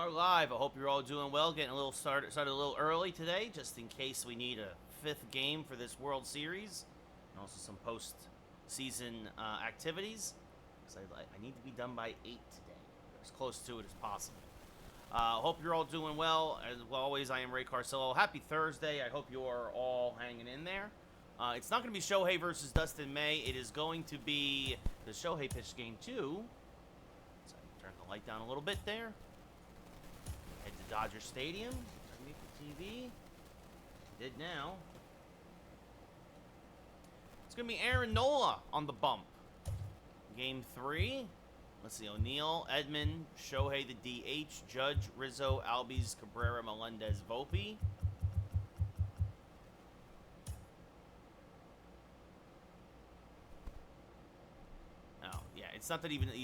are live. I hope you're all doing well. Getting a little started a little early today, just in case we need a fifth game for this World Series, and also some post-season activities. Because I need to be done by 8 today, as close to it as possible. Hope you're all doing well. As always, I am Ray Carcillo. Happy Thursday. I hope you are all hanging in there. It's not going to be Shohei versus Dustin May. It is going to be the Shohei pitch game 2. So I turn the light down a little bit there. Head to Dodger Stadium. Turn the TV. Did now. It's going to be Aaron Nola on the bump. Game 3. Let's see. O'Neill, Edman, Shohei the DH, Judge, Rizzo, Albies, Cabrera, Melendez, Volpe. It's not that even that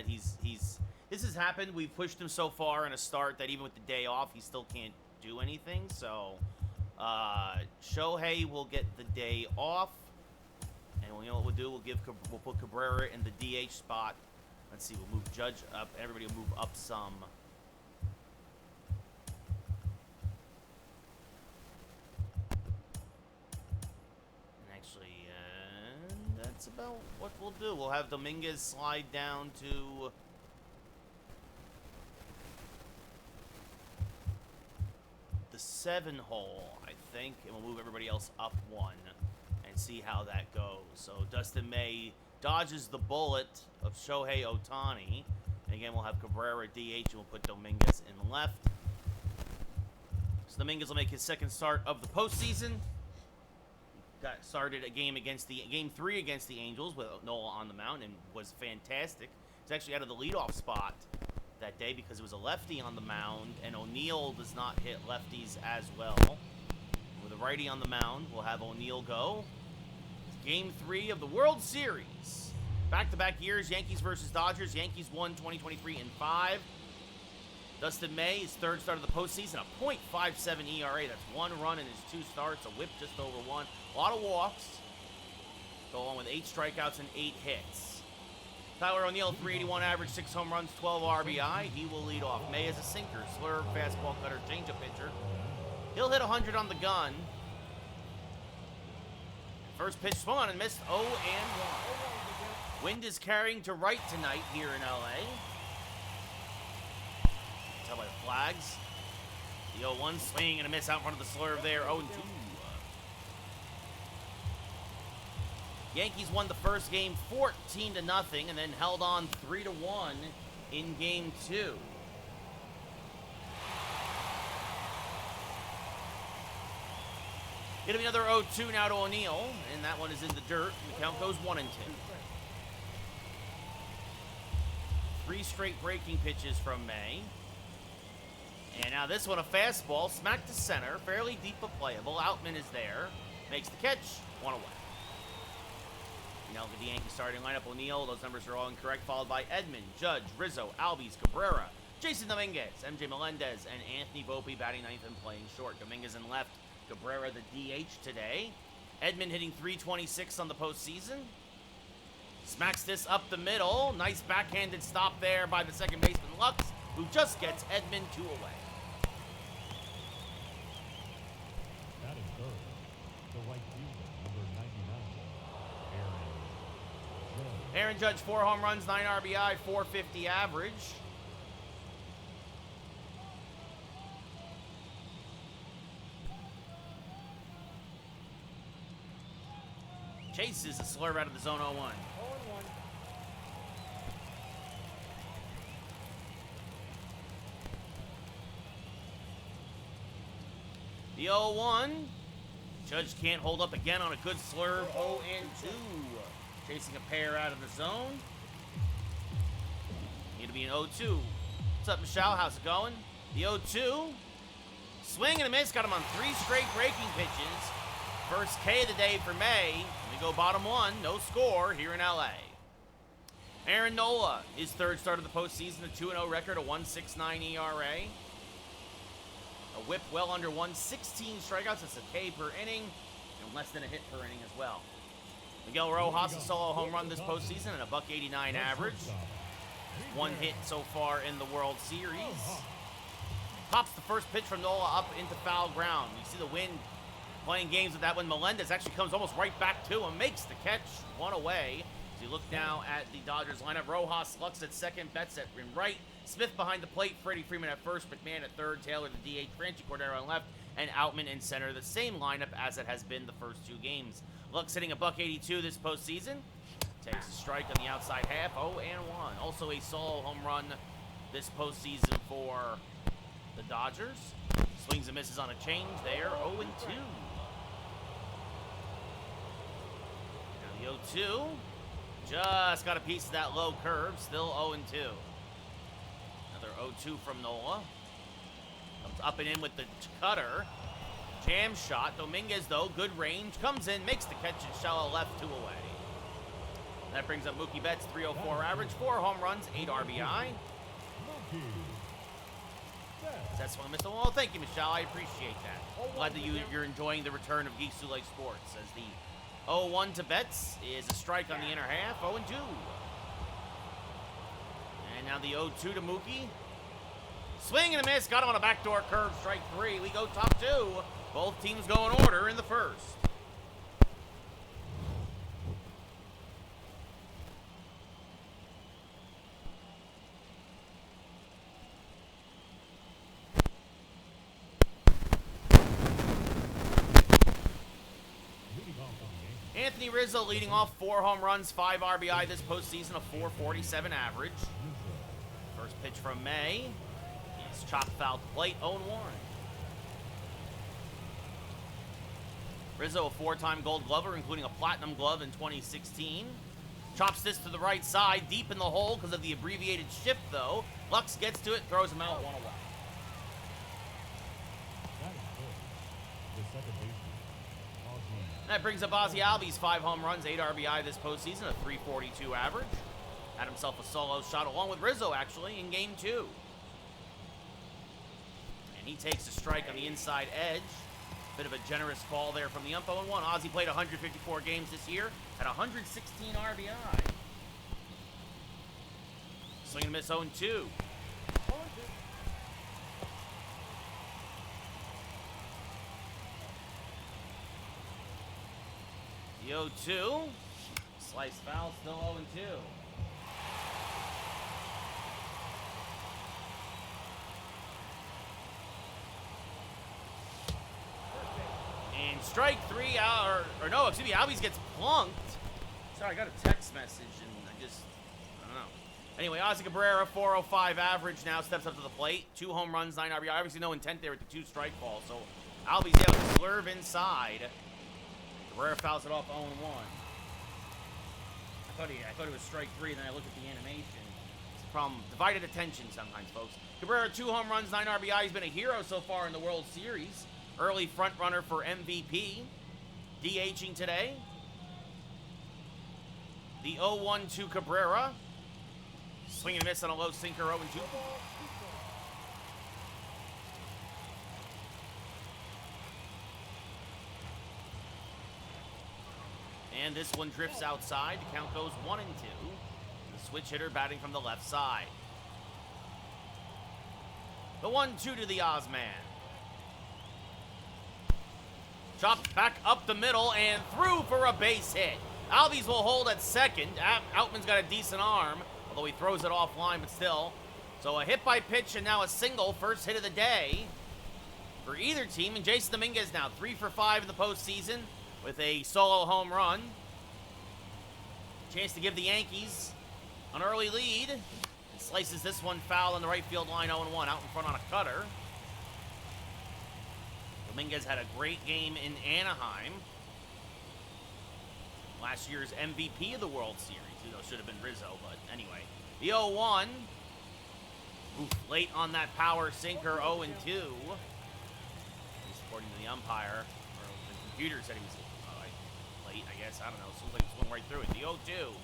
he's this has happened. We've pushed him so far in a start that even with the day off, he still can't do anything. So Shohei will get the day off, and you know what we'll do? We'll put Cabrera in the DH spot. Let's see. We'll move Judge up. Everybody will move up some. That's about what we'll do. We'll have Dominguez slide down to the 7 hole, I think, and we'll move everybody else up 1 and see how that goes. So Dustin May dodges the bullet of Shohei Ohtani. And again, we'll have Cabrera DH, and we'll put Dominguez in left. So Dominguez will make his second start of the postseason. Got started a game 3 against the Angels with Nola on the mound and was fantastic. He's actually out of the leadoff spot that day because it was a lefty on the mound, and O'Neill does not hit lefties as well. With a righty on the mound, we'll have O'Neill go. Game 3 of the World Series. Back-to-back years, Yankees versus Dodgers. Yankees won 2023 in 5. Dustin May, his third start of the postseason, a .57 ERA. That's 1 run in his 2 starts, a whip just over 1. A lot of walks, go along with 8 strikeouts and 8 hits. Tyler O'Neill, 381 average, 6 home runs, 12 RBI. He will lead off. May is a sinker, slurve, fastball cutter, changeup pitcher. He'll hit 100 on the gun. First pitch swung on and missed, 0-1. Wind is carrying to right tonight here in LA. Tell by the flags. The 0-1 swing and a miss out in front of the slurve there, 0-2. Yankees won the first game 14-0 and then held on 3-1 in game 2. It'll be another 0-2 now to O'Neill, and that one is in the dirt. The count goes 1-2. 3 straight breaking pitches from May. And now this one, a fastball, smack to center, fairly deep but playable. Outman is there, makes the catch, 1 away. Now look at the Yankees starting lineup. O'Neill, those numbers are all incorrect, followed by Edman, Judge, Rizzo, Albies, Cabrera, Jason Dominguez, MJ Melendez, and Anthony Volpe batting 9th and playing short. Dominguez in left, Cabrera the DH today. Edman hitting .326 on the postseason. Smacks this up the middle. Nice backhanded stop there by the second baseman, Lux, who just gets Edman 2 away. That is third. The right fielder, number 99, Aaron Judge, 4 home runs, 9 RBI, .450 average. Chases a slurve out of the zone 0-1. 0-1. The 0-1. Judge can't hold up again on a good slurve. 0-2. Chasing a pair out of the zone. Need to be an 0-2. What's up, Michelle? How's it going? The 0-2. Swing and a miss. Got him on 3 straight breaking pitches. First K of the day for May. We go bottom 1. No score here in LA. Aaron Nola, his third start of the postseason, a 2-0 record, a 1.69 ERA. A whip well under 116 strikeouts. That's a K per inning, and less than a hit per inning as well. Miguel Rojas, a solo home run this postseason, and a $1.89 average. 1 hit so far in the World Series. pops the first pitch from Nola up into foul ground. You see the wind playing games with that one. Melendez actually comes almost right back to him, makes the catch, one away. As you look now at the Dodgers lineup, Rojas, Lux at second, Betts at right, Smith behind the plate, Freddie Freeman at first, McMahon at third, Taylor the DH, Franchi Cordero on left, and Outman in center. The same lineup as it has been the first 2 games. Lux hitting a .182 this postseason. Takes a strike on the outside half, 0-1. Also a solo home run this postseason for the Dodgers. Swings and misses on a change there, 0-2. Now the 0-2. Just got a piece of that low curve, still 0-2. Another 0-2 from Nola. Comes up and in with the cutter. Jam shot. Dominguez, though, good range. Comes in, makes the catch in shallow left, 2 away. That brings up Mookie Betts, 304 average, 4 home runs, 8 RBI. That's one missed. Well, thank you, Michelle. I appreciate that. Glad that you're enjoying the return of Geek Sule Sports. As the 0-1 to Betts is a strike on the inner half, 0-2. And now the 0-2 to Mookie. Swing and a miss, got him on a backdoor curve, strike 3. We go top 2. Both teams go in order in the first. Anthony Rizzo leading off, 4 home runs, 5 RBI this postseason, a .447 average. First pitch from May. He's chopped foul to plate, 0-1. Rizzo, a 4-time Gold Glover, including a Platinum Glove in 2016. Chops this to the right side, deep in the hole because of the abbreviated shift, though. Lux gets to it, throws him out, 1 away. That brings up Ozzie Albies, 5 home runs, 8 RBI this postseason, a .342 average. Had himself a solo shot along with Rizzo, actually, in Game 2. And he takes a strike on the inside edge. Bit of a generous call there from the ump, 0-1. Ozzie played 154 games this year, had 116 RBI. Swing and miss, 0-2. The 0-2. Slice foul, still 0-2. And strike 3, or no, excuse me, Albies gets plunked. Sorry, I got a text message and I don't know. Anyway, Ozzie Cabrera, 405 average, now steps up to the plate. 2 home runs, 9 RBI. Obviously no intent there with the 2 strike ball, so Albies able to swerve inside. Cabrera fouls it off 0-1. I thought it was strike 3, and then I looked at the animation. It's a problem. Divided attention sometimes, folks. Cabrera, 2 home runs, 9 RBI. He's been a hero so far in the World Series. Early front runner for MVP. DHing today. The 0-1 to Cabrera. Swing and miss on a low sinker, 0-2. And this one drifts outside. The count goes 1-2. The switch hitter batting from the left side. The 1-2 to the Ozman. Chopped back up the middle and through for a base hit. Albies will hold at second. Outman's got a decent arm, although he throws it offline, but still. So a hit by pitch and now a single, first hit of the day for either team. And Jason Dominguez now 3 for 5 in the postseason with a solo home run. Chance to give the Yankees an early lead. And slices this one foul on the right field line, 0-1, out in front on a cutter. Dominguez had a great game in Anaheim. Last year's MVP of the World Series. You know, should have been Rizzo, but anyway. The 0-1. Oof, late on that power sinker, 0-2. He's according to the umpire, or the computer said he was late, I guess. I don't know. Seems like he swung right through it. The 0-2.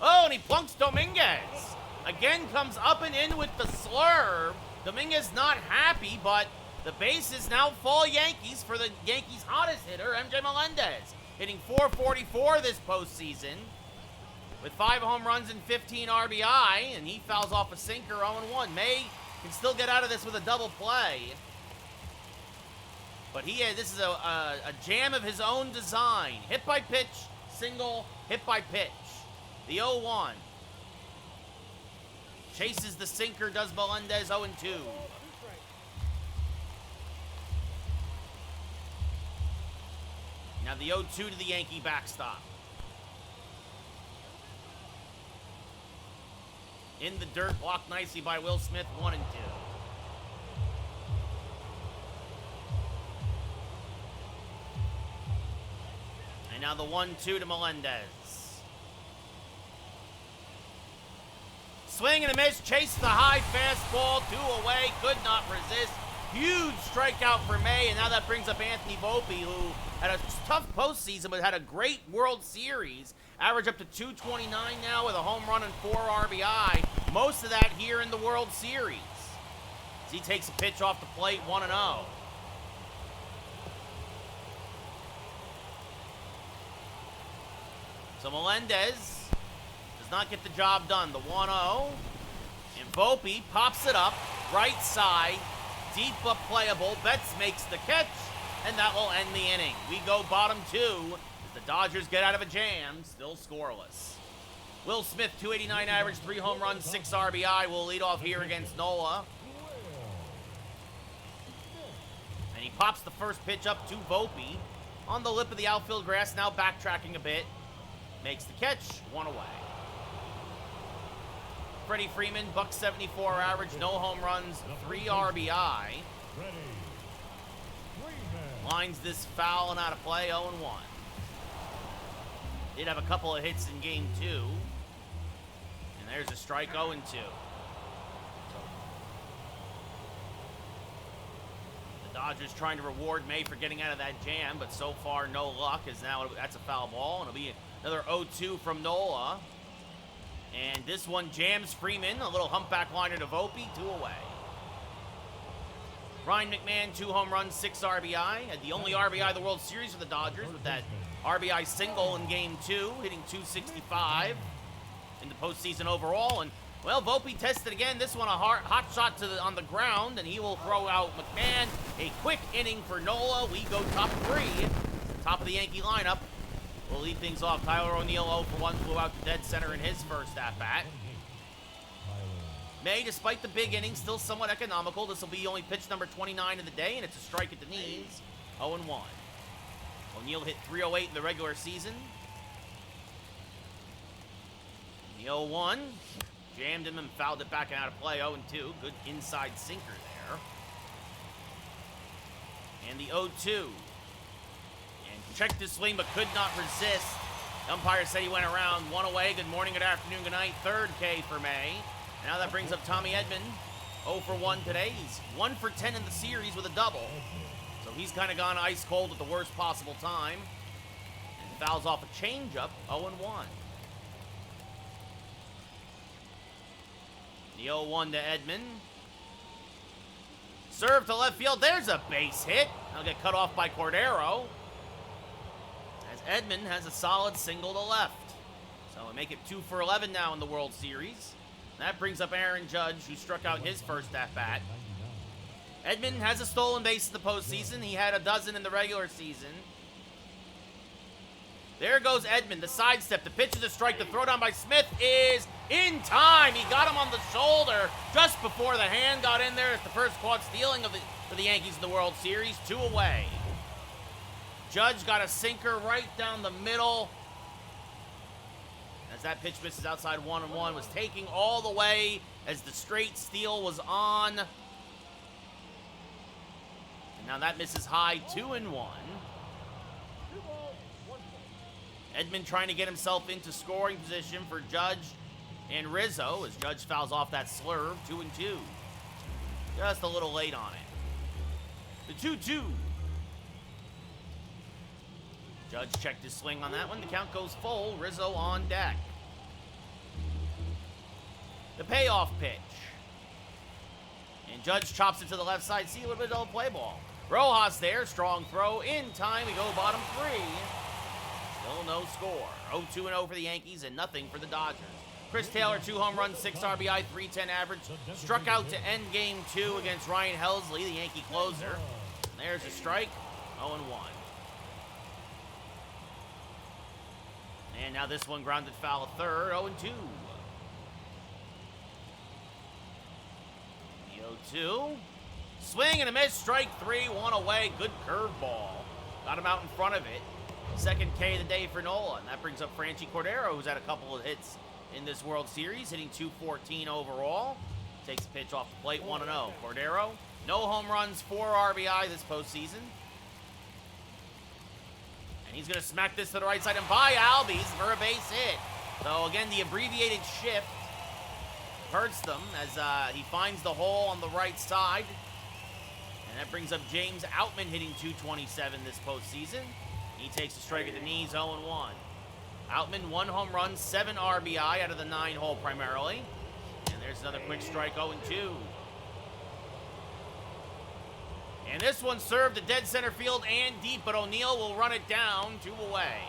Oh, and he plunks Dominguez. Again comes up and in with the slurve. Dominguez not happy, but the bases now fall Yankees for the Yankees' hottest hitter, MJ Melendez. Hitting .444 this postseason with 5 home runs and 15 RBI, and he fouls off a sinker, 0-1. May Can still get out of this with a double play. But this is a jam of his own design. Hit by pitch, single, hit by pitch. The 0-1. Chases the sinker, does Melendez, 0-2. Now the 0-2 to the Yankee backstop. In the dirt, blocked nicely by Will Smith, 1-2. And now the 1-2 to Melendez. Swing and a miss, chased the high fastball, 2 away, could not resist. Huge strikeout for May, and now that brings up Anthony Volpe, who had a tough postseason, but had a great World Series. Average up to 229 now with a home run and 4 RBI. Most of that here in the World Series. As he takes a pitch off the plate, 1-0. So Melendez does not get the job done. The 1-0. And Volpe pops it up, right side, deep but playable. Betts makes the catch, and that will end the inning. We go bottom 2 as the Dodgers get out of a jam, still scoreless. Will Smith, 289 average, 3 home runs, 6 RBI, will lead off here against Nola. And he pops the first pitch up to Volpe on the lip of the outfield grass, now backtracking a bit. Makes the catch, 1 away. Freddie Freeman, $174 average, no home runs, 3 RBI. Lines this foul and out of play, 0-1. Did have a couple of hits in game 2. And there's a strike, 0-2. The Dodgers trying to reward May for getting out of that jam, but so far no luck, as now that's a foul ball, and it'll be another 0-2 from Nola. And this one jams Freeman, a little humpback liner to Volpe, 2 away. Ryan McMahon, 2 home runs, 6 RBI. Had the only RBI of the World Series for the Dodgers with that RBI single in Game 2, hitting .265 in the postseason overall. And, well, Volpe tested again. This one a hot shot on the ground, and he will throw out McMahon. A quick inning for Nola. We go top 3. Top of the Yankee lineup. We'll lead things off. Tyler O'Neill 0 for 1, flew out to dead center in his first at-bat. May, despite the big inning, still somewhat economical. This will be only pitch number 29 of the day, and it's a strike at the knees. 0-1. O'Neill hit .308 in the regular season. The 0-1 jammed him and fouled it back and out of play. 0-2. Good inside sinker there. And the 0-2. And checked his swing but could not resist. The umpire said he went around. 1 away. Good morning, good afternoon, good night. Third K for May. Now that brings up Tommy Edman, 0 for 1 today. He's 1 for 10 in the series with a double. So he's kind of gone ice cold at the worst possible time. And fouls off a changeup, 0-1. The 0-1 to Edman. Serve to left field. There's a base hit. That'll get cut off by Cordero. As Edman has a solid single to left. So we make it 2 for 11 now in the World Series. That brings up Aaron Judge, who struck out his first at-bat. Edman has a stolen base in the postseason. He had a dozen in the regular season. There goes Edman, the sidestep. The pitch is a strike. The throw down by Smith is in time. He got him on the shoulder just before the hand got in there. It's the first caught stealing for the Yankees in the World Series. 2 away. Judge got a sinker right down the middle. As that pitch misses outside 1-1, was taking all the way as the straight steal was on. And now that misses high, 2-1. Edman trying to get himself into scoring position for Judge and Rizzo as Judge fouls off that slurve, 2-2. Just a little late on it. The 2-2. Judge checked his swing on that one. The count goes full. Rizzo on deck. The payoff pitch. And Judge chops it to the left side. See a little bit of play ball. Rojas there. Strong throw. In time. We go bottom 3. Still no score. 0-2-0 for the Yankees and nothing for the Dodgers. Chris Taylor, 2 home runs, 6 RBI, 310 average. Struck out to end game 2 against Ryan Helsley, the Yankee closer. There's a strike, 0-1. And now this one grounded foul third, 0-2. The 0-2. Swing and a miss, strike 3, 1 away. Good curveball. Got him out in front of it. Second K of the day for Nola. And that brings up Franchi Cordero, who's had a couple of hits in this World Series, hitting .214 overall. Takes a pitch off the plate, 1-0. Cordero, no home runs, 4 RBI this postseason. And he's going to smack this to the right side and by Albies for a base hit. So again, the abbreviated shift hurts them as he finds the hole on the right side. And that brings up James Outman hitting .227 this postseason. He takes a strike at the knees, 0-1. Outman, 1 home run, 7 RBI out of the 9 hole primarily. And there's another quick strike, 0-2. And this one served to dead center field and deep, but O'Neill will run it down 2 away.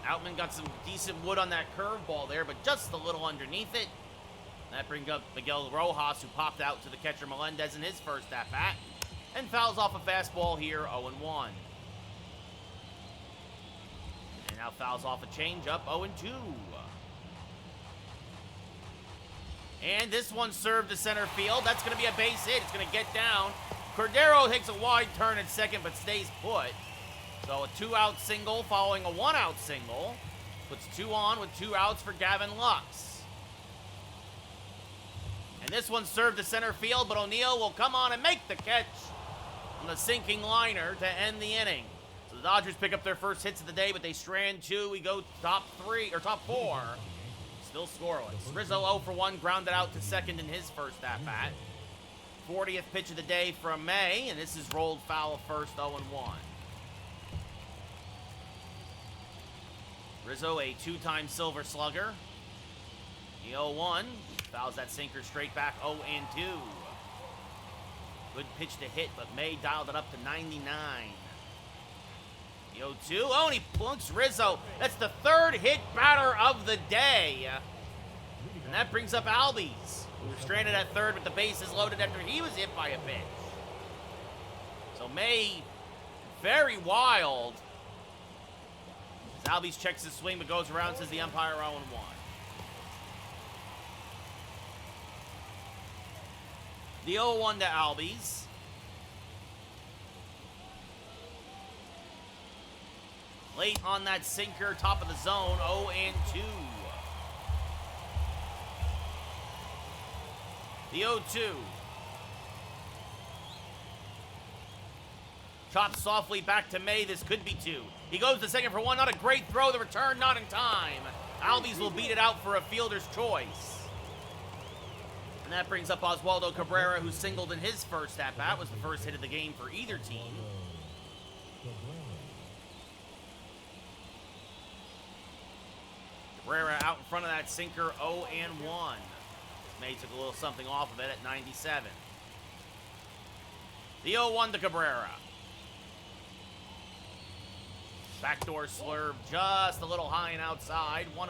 Outman got some decent wood on that curveball there, but just a little underneath it. That brings up Miguel Rojas, who popped out to the catcher Melendez in his first at-bat, and fouls off a fastball here, 0-1. And now fouls off a changeup, 0-2. And this one served to center field. That's going to be a base hit. It's going to get down. Cordero takes a wide turn at second, but stays put. So a 2-out single following a 1-out single. Puts 2 on with 2 outs for Gavin Lux. And this one served to center field, but O'Neill will come on and make the catch on the sinking liner to end the inning. So the Dodgers pick up their first hits of the day, but they strand 2. We go top 4. Still scoreless. Rizzo 0 for 1, grounded out to second in his first at-bat. 40th pitch of the day from May, and this is rolled foul of first, 0-1. Rizzo, a 2-time Silver Slugger. The 0-1 fouls that sinker straight back, 0-2. Good pitch to hit, but May dialed it up to 99. The 0-2. Oh, and he plunks Rizzo. That's the 3rd hit batter of the day. And that brings up Albies, who was stranded at third with the bases loaded after he was hit by a pitch. So May, very wild. As Albies checks his swing but goes around, says the umpire, 0-1. The 0-1 to Albies. Late on that sinker, top of the zone, 0-2. The 0-2. Chopped softly back to May. This could be 2. He goes to second for 1. Not a great throw. The return not in time. Albies will beat it out for a fielder's choice. And that brings up Oswaldo Cabrera, who singled in his first at-bat. Was the first hit of the game for either team. Cabrera out in front of that sinker, 0-1. May took a little something off of it at 97. The 0-1 to Cabrera. Backdoor slurve just a little high and outside, 1-1.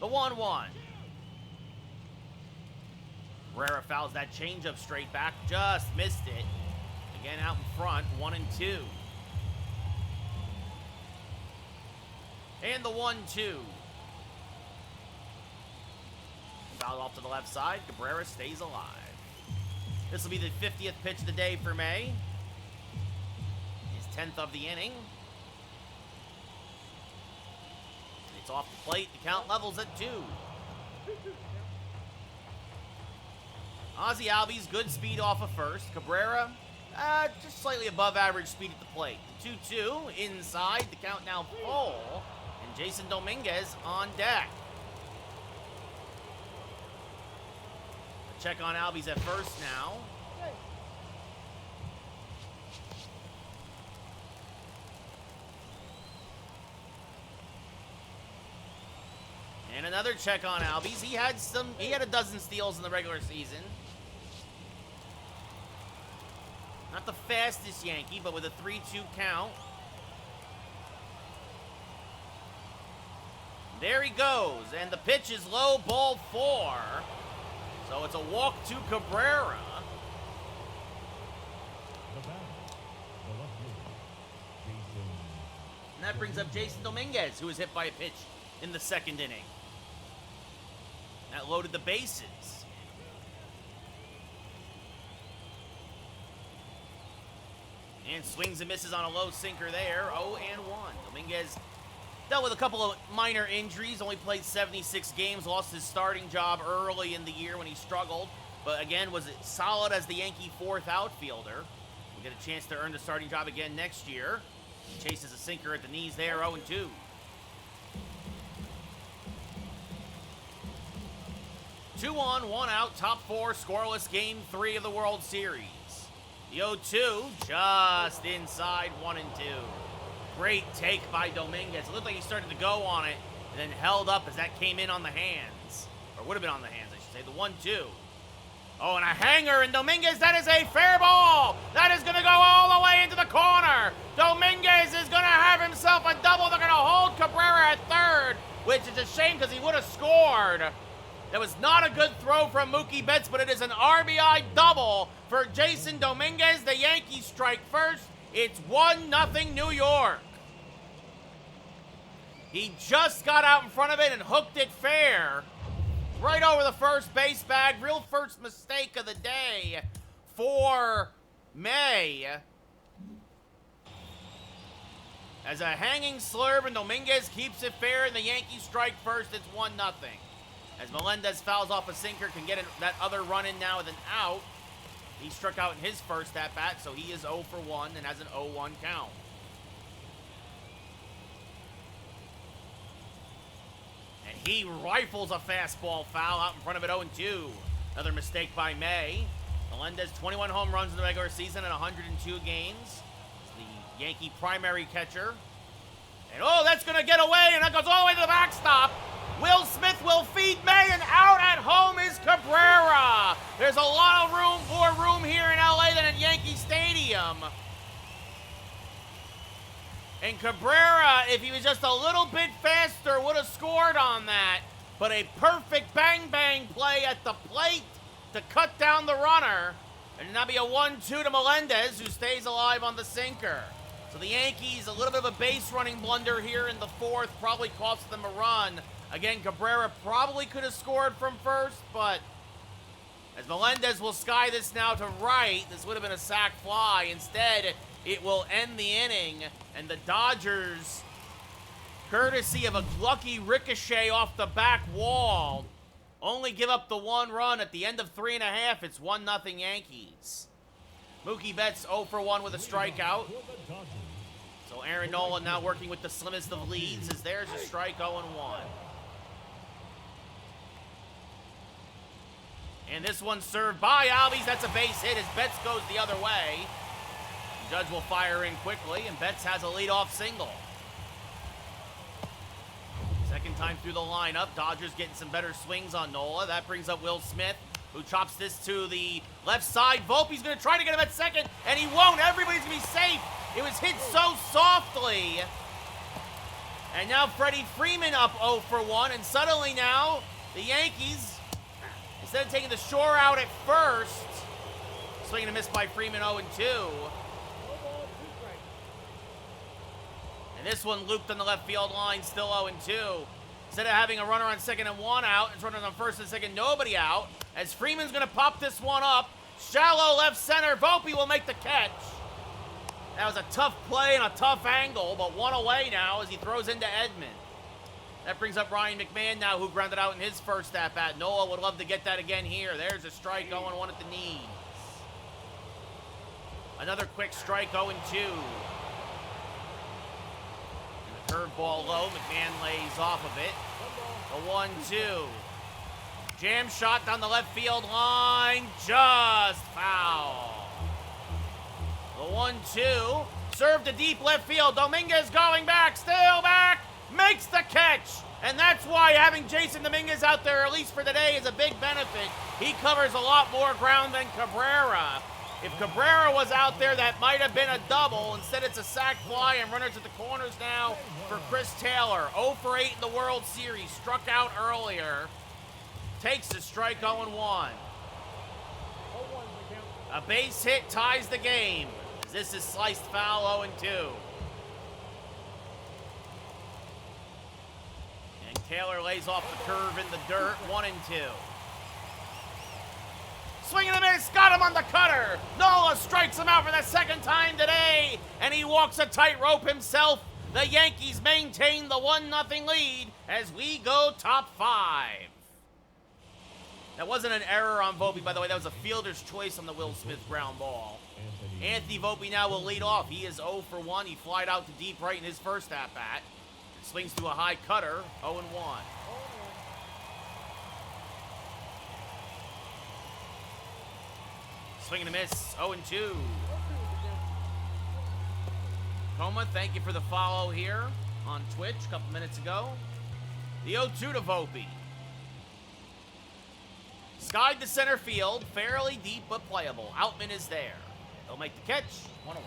The 1-1. Cabrera fouls that changeup straight back, just missed it. Again out in front, 1-2. And the 1-2. Foul off to the left side. Cabrera stays alive. This will be the 50th pitch of the day for May. His 10th of the inning. It's off the plate. The count levels at 2. Ozzie Albies, good speed off of first. Cabrera, just slightly above average speed at the plate. The 2-2 inside. The count now full. And Jason Dominguez on deck. Check on Albies at first now. And another check on Albies. He had a dozen steals in the regular season. Not the fastest Yankee, but with a 3-2 count. There he goes, and the pitch is low, ball 4. So it's a walk to Cabrera. The batter, the left fielder, Jason. And that brings up Jason Dominguez, who was hit by a pitch in the second inning. That loaded the bases. And swings and misses on a low sinker there. 0-1. Dominguez dealt with a couple of minor injuries. Only played 76 games. Lost his starting job early in the year when he struggled. But again, was solid as the Yankee fourth outfielder. Will get a chance to earn the starting job again next year. He chases a sinker at the knees there. 0-2. Two on, one out, top 4, scoreless game 3 of the World Series. The 0-2 just inside 1-2. Great take by Dominguez. It looked like he started to go on it and then held up as that came in on the hands. Or would have been on the hands, I should say. The 1-2. Oh, and a hanger, and Dominguez, that is a fair ball. That is going to go all the way into the corner. Dominguez is going to have himself a double. They're going to hold Cabrera at third, which is a shame because he would have scored. That was not a good throw from Mookie Betts, but it is an RBI double for Jason Dominguez. The Yankees strike first. It's 1-0 New York. He just got out in front of it and hooked it fair. Right over the first base bag. Real first mistake of the day for May. As a hanging slurve and Dominguez keeps it fair and the Yankees strike first, it's 1-0. As Melendez fouls off a sinker, can get that other run in now with an out. He struck out in his first at-bat, so he is 0 for 1 and has an 0-1 count. And he rifles a fastball foul out in front of it, 0-2. Another mistake by May. Melendez, 21 home runs in the regular season in 102 games. He's the Yankee primary catcher. And oh, that's going to get away, and that goes all the way to the backstop. Will Smith will feed May, and out at home is Cabrera. There's a lot of room, more room here in LA than at Yankee Stadium. And Cabrera, if he was just a little bit faster, would have scored on that. But a perfect bang-bang play at the plate to cut down the runner. And now be a 1-2 to Melendez, who stays alive on the sinker. So the Yankees, a little bit of a base-running blunder here in the fourth, probably cost them a run. Again, Cabrera probably could have scored from first, but as Melendez will sky this now to right, this would have been a sac fly. Instead, it will end the inning, and the Dodgers, courtesy of a lucky ricochet off the back wall, only give up the 1 run at the end of 3.5. It's 1-0 Yankees. Mookie Betts 0 for 1 with a strikeout. So Aaron Nola now working with the slimmest of leads as there's a strike 0-1. And this one served by Albies. That's a base hit as Betts goes the other way. Judge will fire in quickly, and Betts has a leadoff single. Second time through the lineup. Dodgers getting some better swings on Nola. That brings up Will Smith, who chops this to the left side. Volpe's going to try to get him at second, and he won't. Everybody's going to be safe. It was hit so softly. And now Freddie Freeman up 0 for 1, and suddenly now the Yankees, instead of taking the shore out at first, swing and a miss by Freeman, 0-2. And this one looped on the left field line, still 0-2. Instead of having a runner on second and 1 out, it's running on first and second, nobody out. As Freeman's going to pop this one up, shallow left center, Volpe will make the catch. That was a tough play and a tough angle, but one away now as he throws into Edman. That brings up Ryan McMahon now, who grounded out in his first at-bat. Nola would love to get that again here. There's a strike, 0-1 at the knees. Another quick strike, 0-2. Curveball low, McMahon lays off of it. The 1-2. Jam shot down the left field line, just foul. The 1-2, served to deep left field. Dominguez going back, still back, makes the catch. And that's why having Jason Dominguez out there, at least for today, is a big benefit. He covers a lot more ground than Cabrera. If Cabrera was out there, that might have been a double. Instead, it's a sac fly and runners at the corners now for Chris Taylor. 0 for 8 in the World Series. Struck out earlier. Takes a strike 0-1. A base hit ties the game. This is sliced foul 0-2. And Taylor lays off the curve in the dirt 1-2. Swing and a miss, got him on the cutter. Nola strikes him out for the second time today, and he walks a tightrope himself. The Yankees maintain the 1-0 lead as we go top 5. That wasn't an error on Volpe, by the way. That was a fielder's choice on the Will Smith ground ball. Anthony Volpe now will lead off. He is 0 for 1. He flied out to deep right in his first at-bat. Swings to a high cutter, 0-1. Swing and a miss, 0-2. Coma, thank you for the follow here on Twitch a couple minutes ago. The 0-2 to Volpe. Skied to center field, fairly deep but playable. Outman is there. He'll make the catch, 1 away.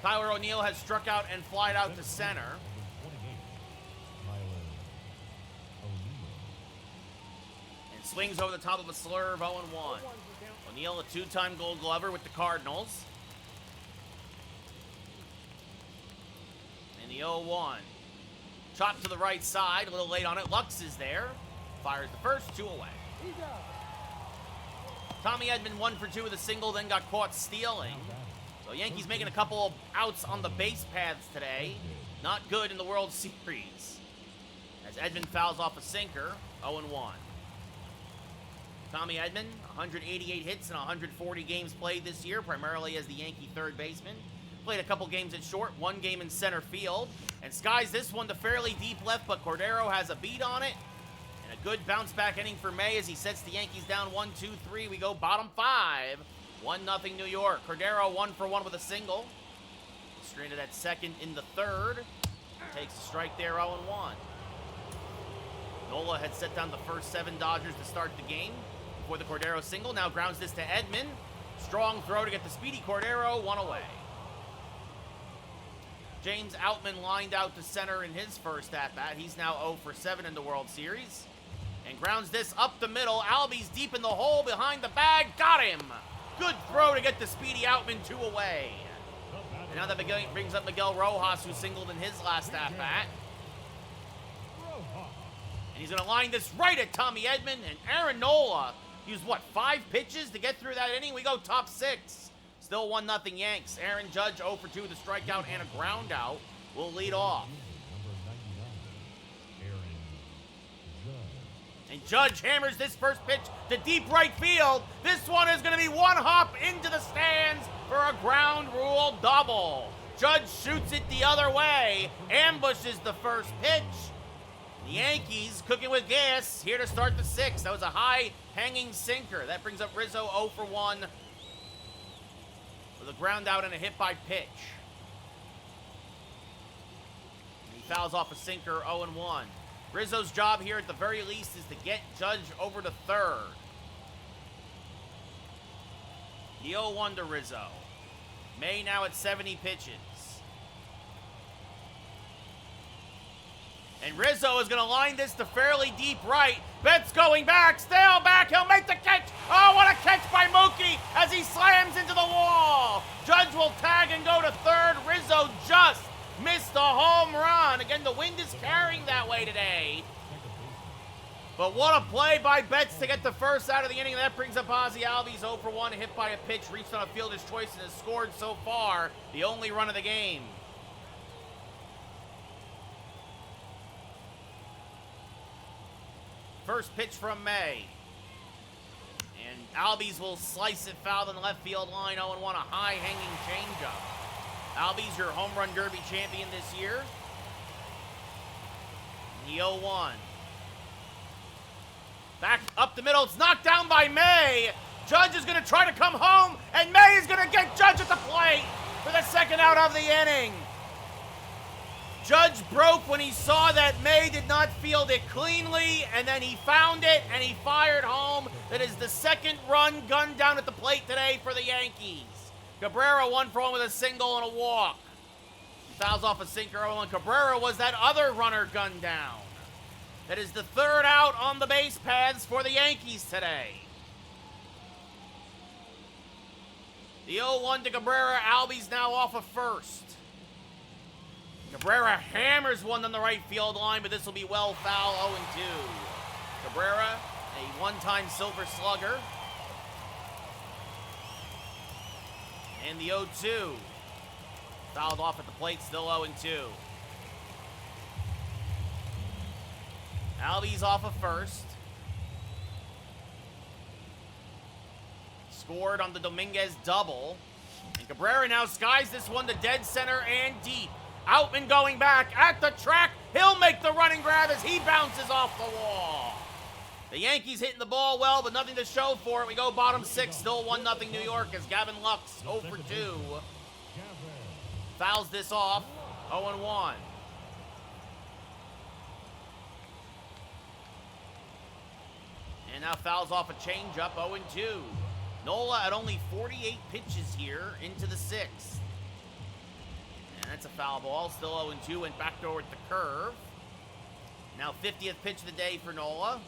Tyler O'Neill has struck out and flied out to center. Swings over the top of a slurve, 0-1. O'Neill, a 2-time Gold Glover with the Cardinals. And the 0-1. Chop to the right side, a little late on it. Lux is there. Fires the first, 2 away. Tommy Edman 1 for 2 with a single, then got caught stealing. So Yankees making a couple of outs on the base paths today. Not good in the World Series. As Edman fouls off a sinker, 0-1. Tommy Edman, 188 hits in 140 games played this year, primarily as the Yankee third baseman. Played a couple games at short, 1 game in center field, and skies this one to fairly deep left, but Cordero has a beat on it. And a good bounce-back inning for May as he sets the Yankees down 1-2-3. We go bottom 5, 1-0 New York. Cordero 1 for 1 with a single. Stranded at second in the third. Takes a strike there, 0-1. Nola had set down the first 7 Dodgers to start the game before the Cordero single. Now grounds this to Edman. Strong throw to get the speedy Cordero, 1 away. James Outman lined out to center in his first at-bat. He's now 0 for 7 in the World Series. And grounds this up the middle. Albies deep in the hole behind the bag. Got him! Good throw to get the speedy Outman, 2 away. And now that brings up Miguel Rojas, who singled in his last at-bat. And he's going to line this right at Tommy Edman. And Aaron Nola used, 5 pitches to get through that inning? We go top 6. Still 1-0 Yanks. Aaron Judge 0 for 2 with a strikeout and a ground out will lead off. And Judge hammers this first pitch to deep right field. This one is going to be 1 hop into the stands for a ground rule double. Judge shoots it the other way, ambushes the first pitch. The Yankees cooking with gas here to start the 6th. That was a high hanging sinker. That brings up Rizzo 0 for 1 with a ground out and a hit by pitch. And he fouls off a sinker, 0-1. Rizzo's job here at the very least is to get Judge over to third. The 0-1 to Rizzo. May now at 70 pitches. And Rizzo is going to line this to fairly deep right. Betts going back, still back, he'll make the catch. Oh, what a catch by Mookie as he slams into the wall. Judge will tag and go to third. Rizzo just missed a home run. Again, the wind is carrying that way today. But what a play by Betts to get the first out of the inning. That brings up Ozzie Albies 0 for 1, hit by a pitch, reached on a fielder's choice, and has scored so far the only run of the game. First pitch from May. And Albies will slice it foul in the left field line, 0-1, a high-hanging changeup. Albies, your home run derby champion this year. The 0-1. Back up the middle. It's knocked down by May. Judge is going to try to come home, and May is going to get Judge at the plate for the second out of the inning. Judge broke when he saw that May did not field it cleanly, and then he found it, and he fired home. That is the second run gunned down at the plate today for the Yankees. Cabrera 1 for 1 with a single and a walk. Fouls off a sinker, and Cabrera was that other runner gunned down. That is the third out on the base paths for the Yankees today. The 0-1 to Cabrera. Albies now off of first. Cabrera hammers one on the right field line, but this will be well foul, 0-2. Cabrera, a one-time Silver Slugger. And the 0-2. Fouled off at the plate, still 0-2. Albies off of first. Scored on the Dominguez double. And Cabrera now skies this one to dead center and deep. Outman going back at the track. He'll make the running grab as he bounces off the wall. The Yankees hitting the ball well, but nothing to show for it. We go bottom 6, still 1-0 New York as Gavin Lux 0 for 2. Fouls this off, 0-1. And now fouls off a changeup, 0-2. Nola at only 48 pitches here into the 6th. And that's a foul ball. Still 0-2. Went back door at the curve. Now 50th pitch of the day for Nola.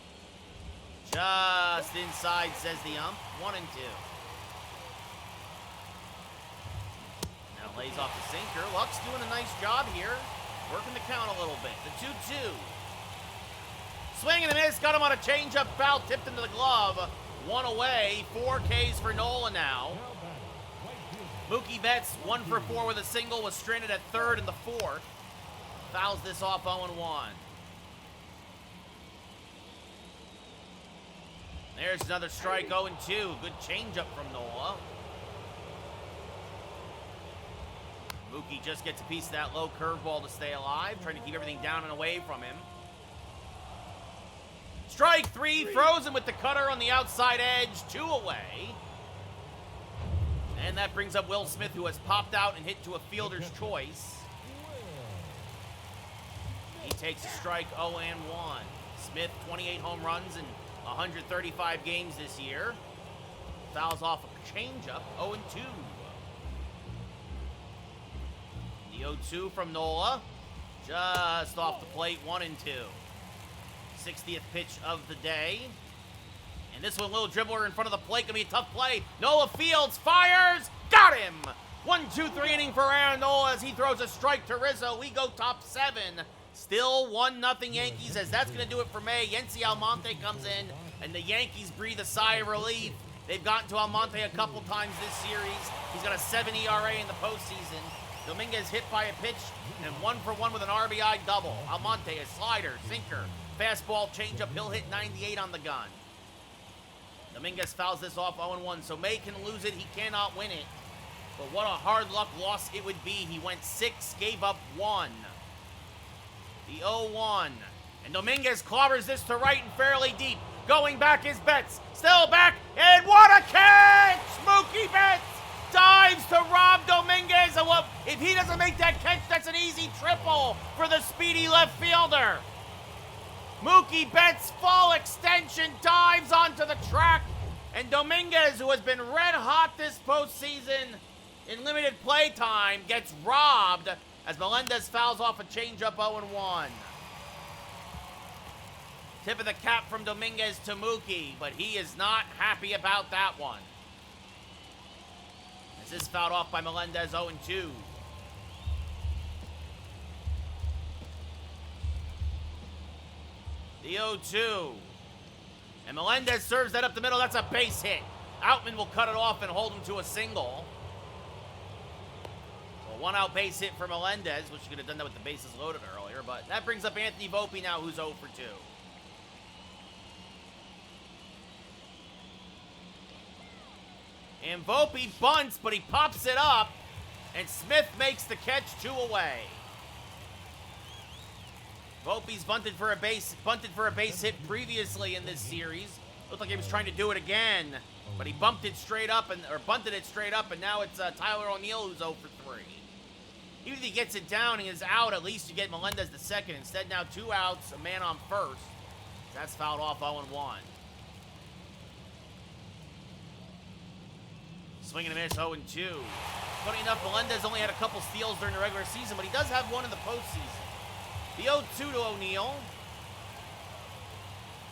Just inside, says the ump. 1-2. Now lays off the sinker. Lux doing a nice job here. Working the count a little bit. The 2-2. Swing and a miss. Got him on a changeup. Foul tipped into the glove. 1 away. 4 Ks for Nola now. Mookie Betts 1 for 4 with a single, was stranded at third in the 4th. Fouls this off 0-1. There's another strike, 0-2. Good changeup from Nola. Mookie just gets a piece of that low curveball to stay alive, trying to keep everything down and away from him. Strike 3, frozen with the cutter on the outside edge, 2 away. And that brings up Will Smith, who has popped out and hit to a fielder's choice. He takes a strike, 0-1. Smith, 28 home runs in 135 games this year. Fouls off a changeup, 0-2. The 0-2 from Nola, just off the plate, 1-2. 60th pitch of the day. And this one, little dribbler in front of the plate, gonna be a tough play. Nola fields, fires, got him! 1-2-3 inning for Aaron Nola as he throws a strike to Rizzo. We go top 7. Still 1-0 Yankees, as that's gonna do it for May. Yency Almonte comes in, and the Yankees breathe a sigh of relief. They've gotten to Almonte a couple times this series. He's got a 7 ERA in the postseason. Dominguez hit by a pitch, and 1 for 1 with an RBI double. Almonte, a slider, sinker, fastball, changeup. He'll hit 98 on the gun. Dominguez fouls this off 0-1, so May can lose it. He cannot win it. But what a hard luck loss it would be. He went 6, gave up 1. The 0-1. And Dominguez clobbers this to right and fairly deep. Going back is Betts. Still back, and what a catch! Mookie Betts dives to Rob Dominguez. And what, if he doesn't make that catch, that's an easy triple for the speedy left fielder. Mookie Betts, full extension, dives onto the track. And Dominguez, who has been red hot this postseason in limited play time, gets robbed as Melendez fouls off a changeup 0-1. Tip of the cap from Dominguez to Mookie, but he is not happy about that one. As this fouled off by Melendez, 0-2. The 0-2. And Melendez serves that up the middle. That's a base hit. Outman will cut it off and hold him to a single. So a 1-out base hit for Melendez, which he could have done that with the bases loaded earlier. But that brings up Anthony Volpe now, who's 0 for 2. And Volpe bunts, but he pops it up. And Smith makes the catch, 2 away. Volpe's bunted for a base hit previously in this series. Looked like he was trying to do it again, but he bunted it straight up, and now it's Tyler O'Neill who's 0 for 3. Even if he gets it down and is out, at least you get Melendez the second. Instead, now 2 outs, a man on first. That's fouled off 0-1. Swing and a miss, 0-2. Funny enough, Melendez only had a couple steals during the regular season, but he does have one in the postseason. The 0-2 to O'Neill.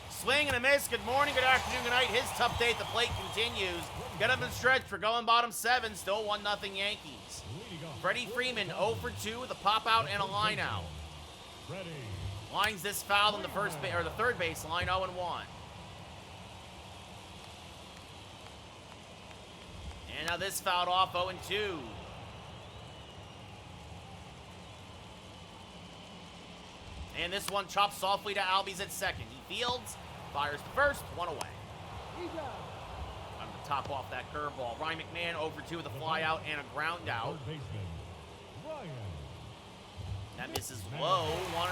Swing and a miss. Good morning, good afternoon, good night. His tough day at the plate continues. Get up and stretch for going bottom 7. Still 1-0 Yankees. Freddie Freeman 0 for 2 with a pop out and a line out. Lines this foul on the the third base line, 0-1. And now this fouled off, 0-2. And this one chops softly to Albies at second. He fields, fires the first, 1 away. I'm going to top off that curveball. Ryan McMahon 0 for 2 with a fly out and a ground out. That misses low, 1-0.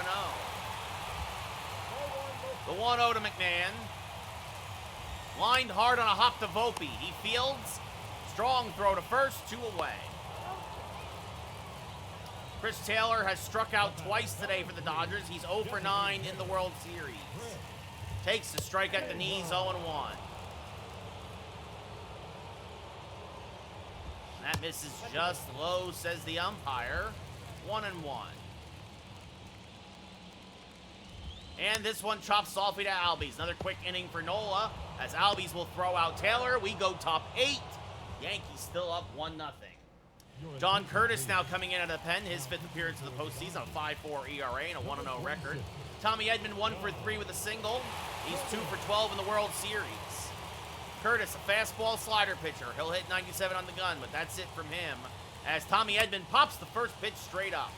The 1-0 to McMahon. Lined hard on a hop to Volpe. He fields. Strong throw to first, 2 away. Chris Taylor has struck out twice today for the Dodgers. He's 0 for 9 in the World Series. Takes the strike at the knees, 0-1. That misses just low, says the umpire. 1-1. And this one chops softly to Albies. Another quick inning for Nola, as Albies will throw out Taylor. We go top 8. Yankees still up 1-0. John Curtis now coming in at the pen, his 5th appearance of the postseason, a 5.4 ERA and a 1-0 record. Tommy Edman 1 for 3 with a single. He's 2 for 12 in the World Series. Curtis, a fastball slider pitcher. He'll hit 97 on the gun, but that's it from him, as Tommy Edman pops the first pitch straight up.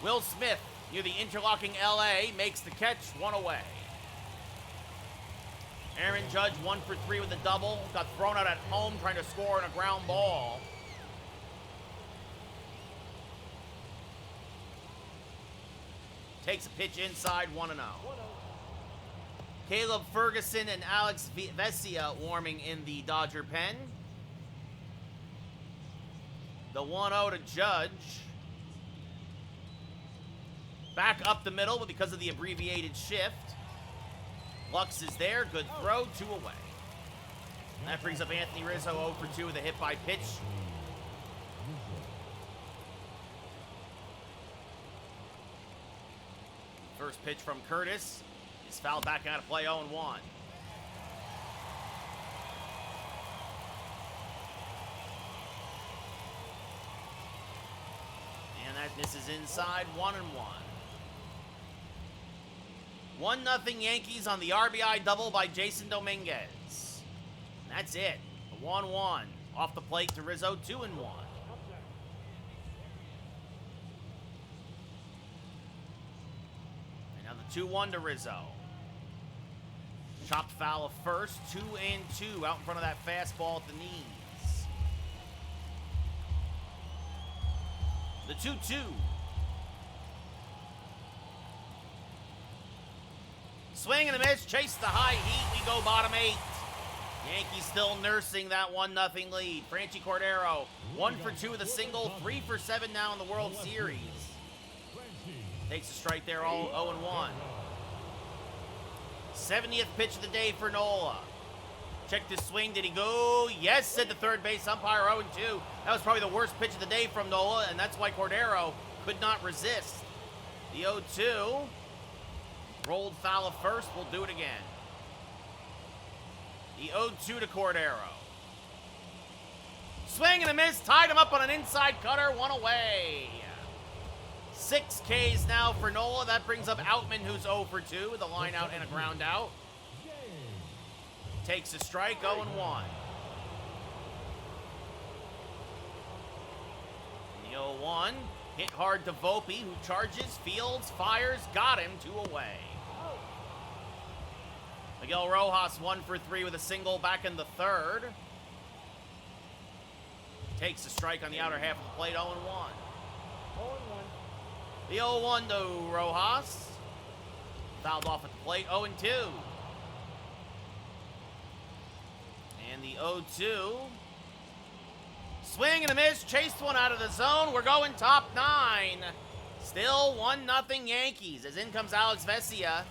Will Smith, near the interlocking LA, makes the catch, 1 away. Aaron Judge 1 for 3 with a double. Got thrown out at home trying to score on a ground ball. Takes a pitch inside, 1-0. Caleb Ferguson and Alex Vesia warming in the Dodger pen. The 1-0 to Judge. Back up the middle, but because of the abbreviated shift, Lux is there. Good throw, 2 away. That brings up Anthony Rizzo 0 for 2 with a hit by pitch. First pitch from Curtis is fouled back out of play, 0-1. And that misses inside, 1-1. 1-0 Yankees on the RBI double by Jason Dominguez. And that's it. A 1-1. Off the plate to Rizzo, 2-1. And now the 2-1 to Rizzo. Chopped foul of first, 2-2 out in front of that fastball at the knees. The 2-2. Swing and a miss, chase the high heat, we go bottom 8. Yankees still nursing that 1-0 lead. Franchi Cordero, 1 for 2 with a single, 3 for 7 now in the World Series. Takes a strike there, all 0-1. 70th pitch of the day for Nola. Check the swing, did he go? Yes, said the third base umpire, 0-2. That was probably the worst pitch of the day from Nola, and that's why Cordero could not resist. The 0-2. Rolled foul of first, we'll do it again. The 0-2 to Cordero. Swing and a miss, tied him up on an inside cutter, 1 away. 6 Ks now for Nola. That brings up Outman, who's 0 for 2 with a line out and a ground out. Takes a strike, 0-1. The 0-1, hit hard to Volpe, who charges, fields, fires, got him, 2 away. Miguel Rojas 1 for 3 with a single back in the third. Takes a strike on the outer half of the plate, 0-1. The 0-1 to Rojas. Fouled off at the plate, 0-2. And the 0-2. Swing and a miss. Chased one out of the zone. We're going top 9. Still 1-0 Yankees. As in comes Alex Vesia.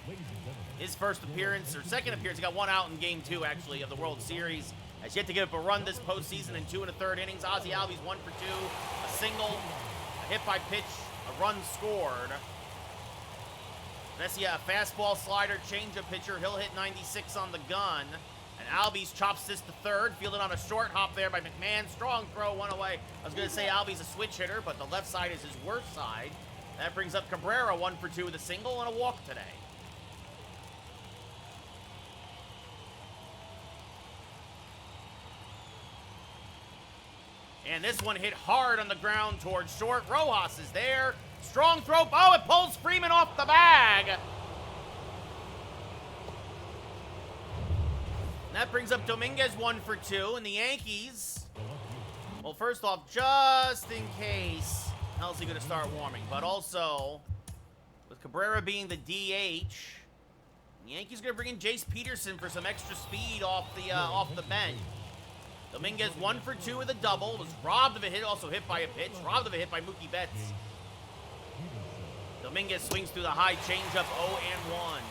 Ladies and gentlemen, His first appearance, or second appearance. He got one out in Game 2, actually, of the World Series. Has yet to give up a run this postseason in 2 1/3 innings. Ozzie Albies 1 for 2. A single, a hit by pitch, a run scored. Vesia, a fastball, slider, changeup pitcher. He'll hit 96 on the gun. And Albies chops this to third, fielded on a short hop there by McMahon. Strong throw, one away. I was going to say Albies a switch hitter, but the left side is his worst side. That brings up Cabrera 1 for 2 with a single and a walk today. And this one hit hard on the ground towards short. Rojas is there. Strong throw. Oh, it pulls Freeman off the bag. And that brings up Dominguez 1 for 2. And the Yankees, well, first off, just in case, how's he going to start warming? But also, with Cabrera being the DH, the Yankees are going to bring in Jace Peterson for some extra speed off the bench. Dominguez 1 for 2 with a double. Was robbed of a hit, also hit by a pitch. Robbed of a hit by Mookie Betts. Dominguez swings through the high changeup, 0-1.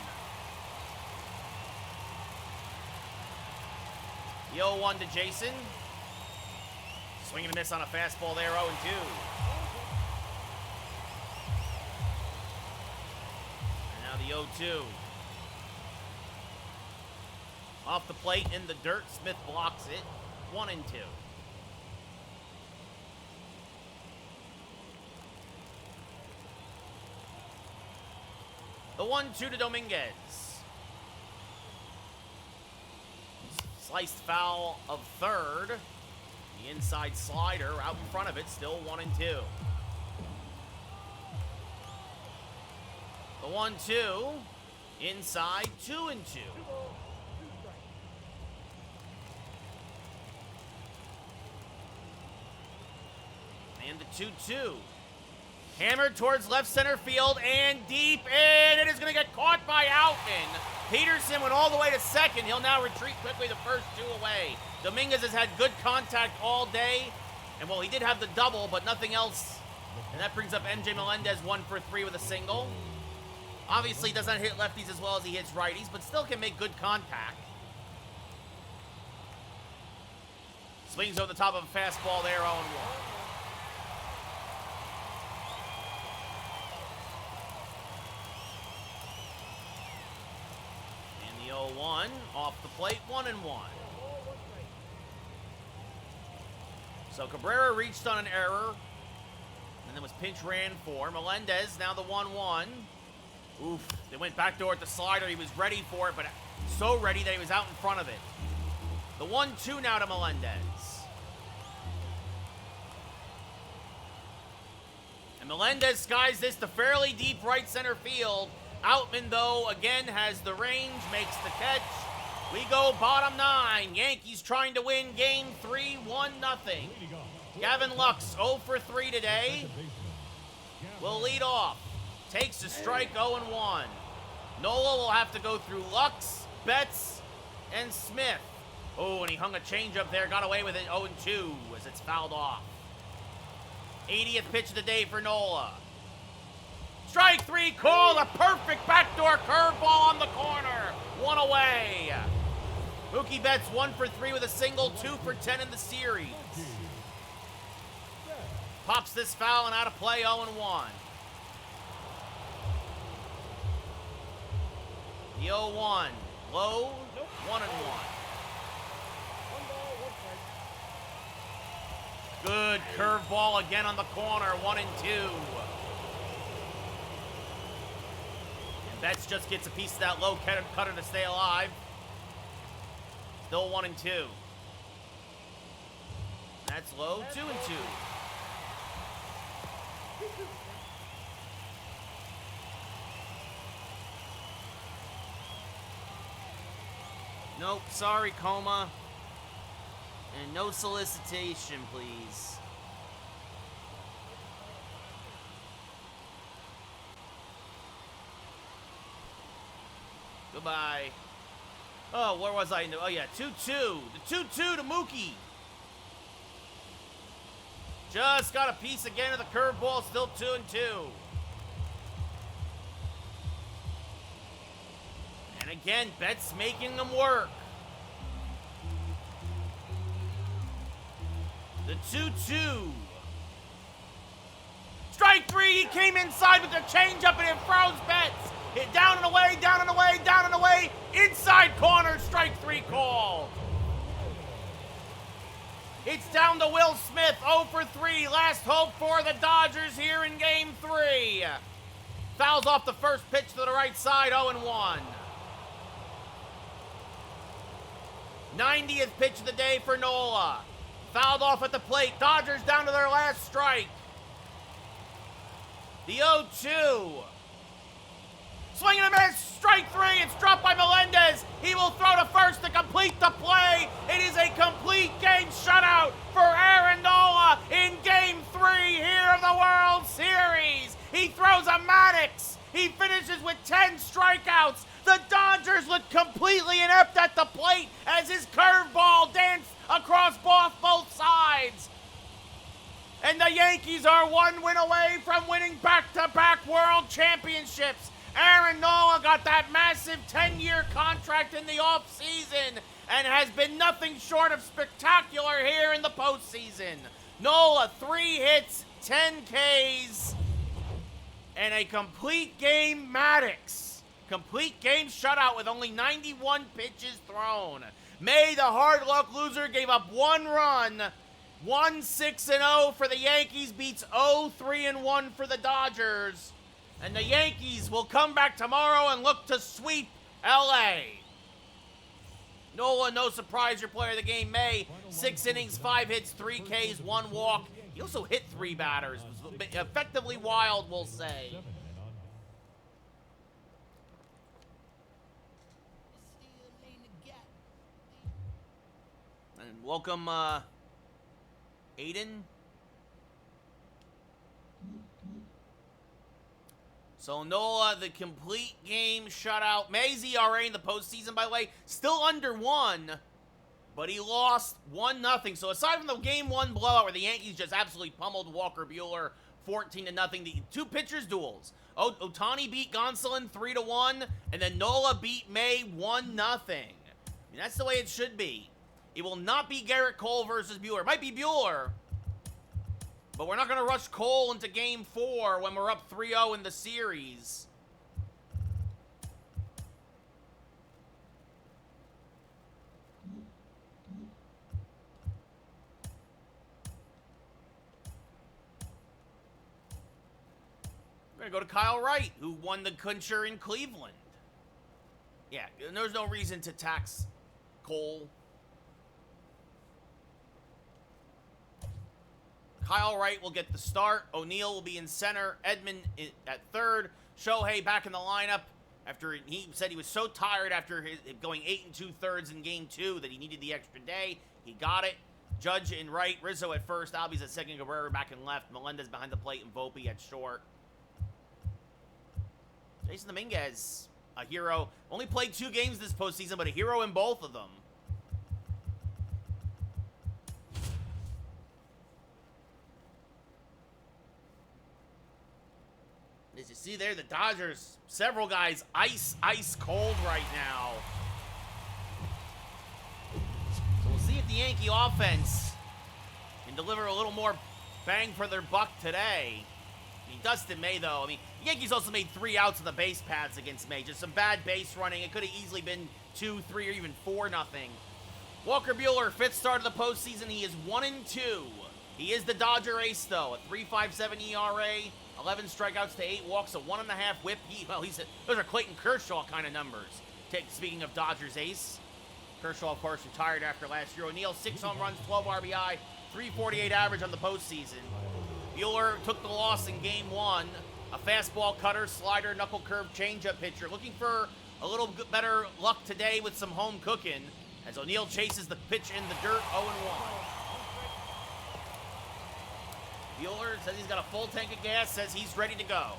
The 0-1 to Jason. Swing and a miss on a fastball there, 0-2. And now the 0-2. Off the plate in the dirt, Smith blocks it. 1-2. The 1-2 to Dominguez. Sliced foul of third. The inside slider out in front of it, still 1-2. The 1-2 inside, 2-2. And the 2-2. Hammered towards left center field and deep, and it is going to get caught by Outman. Peterson went all the way to second. He'll now retreat quickly the first 2 away. Dominguez has had good contact all day. And, well, he did have the double, but nothing else. And that brings up MJ Melendez 1 for 3 with a single. Obviously does not hit lefties as well as he hits righties, but still can make good contact. Swings over the top of a fastball there, 0-1. And the 0-1 off the plate, 1-1. So Cabrera reached on an error, and then was pinch ran for. Melendez, now the 1-1. Oof, they went backdoor at the slider. He was ready for it, but so ready that he was out in front of it. The 1-2 now to Melendez. And Melendez skies this to fairly deep right center field. Outman, though, again has the range, makes the catch. We go bottom 9. Yankees trying to win game 3, 1-0. Gavin Lux, 0 for 3 today. Will lead off. Takes a strike, 0-1. Nola will have to go through Lux, Betts, and Smith. Oh, and he hung a changeup there, got away with it, 0-2 as it's fouled off. 80th pitch of the day for Nola. Strike 3 call, a perfect backdoor curveball on the corner. 1 away. Mookie Betts 1 for 3 with a single, 2 for 10 in the series. Pops this foul and out of play, 0-1. The 0-1, low, 1-1. Good curveball again on the corner, 1-2. And Betts just gets a piece of that low cutter to stay alive. Still 1-2. That's low, 2-2. Nope, sorry, coma. And no solicitation, please. Goodbye. Oh, where was I? Oh, yeah, 2-2. The 2-2 to Mookie. Just got a piece again of the curveball, still 2-2. And again, Betts making them work. The 2-2. Strike three, he came inside with the changeup and it froze Betts. Hit down and away, down and away, down and away. Inside corner, strike three call. It's down to Will Smith, 0 for 3. Last hope for the Dodgers here in Game 3. Fouls off the first pitch to the right side, 0-1. 90th pitch of the day for Nola. Fouled off at the plate. Dodgers down to their last strike. The 0-2. Swing and a miss. Strike three. It's dropped by Melendez. He will throw to first to complete the play. It is a complete game shutout for Aaron Nola in Game 3 here of the World Series. He throws a Maddox. He finishes with 10 strikeouts. The Dodgers look completely inept at the plate as his curveball danced across both sides. And the Yankees are one win away from winning back-to-back World Championships. Aaron Nola got that massive 10-year contract in the offseason and has been nothing short of spectacular here in the postseason. Nola, 3 hits, 10 Ks, and a complete game Maddox. Complete game shutout with only 91 pitches thrown. May, the hard luck loser, gave up 1 run. 1-6-0 for the Yankees, beats 0-3-1 for the Dodgers. And the Yankees will come back tomorrow and look to sweep L.A. Nola, no surprise, your player of the game. May, 6 innings, 5 hits, 3 Ks, 1 walk. He also hit 3 batters. Was effectively wild, we'll say. And welcome, Aiden. So Nola, the complete game shutout. May's ERA in the postseason, by the way, still under 1, but he lost 1-0. So aside from the Game 1 blowout where the Yankees just absolutely pummeled Walker Buehler 14-0, the 2 pitchers duels. Ohtani beat Gonsolin 3-1, and then Nola beat May 1-0. I mean, that's the way it should be. It will not be Garrett Cole versus Buehler. It might be Buehler, but we're not going to rush Cole into Game 4 when we're up 3-0 in the series. We're going to go to Kyle Wright, who won the clincher in Cleveland. Yeah, there's no reason to tax Cole. Kyle Wright will get the start. O'Neill will be in center. Edman at third. Shohei back in the lineup after he said he was so tired after going 8 2/3 in Game 2 that he needed the extra day. He got it. Judge in right. Rizzo at first. Albies at second. Guerrero back in left. Melendez behind the plate. And Volpe at short. Jason Dominguez, a hero. Only played 2 games this postseason, but a hero in both of them. As you see there, the Dodgers, several guys ice cold right now. So we'll see if the Yankee offense can deliver a little more bang for their buck today. I mean, Dustin May, though, the Yankees also made 3 outs of the base paths against May. Just some bad base running. It could have easily been 2, 3, or even 4-0. Walker Buehler, 5th start of the postseason. He is 1-2. He is the Dodger ace, though. A 3.57 ERA. 11 strikeouts to 8 walks, a 1.5 whip. Those are Clayton Kershaw kind of numbers. Speaking of Dodgers ace, Kershaw, of course, retired after last year. O'Neill, 6 home runs, 12 RBI, 348 average on the postseason. Buehler took the loss in Game 1. A fastball cutter, slider, knuckle curve, changeup pitcher. Looking for a little better luck today with some home cooking as O'Neill chases the pitch in the dirt, 0-1. Buehler says he's got a full tank of gas, says he's ready to go.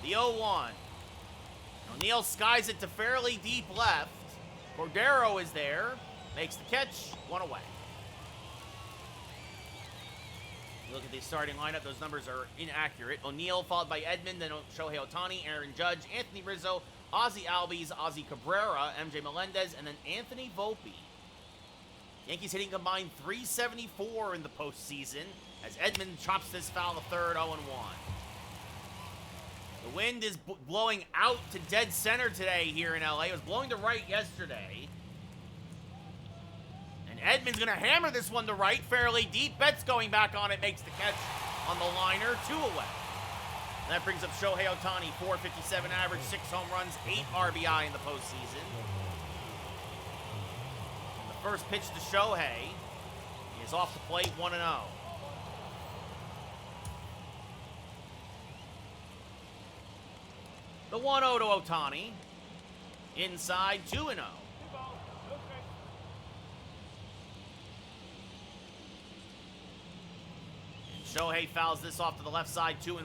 The 0-1. O'Neill skies it to fairly deep left. Cordero is there, makes the catch, 1 away. You look at the starting lineup, those numbers are inaccurate. O'Neill followed by Edman, then Shohei Ohtani, Aaron Judge, Anthony Rizzo, Ozzy Albies, Ozzy Cabrera, MJ Melendez, and then Anthony Volpe. Yankees hitting combined .374 in the postseason as Edman chops this foul to third, 0-1. The wind is blowing out to dead center today here in LA. It was blowing to right yesterday. And Edman's going to hammer this one to right, fairly deep. Betts going back on it, makes the catch on the liner, 2 away. And that brings up Shohei Ohtani, .457 average, 6 home runs, 8 RBI in the postseason. And the first pitch to Shohei is off the plate, 1-0. The 1-0 to Ohtani. Inside, 2-0. And Shohei fouls this off to the left side, 2-1.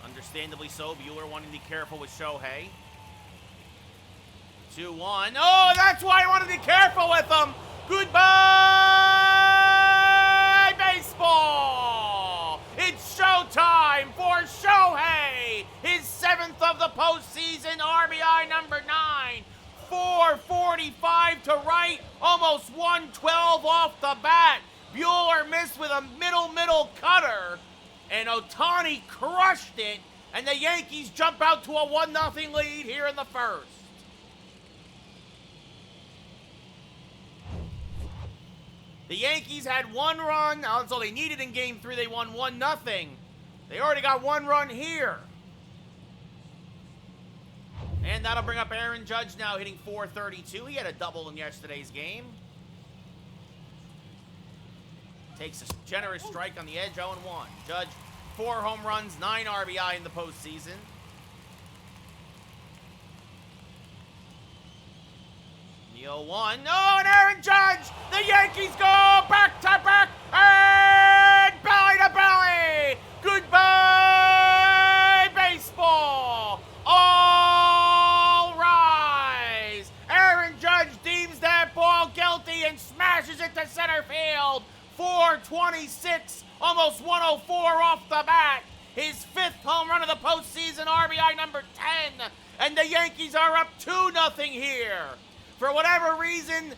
Understandably so, Buehler wanting to be careful with Shohei. 2-1. Oh, that's why I wanted to be careful with him. Goodbye, baseball. It's showtime for Shohei. His 7th of the postseason, RBI number 9. 445 to right, almost 112 off the bat. Buehler missed with a middle cutter, and Ohtani crushed it, and the Yankees jump out to a 1-0 lead here in the first. The Yankees had 1 run. That's all they needed in Game 3. They won 1-0. They already got 1 run here. And that'll bring up Aaron Judge now hitting .432. He had a double in yesterday's game. Takes a generous strike on the edge, 0-1. Judge, 4 home runs, 9 RBI in the postseason. The 0-1. No, and Aaron Judge! The Yankees go back to back and belly to belly! Goodbye, baseball! All rise! Aaron Judge deems that ball guilty and smashes it to center field. 426, almost 104 off the bat. His 5th home run of the postseason, RBI number 10. And the Yankees are up 2-0 here. For whatever reason,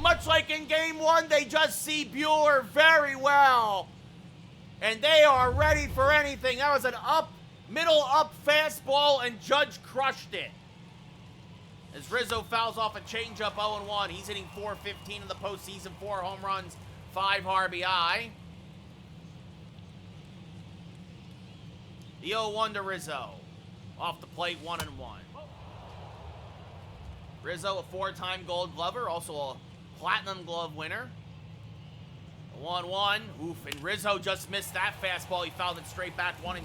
much like in Game 1, they just see Buehler very well. And they are ready for anything. That was an middle up fastball, and Judge crushed it. As Rizzo fouls off a changeup, 0-1. He's hitting .415 in the postseason, 4 home runs, 5 RBI. The 0-1 to Rizzo. Off the plate, 1-1. Rizzo, a 4-time Gold Glover, also a Platinum Glove winner. 1-1. Oof, and Rizzo just missed that fastball. He fouled it straight back, 1-2.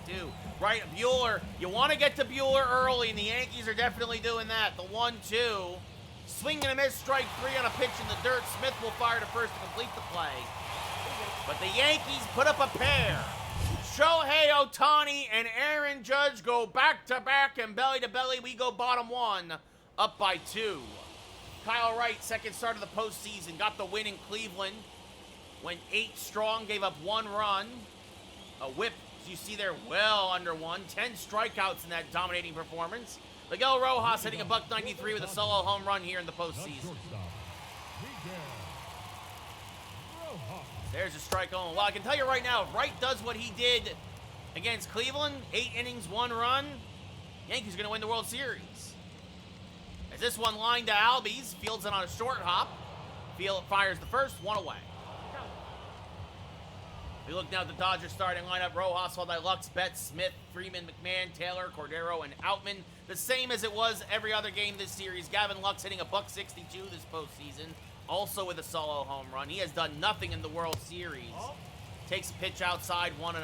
Right, Buehler. You want to get to Buehler early, and the Yankees are definitely doing that. The 1-2. Swing and a miss, strike 3 on a pitch in the dirt. Smith will fire to first to complete the play. But the Yankees put up a pair. Shohei Ohtani and Aaron Judge go back-to-back, and belly-to-belly, we go bottom 1, up by 2. Kyle Wright, 2nd start of the postseason, got the win in Cleveland. Went 8 strong, gave up 1 run. A whip, as you see there, well under 1. 10 strikeouts in that dominating performance. Miguel Rojas hitting a .193 with a solo home run here in the postseason. There's a strike on. Well, I can tell you right now, if Wright does what he did against Cleveland, 8 innings, 1 run, Yankees are going to win the World Series. As this one lined to Albies, fields it on a short hop. Field fires the first, 1 away. We look now at the Dodgers starting lineup. Rojas, followed by Lux, Betts, Smith, Freeman, McMahon, Taylor, Cordero, and Outman. The same as it was every other game this series. Gavin Lux hitting a .162 this postseason, also with a solo home run. He has done nothing in the World Series. Takes a pitch outside, 1-0.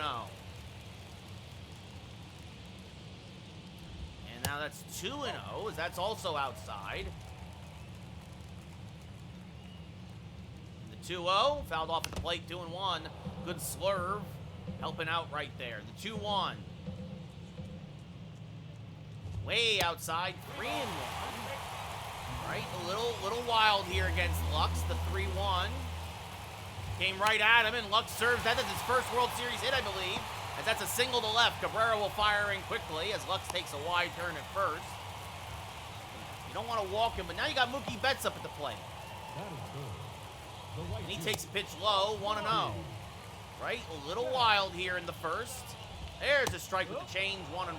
And now that's 2-0, as that's also outside. The 2-0, fouled off at the plate, 2-1. Good slurve, helping out right there. The 2-1. Way outside, 3-1. Right, a little wild here against Lux, the 3-1. Came right at him, and Lux serves. That is his first World Series hit, I believe. As that's a single to left. Cabrera will fire in quickly as Lux takes a wide turn at first. You don't want to walk him, but now you got Mookie Betts up at the plate. That is good. The right And he fielder. takes a pitch low, 1-0. Right? A little wild here in the first. There's a strike with the change, 1-1.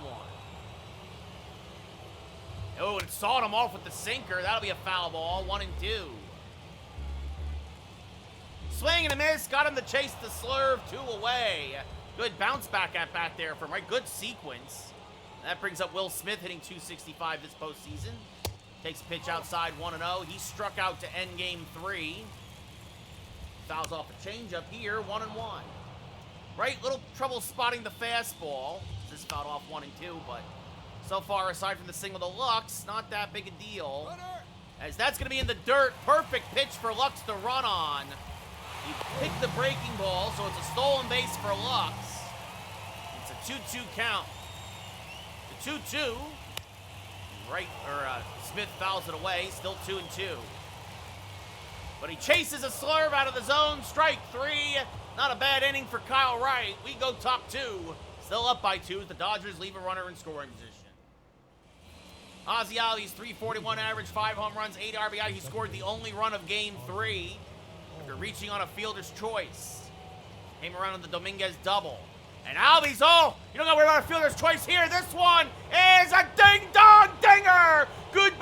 Oh, and it sawed him off with the sinker. That'll be a foul ball, 1-2. Swing and a miss, got him to chase the slurve, 2 away. Good bounce back at bat there from right. Good sequence. That brings up Will Smith hitting .265 this postseason. Takes a pitch outside, 1-0. He struck out to end game 3. Fouls off a changeup here, 1-1. Right, little trouble spotting the fastball. This fouled off 1-2, but so far, aside from the single to Lux, not that big a deal. As that's going to be in the dirt. Perfect pitch for Lux to run on. He picked the breaking ball, so it's a stolen base for Lux. It's a 2-2 count. The 2-2. Right, Smith fouls it away. Still 2-2. But he chases a slurve out of the zone. Strike 3. Not a bad inning for Kyle Wright. We go top 2. Still up by 2 as the Dodgers leave a runner in scoring position. Ozzie Albies, .341 average, 5 home runs, 8 RBI. He scored the only run of game 3 after reaching on a fielder's choice. Came around on the Dominguez double. And Albies, oh, you don't got to worry about a fielder's choice here. This one is a ding-dong dinger. Goodbye,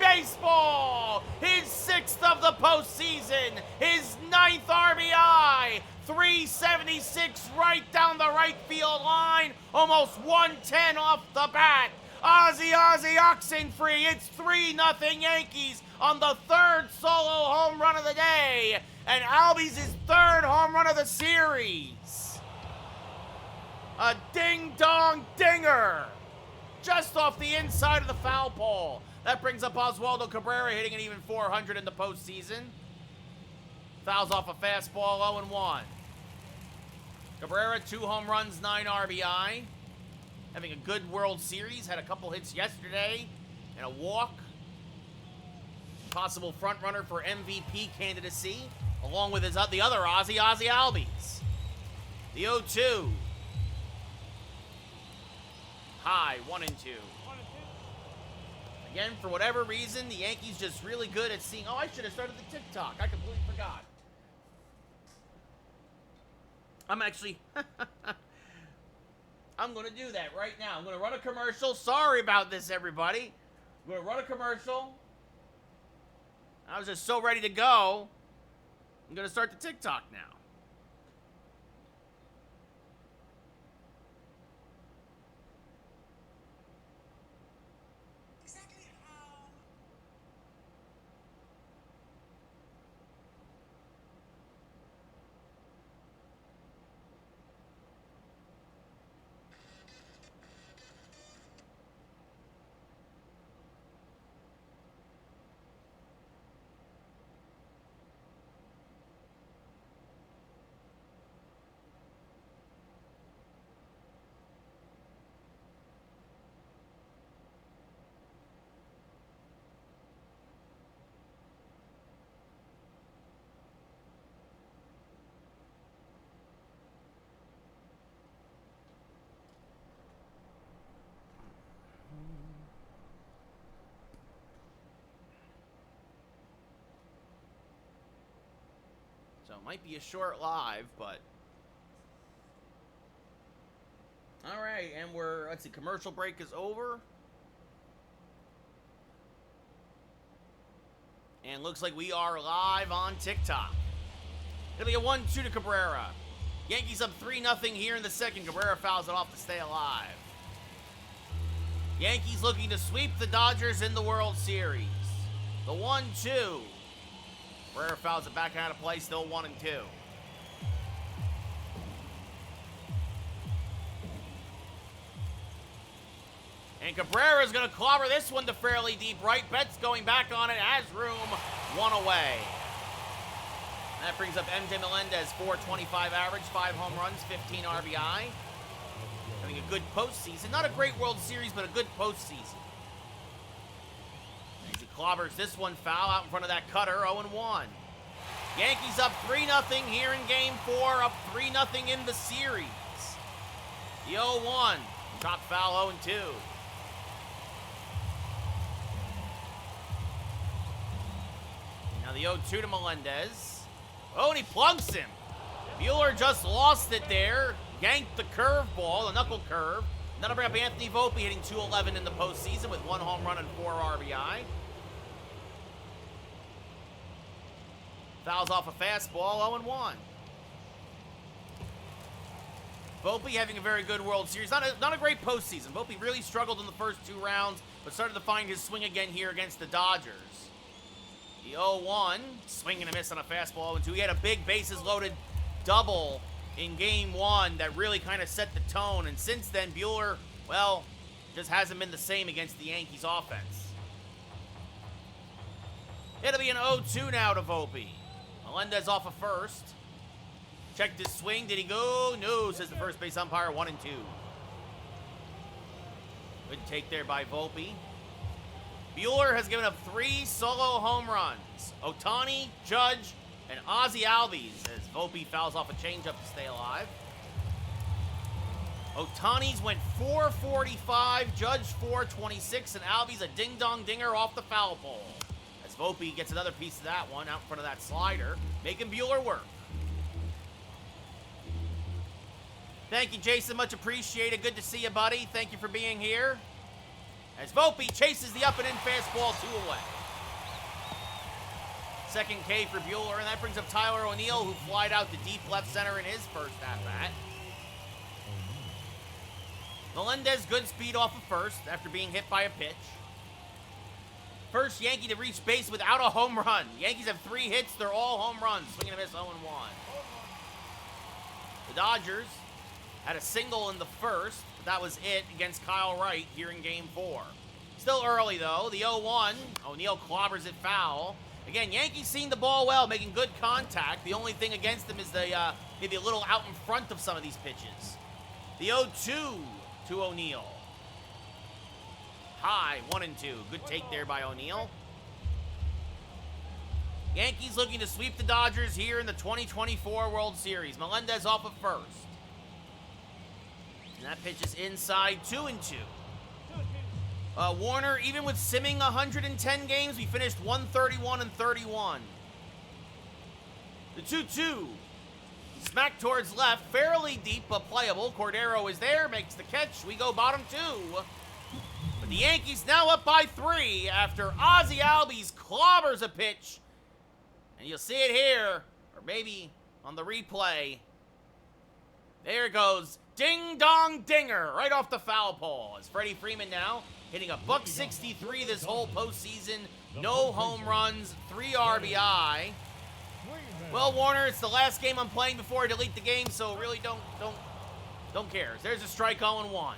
baseball. His 6th of the postseason. His 9th RBI. 376 right down the right field line. Almost 110 off the bat. Ozzie Oxenfree. It's 3-0 Yankees on the 3rd solo home run of the day. And Albies' 3rd home run of the series. A ding-dong dinger. Just off the inside of the foul pole. That brings up Oswaldo Cabrera hitting an even .400 in the postseason. Fouls off a fastball, 0-1. Cabrera, 2 home runs, 9 RBI. Having a good World Series. Had a couple hits yesterday and a walk. Possible front runner for MVP candidacy, along with the other Ozzie Albies. The 0-2. High, 1-2. Again, for whatever reason, the Yankees just really good at seeing. Oh, I should have started the TikTok. I completely forgot. I'm actually... I'm going to do that right now. I'm going to run a commercial. Sorry about this, everybody. I'm going to run a commercial. I was just so ready to go. I'm going to start the TikTok now. So it might be a short live, but... All right, and let's see, commercial break is over. And looks like we are live on TikTok. It'll be a 1-2 to Cabrera. Yankees up 3-0 here in the second. Cabrera fouls it off to stay alive. Yankees looking to sweep the Dodgers in the World Series. The 1-2. Cabrera fouls it back out of play, still 1-2. And Cabrera's going to clobber this one to fairly deep right. Betts going back on it, has room, 1 away. That brings up MJ Melendez, .425 average, 5 home runs, 15 RBI. Having a good postseason. Not a great World Series, but a good postseason. As he clobbers this one foul out in front of that cutter, 0-1. Yankees up 3-0 here in Game 4, up 3-0 in the series. The 0-1, chop foul 0-2. Now the 0-2 to Melendez. Oh, and he plugs him. Buehler just lost it there. Yanked the curveball, the knuckle curve. That'll bring up Anthony Volpe hitting .211 in the postseason with 1 home run and 4 RBI. Fouls off a fastball, 0-1. Volpe having a very good World Series. Not a great postseason. Volpe really struggled in the first 2 rounds, but started to find his swing again here against the Dodgers. The 0-1, swing and a miss on a fastball 0-2. He had a big bases-loaded double in Game 1 that really kind of set the tone, and since then, Buehler, well, just hasn't been the same against the Yankees offense. It'll be an 0-2 now to Volpe. Melendez off of first. Checked his swing. Did he go? No, says the first base umpire. 1-2. Good take there by Volpe. Buehler has given up 3 solo home runs. Ohtani, Judge, and Ozzie Albies as Volpe fouls off a changeup to stay alive. Ohtani's went 445, Judge 426, and Albies a ding-dong-dinger off the foul pole. As Volpe gets another piece of that one out in front of that slider, making Buehler work. Thank you, Jason. Much appreciated. Good to see you, buddy. Thank you for being here. As Volpe chases the up and in fastball 2 away. Second K for Buehler, and that brings up Tyler O'Neill, who flied out to deep left center in his first at-bat. Melendez, good speed off of first after being hit by a pitch. First Yankee to reach base without a home run. Yankees have 3 hits. They're all home runs. Swing and a miss, 0-1. The Dodgers had a single in the first, but that was it against Kyle Wright here in Game 4. Still early, though. The 0-1. O'Neill clobbers it foul. Again, Yankees seeing the ball well, making good contact. The only thing against them is the maybe a little out in front of some of these pitches. The 0-2 to O'Neill. High, 1-2. Good take there by O'Neill. Yankees looking to sweep the Dodgers here in the 2024 World Series. Melendez off of first. And that pitch is inside, 2-2. Warner, even with simming 110 games, we finished 131-31. The 2-2. Smack towards left, fairly deep but playable. Cordero is there, makes the catch. We go bottom 2. But the Yankees now up by 3 after Ozzie Albies clobbers a pitch. And you'll see it here, or maybe on the replay. There it goes. Ding-dong-dinger right off the foul pole. As Freddie Freeman now hitting a .163 this whole postseason. No home runs, 3 RBI. Well, Warner, it's the last game I'm playing before I delete the game, so really don't care. There's a strike 0-1.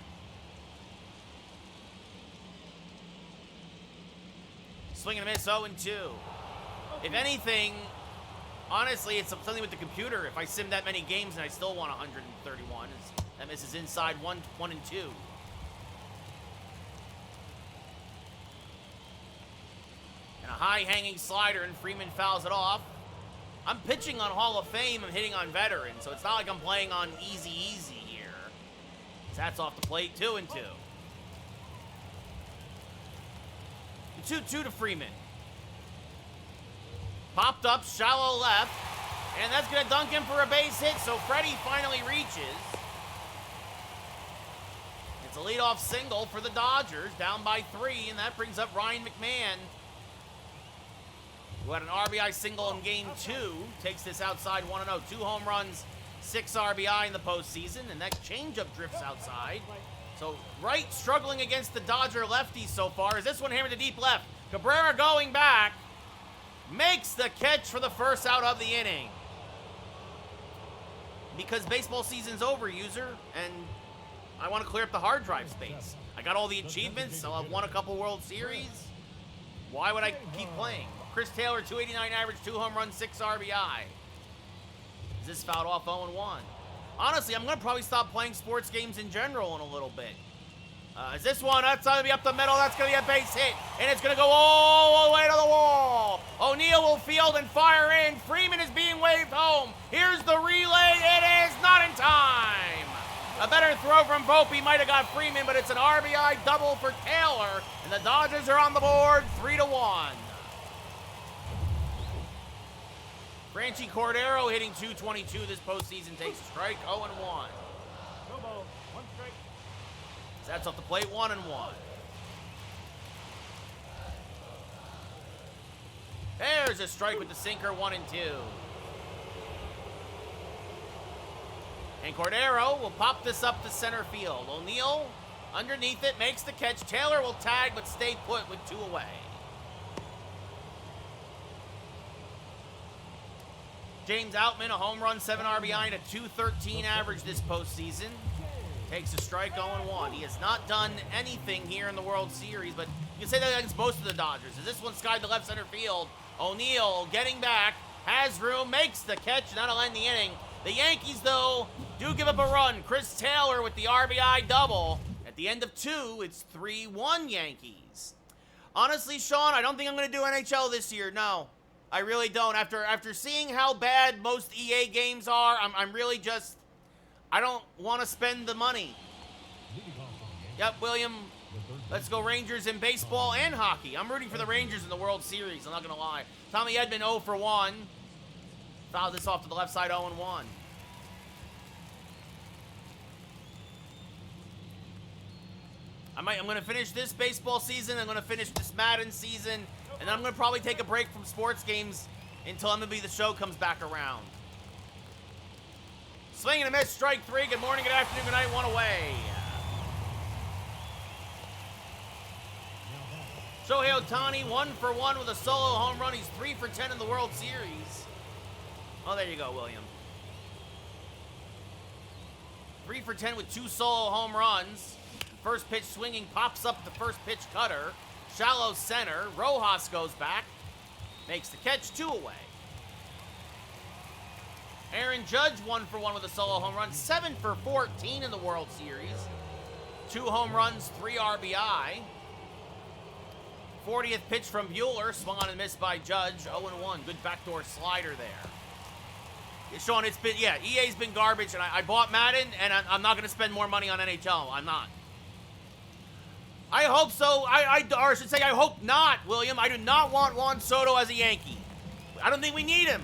Swing and a miss, 0-2. If anything, honestly, it's something with the computer. If I sim that many games and I still want 131, that misses inside 1 and 2. And a high-hanging slider, and Freeman fouls it off. I'm pitching on Hall of Fame. I'm hitting on veteran, so it's not like I'm playing on easy here. That's off the plate, 2 and 2. The 2-2 to Freeman. Popped up, shallow left, and that's going to dunk him for a base hit, so Freddie finally reaches. It's a leadoff single for the Dodgers, down by 3, and that brings up Ryan McMahon, who had an RBI single in Game 2, takes this outside 1-0. 2 home runs, 6 RBI in the postseason, and that changeup drifts outside. So Wright struggling against the Dodger lefties so far. Is this one hammered to deep left? Cabrera going back, makes the catch for the first out of the inning. Because baseball season's over, user, and I want to clear up the hard drive space. I got all the achievements, so I've won a couple World Series. Why would I keep playing? Chris Taylor, 289 average, 2 home runs, 6 RBI. Is this fouled off 0-1? Honestly, I'm going to probably stop playing sports games in general in a little bit. Is this one? That's going to be up the middle. That's going to be a base hit. And it's going to go all the way to the wall. O'Neill will field and fire in. Freeman is being waved home. Here's the relay. It is not in time. A better throw from Volpe might have got Freeman, but it's an RBI double for Taylor, and the Dodgers are on the board 3-1. Franchi Cordero hitting .222 this postseason takes a strike, 0-1. No ball. 1 strike. That's off the plate, 1-1. There's a strike with the sinker, 1-2. And Cordero will pop this up to center field. O'Neill underneath it, makes the catch. Taylor will tag, but stay put with 2 away. James Outman, a home run, 7 RBI, and a .213 average this postseason. Takes a strike, 0-1. He has not done anything here in the World Series, but you can say that against most of the Dodgers. As this one skied to left center field, O'Neill getting back, has room, makes the catch, and that'll end the inning. The Yankees, though, do give up a run. Chris Taylor with the RBI double. At the end of 2, it's 3-1 Yankees. Honestly, Sean, I don't think I'm going to do NHL this year. No, I really don't. After seeing how bad most EA games are, I'm really just, I don't want to spend the money. Yep, William, let's go Rangers in baseball and hockey. I'm rooting for the Rangers in the World Series, I'm not going to lie. Tommy Edman 0 for 1. Foul this off to the left side, 0-1. I'm going to finish this baseball season. I'm going to finish this Madden season. And then I'm going to probably take a break from sports games until MLB The Show comes back around. Swing and a miss, strike 3. Good morning, good afternoon, good night, 1 away. Shohei Ohtani, 1 for 1 with a solo home run. He's 3 for 10 in the World Series. Oh, there you go, William. 3 for 10 with 2 solo home runs. First pitch swinging, pops up the first pitch cutter. Shallow center. Rojas goes back. Makes the catch, 2 away. Aaron Judge, 1 for 1 with a solo home run. 7 for 14 in the World Series. 2 home runs, 3 RBI. 40th pitch from Buehler. Swung on and missed by Judge. 0-1. Good backdoor slider there. Sean, it's been, yeah, EA's been garbage, and I bought Madden, and I'm not going to spend more money on NHL. I'm not. I hope so. Or I should say I hope not, William. I do not want Juan Soto as a Yankee. I don't think we need him.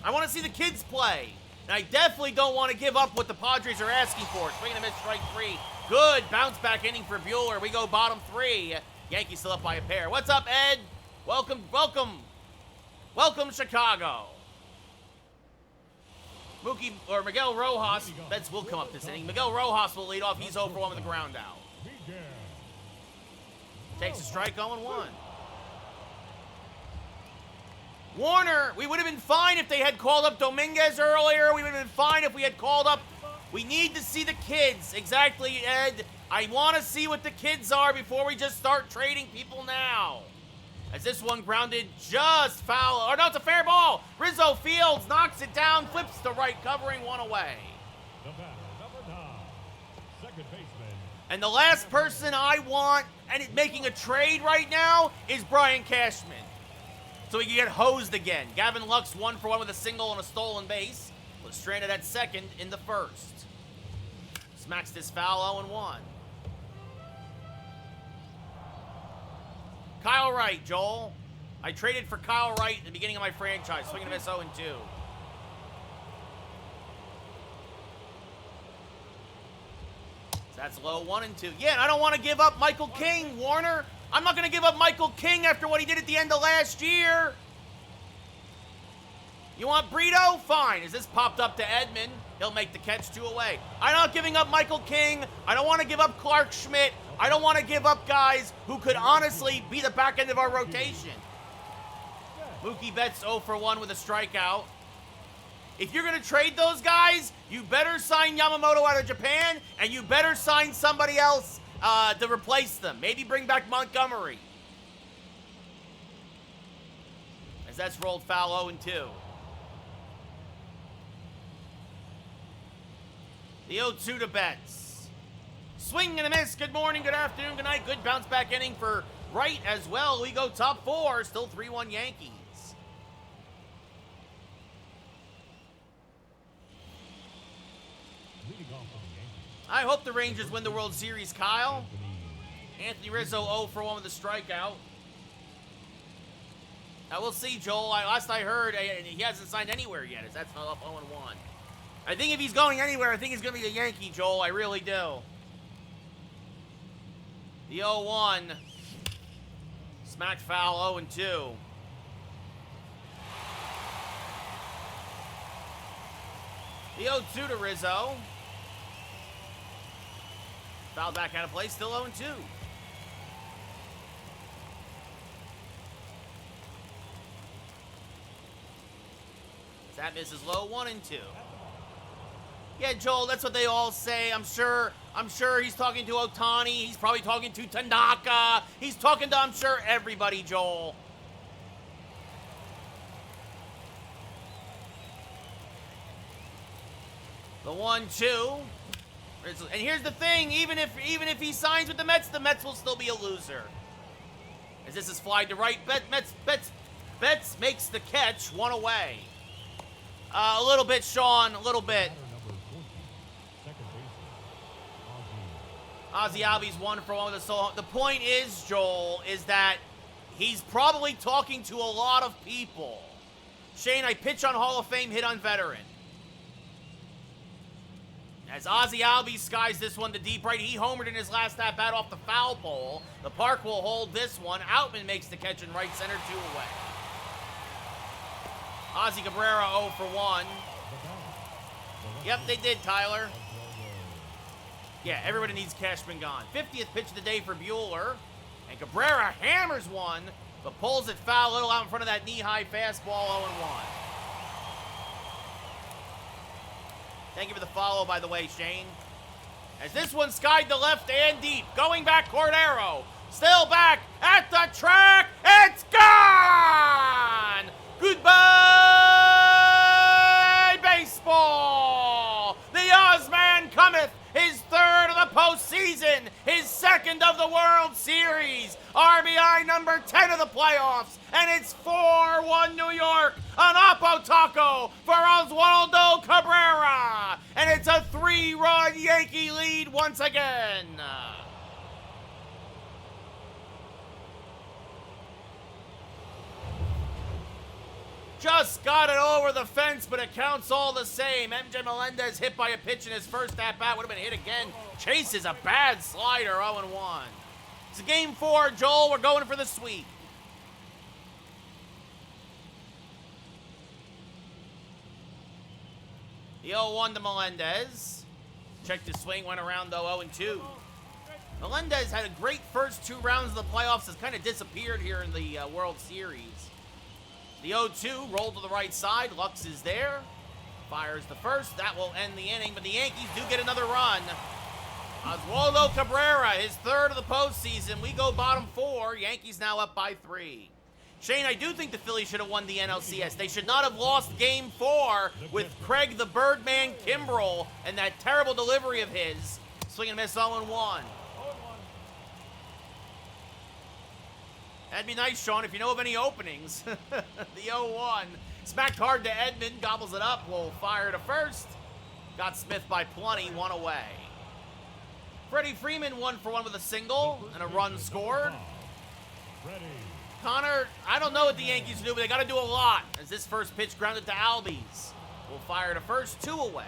I want to see the kids play. And I definitely don't want to give up what the Padres are asking for. Swing and a miss, strike 3. Good bounce back inning for Buehler. We go bottom 3. Yankees still up by a pair. What's up, Ed? Welcome, Chicago. Miguel Rojas, Bets will come up this inning. Miguel Rojas will lead off. He's 0 for 1 with the ground out. Takes a strike, 0-1. Warner, we would have been fine if they had called up Dominguez earlier. We would have been fine if we had called up. We need to see the kids. Exactly, Ed. I want to see what the kids are before we just start trading people now. As this one grounded just foul. Or no, it's a fair ball. Rizzo Fields knocks it down, flips to right, covering 1 away. The batter, number 9, second baseman. And the last person I want and making a trade right now is Brian Cashman. So he can get hosed again. Gavin Lux 1 for 1 with a single and a stolen base. Was stranded at second in the first. Smacks this foul, 0-1. Kyle Wright, Joel. I traded for Kyle Wright at the beginning of my franchise. Swing and a miss, 0-2. So that's low, 1-2. Yeah, and I don't want to give up Michael King, Warner. I'm not going to give up Michael King after what he did at the end of last year. You want Brito? Fine. As this popped up to Edman, he'll make the catch, 2 away. I'm not giving up Michael King. I don't want to give up Clark Schmidt. I don't want to give up guys who could honestly be the back end of our rotation. Mookie Betts 0 for 1 with a strikeout. If you're going to trade those guys, you better sign Yamamoto out of Japan, and you better sign somebody else to replace them. Maybe bring back Montgomery. As that's rolled foul, 0-2. The 0-2 to Betts. Swing and a miss. Good morning, good afternoon, good night. Good bounce back inning for Wright as well. We go top 4. Still 3-1 Yankees. I hope the Rangers win the World Series, Kyle. Anthony. Anthony Rizzo 0 for 1 with a strikeout. Now we'll see, Joel. Last I heard, he hasn't signed anywhere yet. That's not up 0-1. I think if he's going anywhere, I think he's going to be a Yankee, Joel. I really do. The 0-1. Smacked foul 0-2. The 0-2 to Rizzo. Fouled back out of play, still 0-2. That misses low, 1-2. Yeah, Joel, that's what they all say. I'm sure he's talking to Ohtani. He's probably talking to Tanaka. He's talking to, I'm sure, everybody, Joel. The 1-2. And here's the thing, even if he signs with the Mets will still be a loser. As this is flied to right, Betts makes the catch, 1 away. A little bit, Sean, a little bit. Ozzie Albies 1 for 1 with a solo. The point is, Joel, is that he's probably talking to a lot of people. Shane, I pitch on Hall of Fame, hit on veteran. As Ozzie Albies skies this one to deep right, he homered in his last at-bat off the foul pole. The park will hold this one. Outman makes the catch in right center, 2 away. Ozzie Cabrera 0 for 1. Yep, they did, Tyler. Yeah, everybody needs Cashman gone. 50th pitch of the day for Bueller. And Cabrera hammers one, but pulls it foul a little out in front of that knee-high fastball, 0-1. Thank you for the follow, by the way, Shane. As this one skied to left and deep. Going back, Cordero. Still back at the track. It's gone! Goodbye, baseball! The Ozman cometh, his 3rd of the postseason, his 2nd of the World Series, RBI number 10 of the playoffs, and it's 4-1 New York, an Oppo Taco for Oswaldo Cabrera, and it's a 3-run Yankee lead once again. Just got it over the fence, but it counts all the same. MJ Melendez hit by a pitch in his first at-bat. Would have been hit again. Chases a bad slider, 0-1. It's a game 4, Joel. We're going for the sweep. The 0-1 to Melendez. Checked his swing, went around though, 0-2. Melendez had a great first 2 rounds of the playoffs. Has kind of disappeared here in the World Series. The 0-2 rolled to the right side. Lux is there. Fires the first. That will end the inning, but the Yankees do get another run. Oswaldo Cabrera, his 3rd of the postseason. We go bottom 4. Yankees now up by 3. Shane, I do think the Phillies should have won the NLCS. They should not have lost game 4 with Craig the Birdman Kimbrell and that terrible delivery of his. Swing and miss, 0-1. That'd be nice, Sean, if you know of any openings. The 0-1. Smacked hard to Edmund. Gobbles it up. Will fire to first. Got Smith by plenty. 1 away. Freddie Freeman 1 for 1 with a single and a run scored. Connor, I don't know what the Yankees do, but they got to do a lot. As this first pitch grounded to Albies. Will fire to first. 2 away.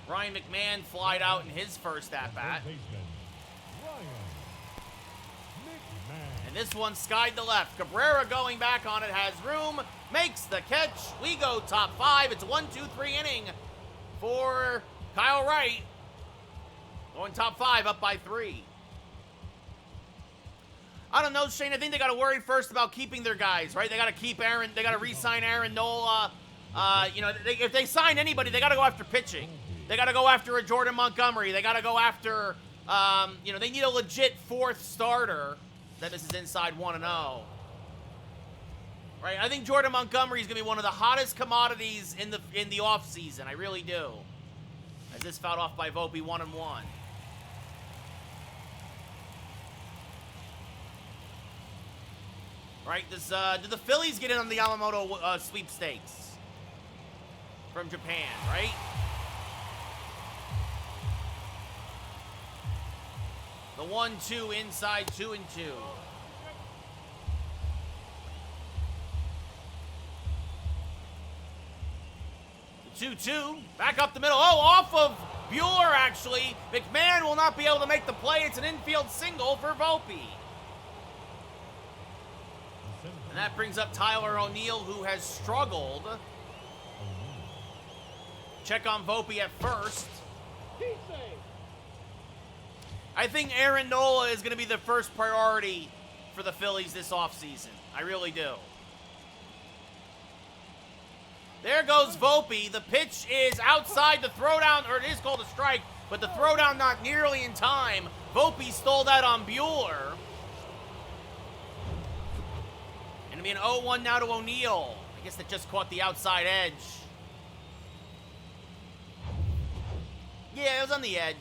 Ryan McMahon flied out in his first at-bat. And this one skied to left. Cabrera going back on it, has room, makes the catch. We go top 5. It's a 1-2-3 inning for Kyle Wright. Going top 5, up by 3. I don't know, Shane. I think they got to worry first about keeping their guys, right? They got to keep Aaron. They got to re-sign Aaron Nola. If they sign anybody, they got to go after pitching. They got to go after a Jordan Montgomery. They got to go after, they need a legit 4th starter. That this is inside 1-0. Right, I think Jordan Montgomery is going to be one of the hottest commodities in the offseason. I really do. As this fouled off by Volpe, 1-1. Right, do the Phillies get in on the Yamamoto sweepstakes from Japan, right? The 1-2 inside, 2-2. The 2-2, back up the middle. Oh, off of Bueller, actually. McMahon will not be able to make the play. It's an infield single for Volpe. And that brings up Tyler O'Neill, who has struggled. Check on Volpe at first. I think Aaron Nola is going to be the first priority for the Phillies this offseason. I really do. There goes Volpe. The pitch is outside the throwdown, or it is called a strike, but the throwdown not nearly in time. Volpe stole that on Bueller. And it'll be an 0-1 now to O'Neill. I guess that just caught the outside edge. Yeah, it was on the edge.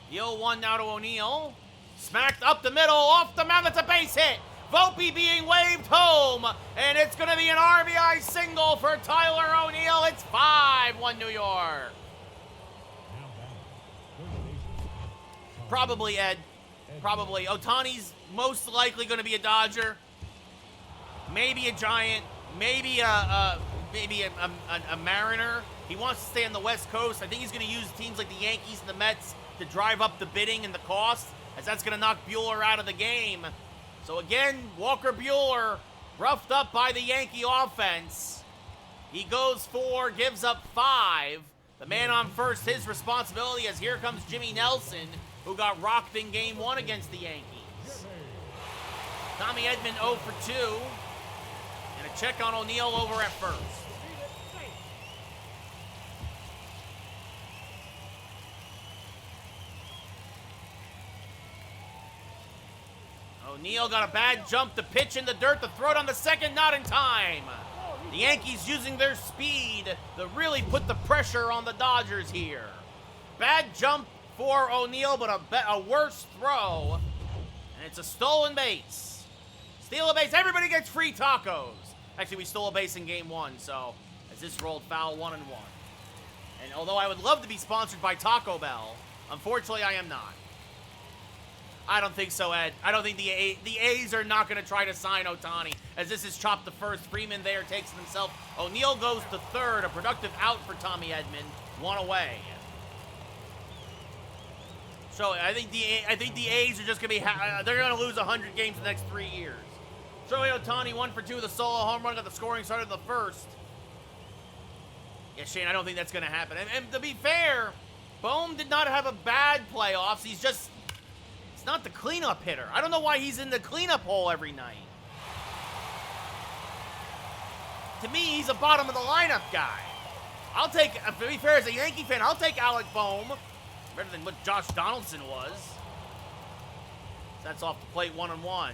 The 0-1 now to O'Neill. Smacked up the middle, off the mound. That's a base hit. Volpe being waved home. And it's going to be an RBI single for Tyler O'Neill. It's 5-1 New York. Probably, Ed. Probably. Ohtani's most likely going to be a Dodger. Maybe a Giant. Maybe a Mariner. He wants to stay on the West Coast. I think he's going to use teams like the Yankees and the Mets to drive up the bidding and the cost, as that's going to knock Bueller out of the game. So again, Walker Bueller, roughed up by the Yankee offense. He goes 4, gives up 5. The man on first, his responsibility, as here comes Jimmy Nelson, who got rocked in Game 1 against the Yankees. Tommy Edman 0 for 2. And a check on O'Neill over at first. O'Neill got a bad jump to pitch in the dirt, to throw it on the second, not in time. The Yankees using their speed to really put the pressure on the Dodgers here. Bad jump for O'Neill, but a worse throw. And it's a stolen base. Steal a base, everybody gets free tacos. Actually, we stole a base in Game 1, so as this rolled foul 1-1. And although I would love to be sponsored by Taco Bell, unfortunately I am not. I don't think so, Ed. I don't think the A's are not going to try to sign Ohtani, as this is chopped to first. Freeman there takes it himself. O'Neill goes to third. A productive out for Tommy Edman. 1 away. So I think the A's are just going to be they're going to lose 100 games in the next 3 years. Shohei Ohtani 1 for 2 with a solo home run. Got the scoring started in the first. Yeah, Shane, I don't think that's going to happen. And to be fair, Bohm did not have a bad playoffs. He's just not the cleanup hitter. I don't know why he's in the cleanup hole every night. To me, he's a bottom of the lineup guy. I'll take, to be fair, as a Yankee fan, I'll take Alec Bohm. Better than what Josh Donaldson was. That's off the plate, 1-1.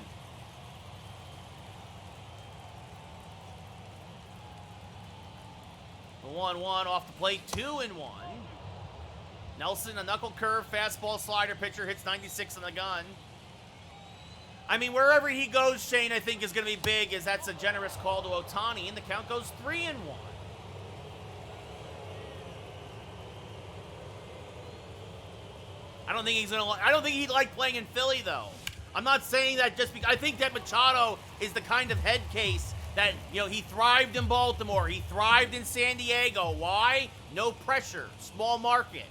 The 1-1 off the plate, 2-1. Nelson, a knuckle curve, fastball, slider, pitcher, hits 96 on the gun. I mean, wherever he goes, Shane, I think is going to be big, as that's a generous call to Ohtani, and the count goes 3-1. I don't think he'd like playing in Philly, though. I'm not saying that just because I think that Machado is the kind of head case that, you know, he thrived in Baltimore, he thrived in San Diego. Why? No pressure, small market.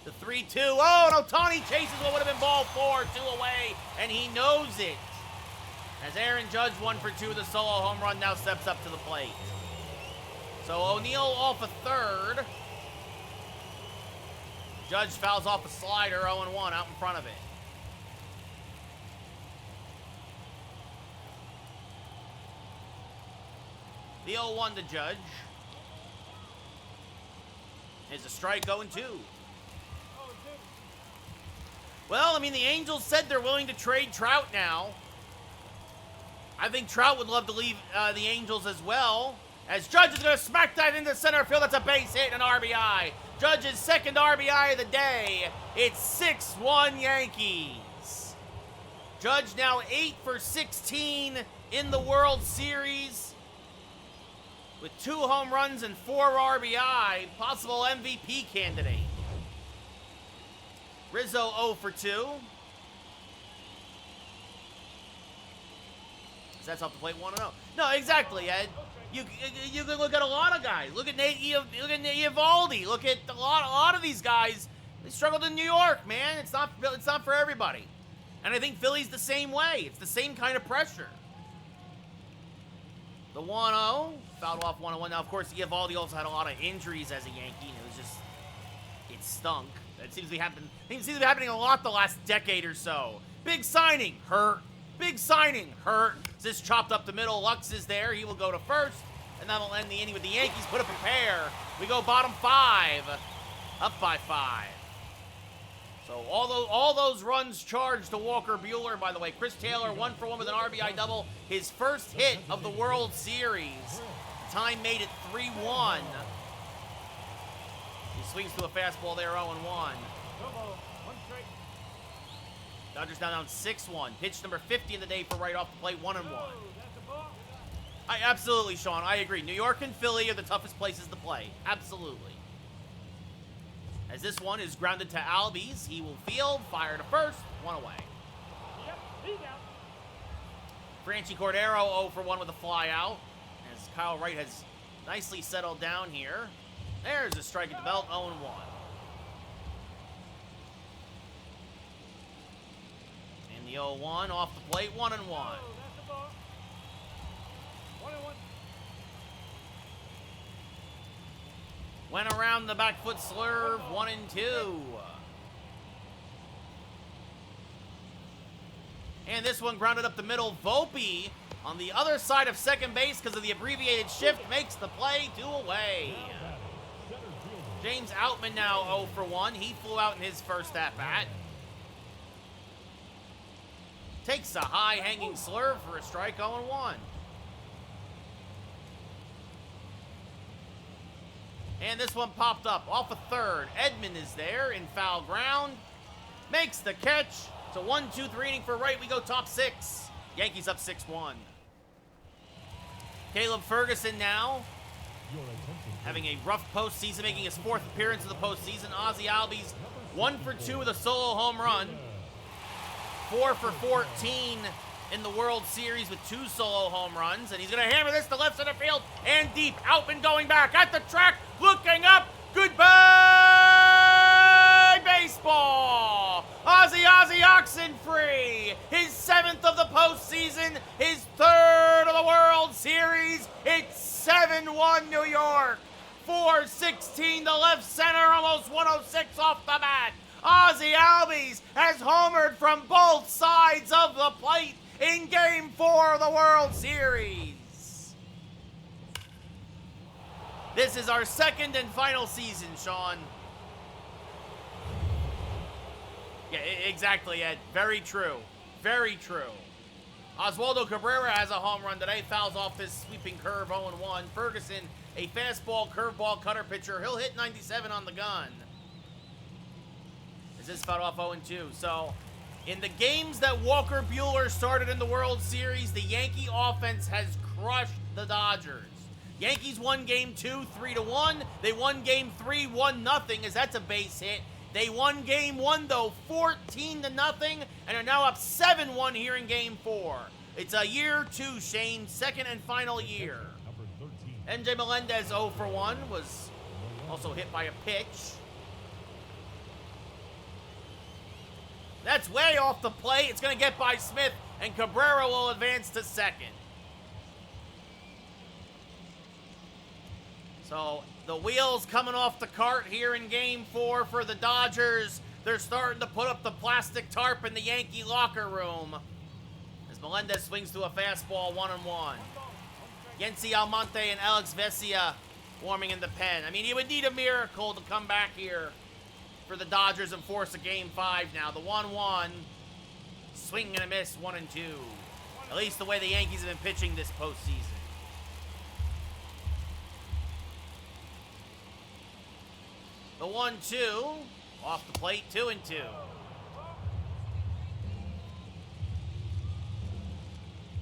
The 3-2. Oh, and Ohtani chases what would have been ball 4, 2 away, and he knows it. As Aaron Judge 1 for 2 with a solo home run now steps up to the plate. So O'Neill off a third. Judge fouls off a slider, 0-1 out in front of it. The 0-1 to Judge. Is a strike, 0-2. Well, I mean, the Angels said they're willing to trade Trout now. I think Trout would love to leave the Angels as well. As Judge is going to smack that into center field. That's a base hit and an RBI. Judge's second RBI of the day. It's 6-1 Yankees. Judge now 8 for 16 in the World Series. With 2 home runs and 4 RBI. Possible MVP candidate. Rizzo 0 for 2. That's off the plate 1-0. No, exactly, Ed. You can look at a lot of guys. Look at look at Eovaldi. Look at a lot of these guys. They struggled in New York, man. It's not for everybody. And I think Philly's the same way. It's the same kind of pressure. The 1-0, fouled off 1-1. Now, of course, Eovaldi also had a lot of injuries as a Yankee, and it stunk. It seems to be happening a lot the last decade or so. Big signing, hurt. Big signing, hurt. This chopped up the middle. Lux is there. He will go to first, and that'll end the inning with the Yankees put up a pair. We go bottom 5, up by 5. So all those runs charged to Walker Buehler. By the way, Chris Taylor 1 for 1 with an RBI double. His first hit of the World Series. Time made it 3-1. He swings to a fastball there, 0-1. Dodgers now down 6-1. Pitch number 50 in the day for right off the plate, 1-1. Absolutely, Sean. I agree. New York and Philly are the toughest places to play. Absolutely. As this one is grounded to Albies, he will field, fire to first, 1 away. Yep, he's out. Franchi Cordero 0 for 1 with a fly out. As Kyle Wright has nicely settled down here. There's a strike at the belt, 0-1. And the 0-1 off the plate, 1-1. That's the ball. 1-1. Went around the back foot slurve, 1-2. And this one grounded up the middle. Volpe on the other side of second base because of the abbreviated shift makes the play, 2 away. James Outman now 0 for 1. He flew out in his first at-bat. Takes a high hanging slurve for a strike, 0-1. And this one popped up off a third. Edman is there in foul ground. Makes the catch. It's a 1-2-3 inning for Wright. We go top 6. Yankees up 6-1. Caleb Ferguson now having a rough postseason, making his 4th appearance of the postseason. Ozzie Albies 1 for 2 with a solo home run. 4 for 14 in the World Series with 2 solo home runs. And he's going to hammer this to left center field and deep. Outman going back at the track, looking up. Goodbye, baseball. Ozzie Oxenfree, his 7th of the postseason, his 3rd of the World Series. It's 7-1 New York. 416 to left center, almost 106 off the bat. Ozzie Albies has homered from both sides of the plate in Game 4 of the World Series. This is our 2nd and final season, Sean. Yeah, exactly, Ed. Very true. Very true. Oswaldo Cabrera has a home run today. Fouls off this sweeping curve, 0-1. Ferguson, a fastball, curveball, cutter pitcher. He'll hit 97 on the gun. This is fouled off 0-2. So, in the games that Walker Buehler started in the World Series, the Yankee offense has crushed the Dodgers. Yankees won Game 2, 3-1. They won Game 3, 1-0, as that's a base hit. They won Game 1, though, 14-0, and are now up 7-1 here in Game 4. It's a year 2, Shane, 2nd and final year. MJ Melendez 0 for 1 was also hit by a pitch. That's way off the plate. It's going to get by Smith, and Cabrera will advance to 2nd. So, the wheels coming off the cart here in Game 4 for the Dodgers. They're starting to put up the plastic tarp in the Yankee locker room. As Melendez swings to a fastball, 1-1. Yency Almonte and Alex Vesia warming in the pen. I mean, he would need a miracle to come back here for the Dodgers and force a Game 5 now. The 1-1, swing and a miss, 1-2. At least the way the Yankees have been pitching this postseason. The 1-2, off the plate, 2-2.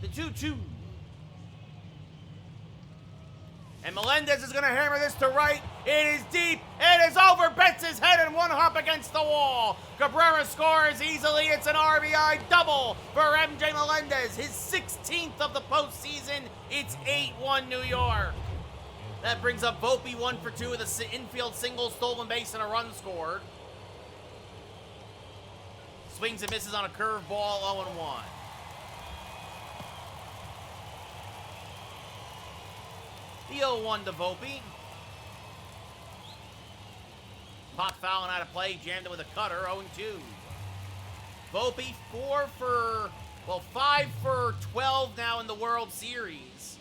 The 2-2. And Melendez is going to hammer this to right. It is deep. It is over Betts' head and one hop against the wall. Cabrera scores easily. It's an RBI double for MJ Melendez. His 16th of the postseason. It's 8-1 New York. That brings up Volpe 1 for 2 with an infield single, stolen base, and a run scored. Swings and misses on a curveball, 0-1. The 0-1 to Volpe. Pop foul and out of play, jammed it with a cutter, 0-2. Volpe 5 for 12 now in the World Series.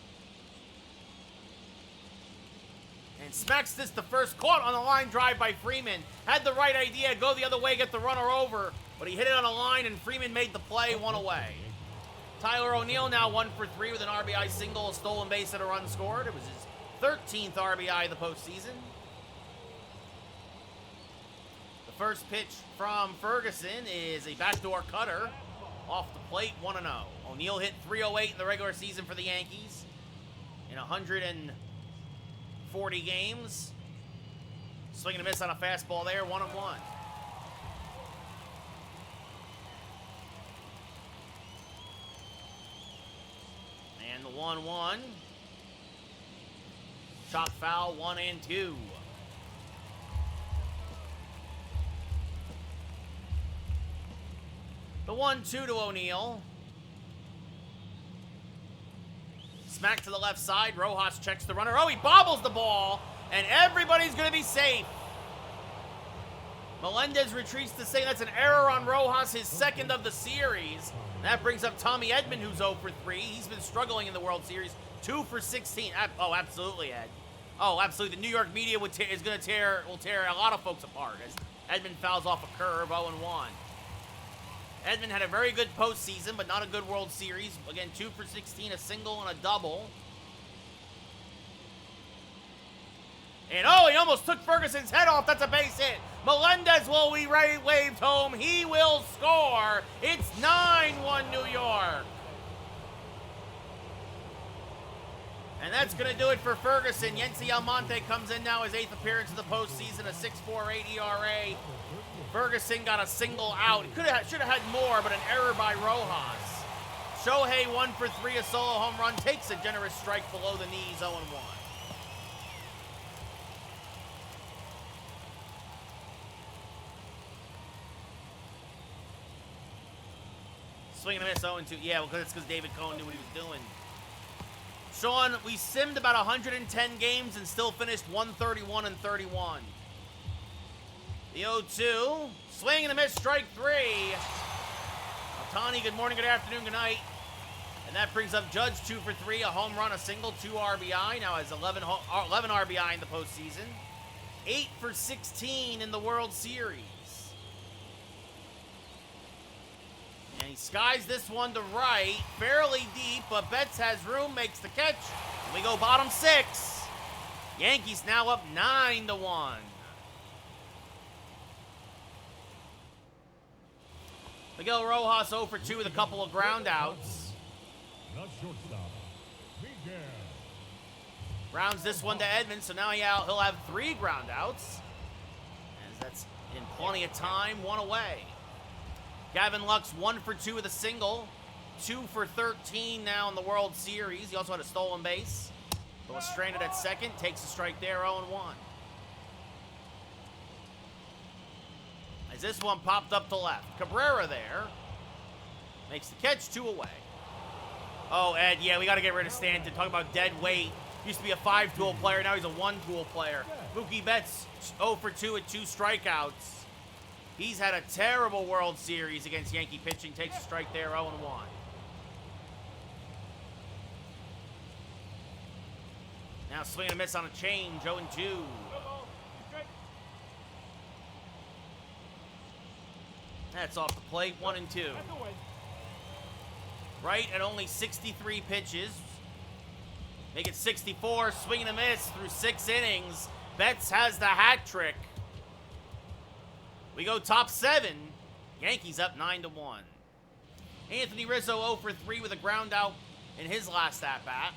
And smacks this the first, caught on the line drive by Freeman. Had the right idea, go the other way, get the runner over, but he hit it on a line and Freeman made the play, one away. Tyler O'Neill now 1 for 3 with an RBI single, a stolen base, and a run scored. It was his 13th RBI of the postseason. The first pitch from Ferguson is a backdoor cutter off the plate, 1-0. O'Neill hit .308 in the regular season for the Yankees in 140 games. Swing and a miss on a fastball there, 1-1. And the 1-1. Shot foul, 1-2. The 1-2 to O'Neill. Smack to the left side. Rojas checks the runner. Oh, he bobbles the ball, and everybody's going to be safe. Melendez retreats to say that's an error on Rojas, his second of the series. That brings up Tommy Edman, who's 0 for 3. He's been struggling in the World Series. 2 for 16. Oh, absolutely, Ed. Oh, absolutely. The New York media will tear a lot of folks apart as Edman fouls off a curve, 0-1. Edman had a very good postseason, but not a good World Series. Again, 2 for 16, a single and a double. And oh, he almost took Ferguson's head off. That's a base hit. Melendez will be waved home. He will score. It's 9-1 New York. And that's going to do it for Ferguson. Yency Almonte comes in now, his 8th appearance of the postseason, a 6.48 ERA. Ferguson got a single out. Should have had more, but an error by Rojas. Shohei 1 for 3, a solo home run, takes a generous strike below the knees, 0-1. Swing and a miss, 0-2. Yeah, well, it's because David Cohn knew what he was doing. Sean, we simmed about 110 games and still finished 131-31. The 0-2. Swing and a miss, strike 3. Ohtani, good morning, good afternoon, good night. And that brings up Judge 2 for 3, a home run, a single, 2 RBI. Now has 11 RBI in the postseason. 8 for 16 in the World Series. And he skies this one to right, fairly deep, but Betts has room, makes the catch. And we go bottom 6. Yankees now up 9-1. Miguel Rojas 0 for 2 with a couple of ground outs. The shortstop, Miguel. Rounds this one to Edman, so now he'll have 3 ground outs. As that's in plenty of time, 1 away. Gavin Lux 1 for 2 with a single. 2 for 13 now in the World Series. He also had a stolen base, but was stranded at second. Takes a strike there, 0-1. As this one popped up to left. Cabrera there. Makes the catch, 2 away. Oh, Ed, yeah, we got to get rid of Stanton. Talk about dead weight. Used to be a 5-tool player, now he's a 1-tool player. Mookie Betts 0 for 2 with 2 strikeouts. He's had a terrible World Series against Yankee pitching. Takes a strike there, 0-1. Now swing and a miss on a change, 0-2. That's off the plate, 1-2. Right at only 63 pitches. Make it 64, swing and a miss through 6 innings. Betts has the hat trick. We go top 7. Yankees up 9-1. Anthony Rizzo 0 for 3 with a ground out in his last at-bat.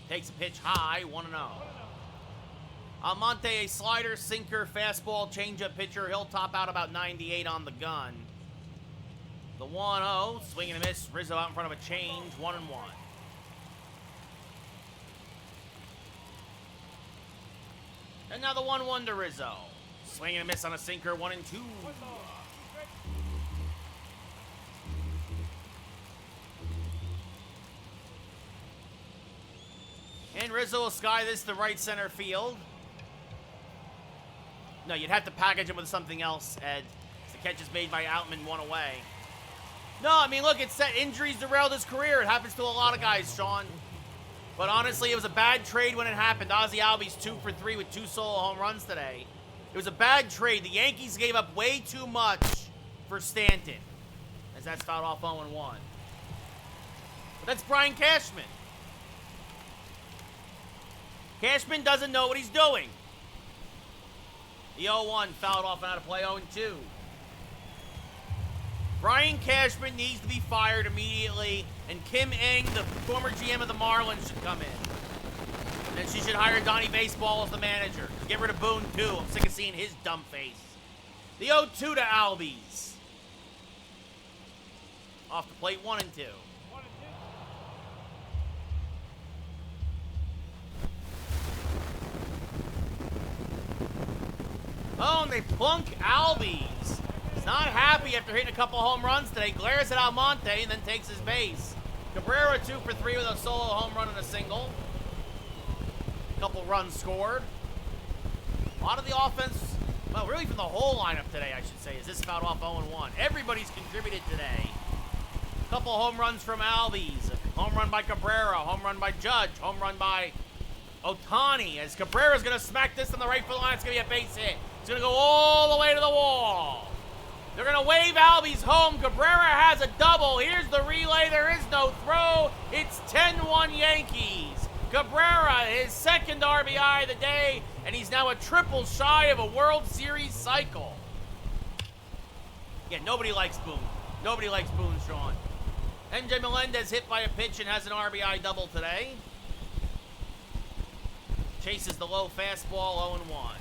Takes a pitch high, 1-0. Almonte, a slider, sinker, fastball, changeup pitcher. He'll top out about 98 on the gun. The 1-0, swing and a miss. Rizzo out in front of a change, 1-1. And now the 1-1 to Rizzo. Swing and a miss on a sinker, 1-2. And Rizzo will sky this to right center field. No, you'd have to package him with something else, Ed. The catch is made by Outman, 1 away. No, I mean, look, it's that injuries derailed his career. It happens to a lot of guys, Sean. But honestly, it was a bad trade when it happened. Ozzie Albies 2 for 3 with 2 solo home runs today. It was a bad trade. The Yankees gave up way too much for Stanton. As that's fouled off 0-1. But that's Brian Cashman. Cashman doesn't know what he's doing. The 0-1 fouled off and out of play, 0-2. Brian Cashman needs to be fired immediately, and Kim Eng, the former GM of the Marlins, should come in. And then she should hire Donnie Baseball as the manager. Get rid of Boone, too. I'm sick of seeing his dumb face. The 0-2 to Albies. Off the plate, 1-2. Oh, and they plunk Albies. He's not happy after hitting a couple home runs today. Glares at Almonte and then takes his base. Cabrera 2 for 3 with a solo home run and a single. Couple runs scored. A lot of the offense, well, really from the whole lineup today, I should say, is this fouled off 0-1. Everybody's contributed today. Couple home runs from Albies. A home run by Cabrera, home run by Judge, home run by Ohtani. As Cabrera's going to smack this on the right foot line, it's going to be a base hit. It's going to go all the way to the wall. They're going to wave Albies home. Cabrera has a double. Here's the relay. There is no throw. It's 10-1 Yankees. Cabrera, his second RBI of the day, and he's now a triple shy of a World Series cycle. Yeah, nobody likes Boone. Nobody likes Boone, Sean. MJ Melendez hit by a pitch and has an RBI double today. Chases the low fastball, 0-1.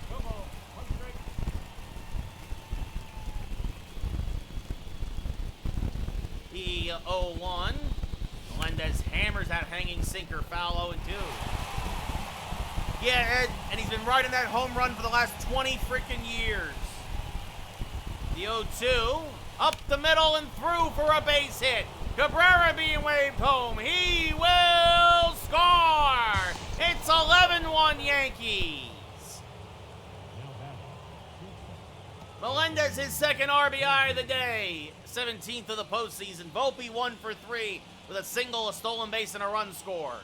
The 0-1. Melendez hammers that hanging sinker foul, 0-2. Yeah, Ed, and he's been riding that home run for the last 20 freaking years. The 0-2. Up the middle and through for a base hit. Cabrera being waved home. He will score! It's 11-1 Yankees. Melendez, his second RBI of the day. 17th of the postseason. Volpe 1 for 3 with a single, a stolen base, and a run scored.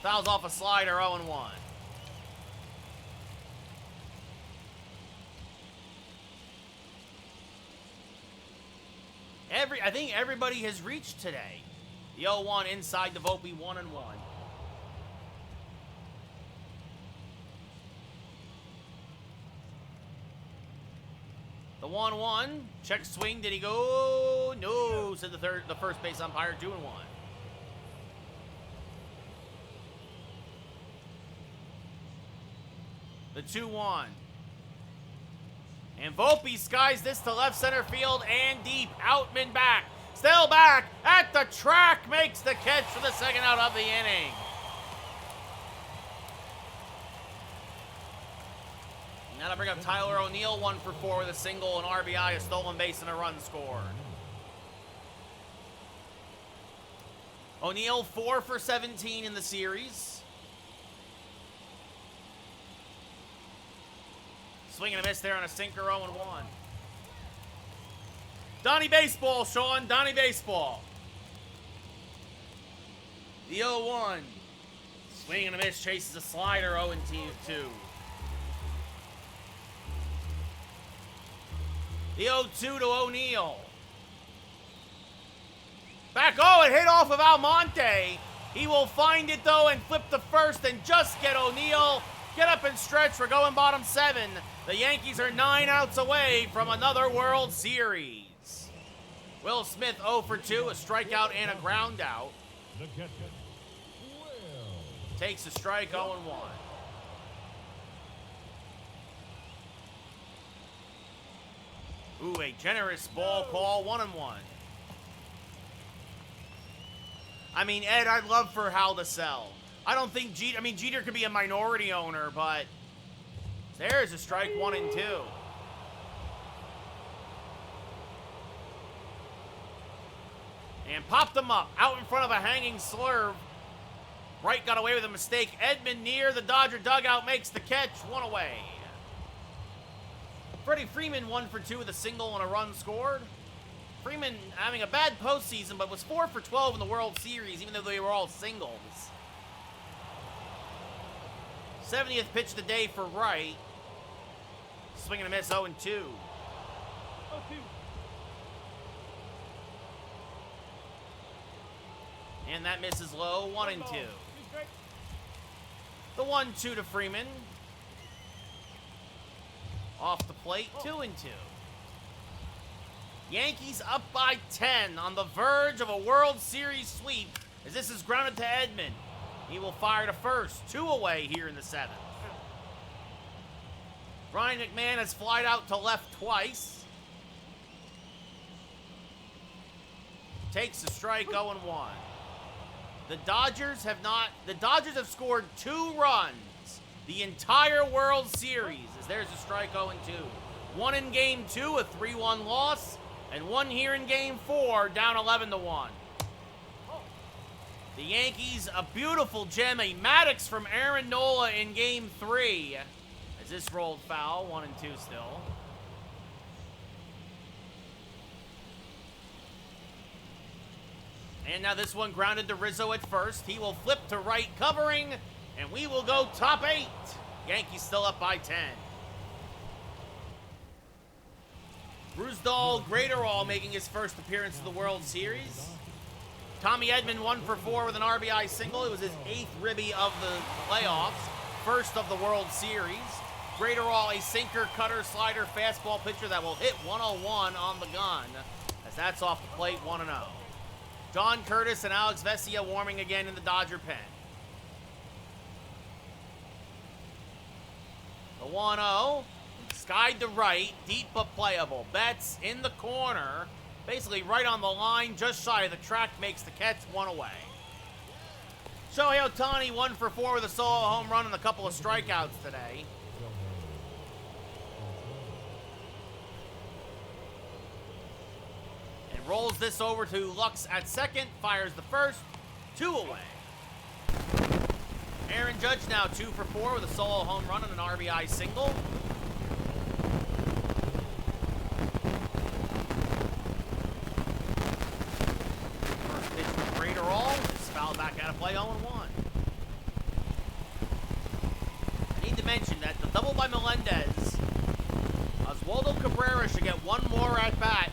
Fouls off a slider, 0-1. I think everybody has reached today. The 0-1 inside the Volpe, 1-1. The 1-1, check swing, did he go? No, said the first base umpire, 2-1. The 2-1. And Volpe skies this to left center field and deep. Outman back. Still back at the track. Makes the catch for the second out of the inning. Now to bring up Tyler O'Neill, 1 for 4 with a single, an RBI, a stolen base, and a run scored. O'Neill 4 for 17 in the series. Swing and a miss there on a sinker, 0-1. Donnie Baseball, Sean. Donnie Baseball. The 0-1. Swing and a miss, chases a slider, 0-2. The 0-2 to O'Neill. Back, oh, it hit off of Almonte. He will find it, though, and flip to first and just get O'Neill. Get up and stretch. We're going bottom 7. The Yankees are 9 outs away from another World Series. Will Smith 0 for 2, a strikeout and a ground out. The catcher, Will Takes a strike, 0-1. Ooh, a generous ball call, 1-1. I mean, Ed, I'd love for Hal to sell. I don't think Jeter could be a minority owner, but there's a strike, 1-2. And popped him up, out in front of a hanging slurve. Wright got away with a mistake. Edman near the Dodger dugout makes the catch, 1 away. Freddie Freeman 1 for 2 with a single and a run scored. Freeman having a bad postseason, but was 4 for 12 in the World Series, even though they were all singles. 70th pitch of the day for Wright. Swing and a miss, 0-2. 0-2. And that misses low, 1-2. The 1-2 to Freeman. Off the plate, 2-2. Yankees up by 10 on the verge of a World Series sweep as this is grounded to Edman. He will fire to first, 2 away here in the 7th. Ryan McMahon has flied out to left twice. Takes a strike, 0-1. The Dodgers have scored 2 runs the entire World Series as there's a strike, 0-2. 1 in Game 2, a 3-1 loss, and 1 here in Game 4, down 11-1. The Yankees, a beautiful gem, a Maddox from Aaron Nola in Game 3. As this rolled foul, 1-2 still. And now this one grounded to Rizzo at first. He will flip to right covering, and we will go top 8. Yankees still up by 10. Brusdal Graterol making his first appearance in the World Series. Tommy Edman 1 for 4 with an RBI single. It was his 8th ribby of the playoffs, first of the World Series. Graterol, a sinker, cutter, slider, fastball pitcher that will hit 101 on the gun, as that's off the plate, 1-0. John Curtis and Alex Vesia warming again in the Dodger pen. The 1-0, skied to right, deep but playable. Betts in the corner, basically right on the line, just shy of the track, makes the catch, 1 away. Shohei Ohtani 1 for 4 with a solo home run and a couple of strikeouts today. And rolls this over to Lux at second, fires the first, 2 away. Aaron Judge now 2 for 4 with a solo home run and an RBI single. First pitch from Graterol, is fouled back out of play, 0-1. I need to mention that the double by Melendez, Oswaldo Cabrera should get 1 more at bat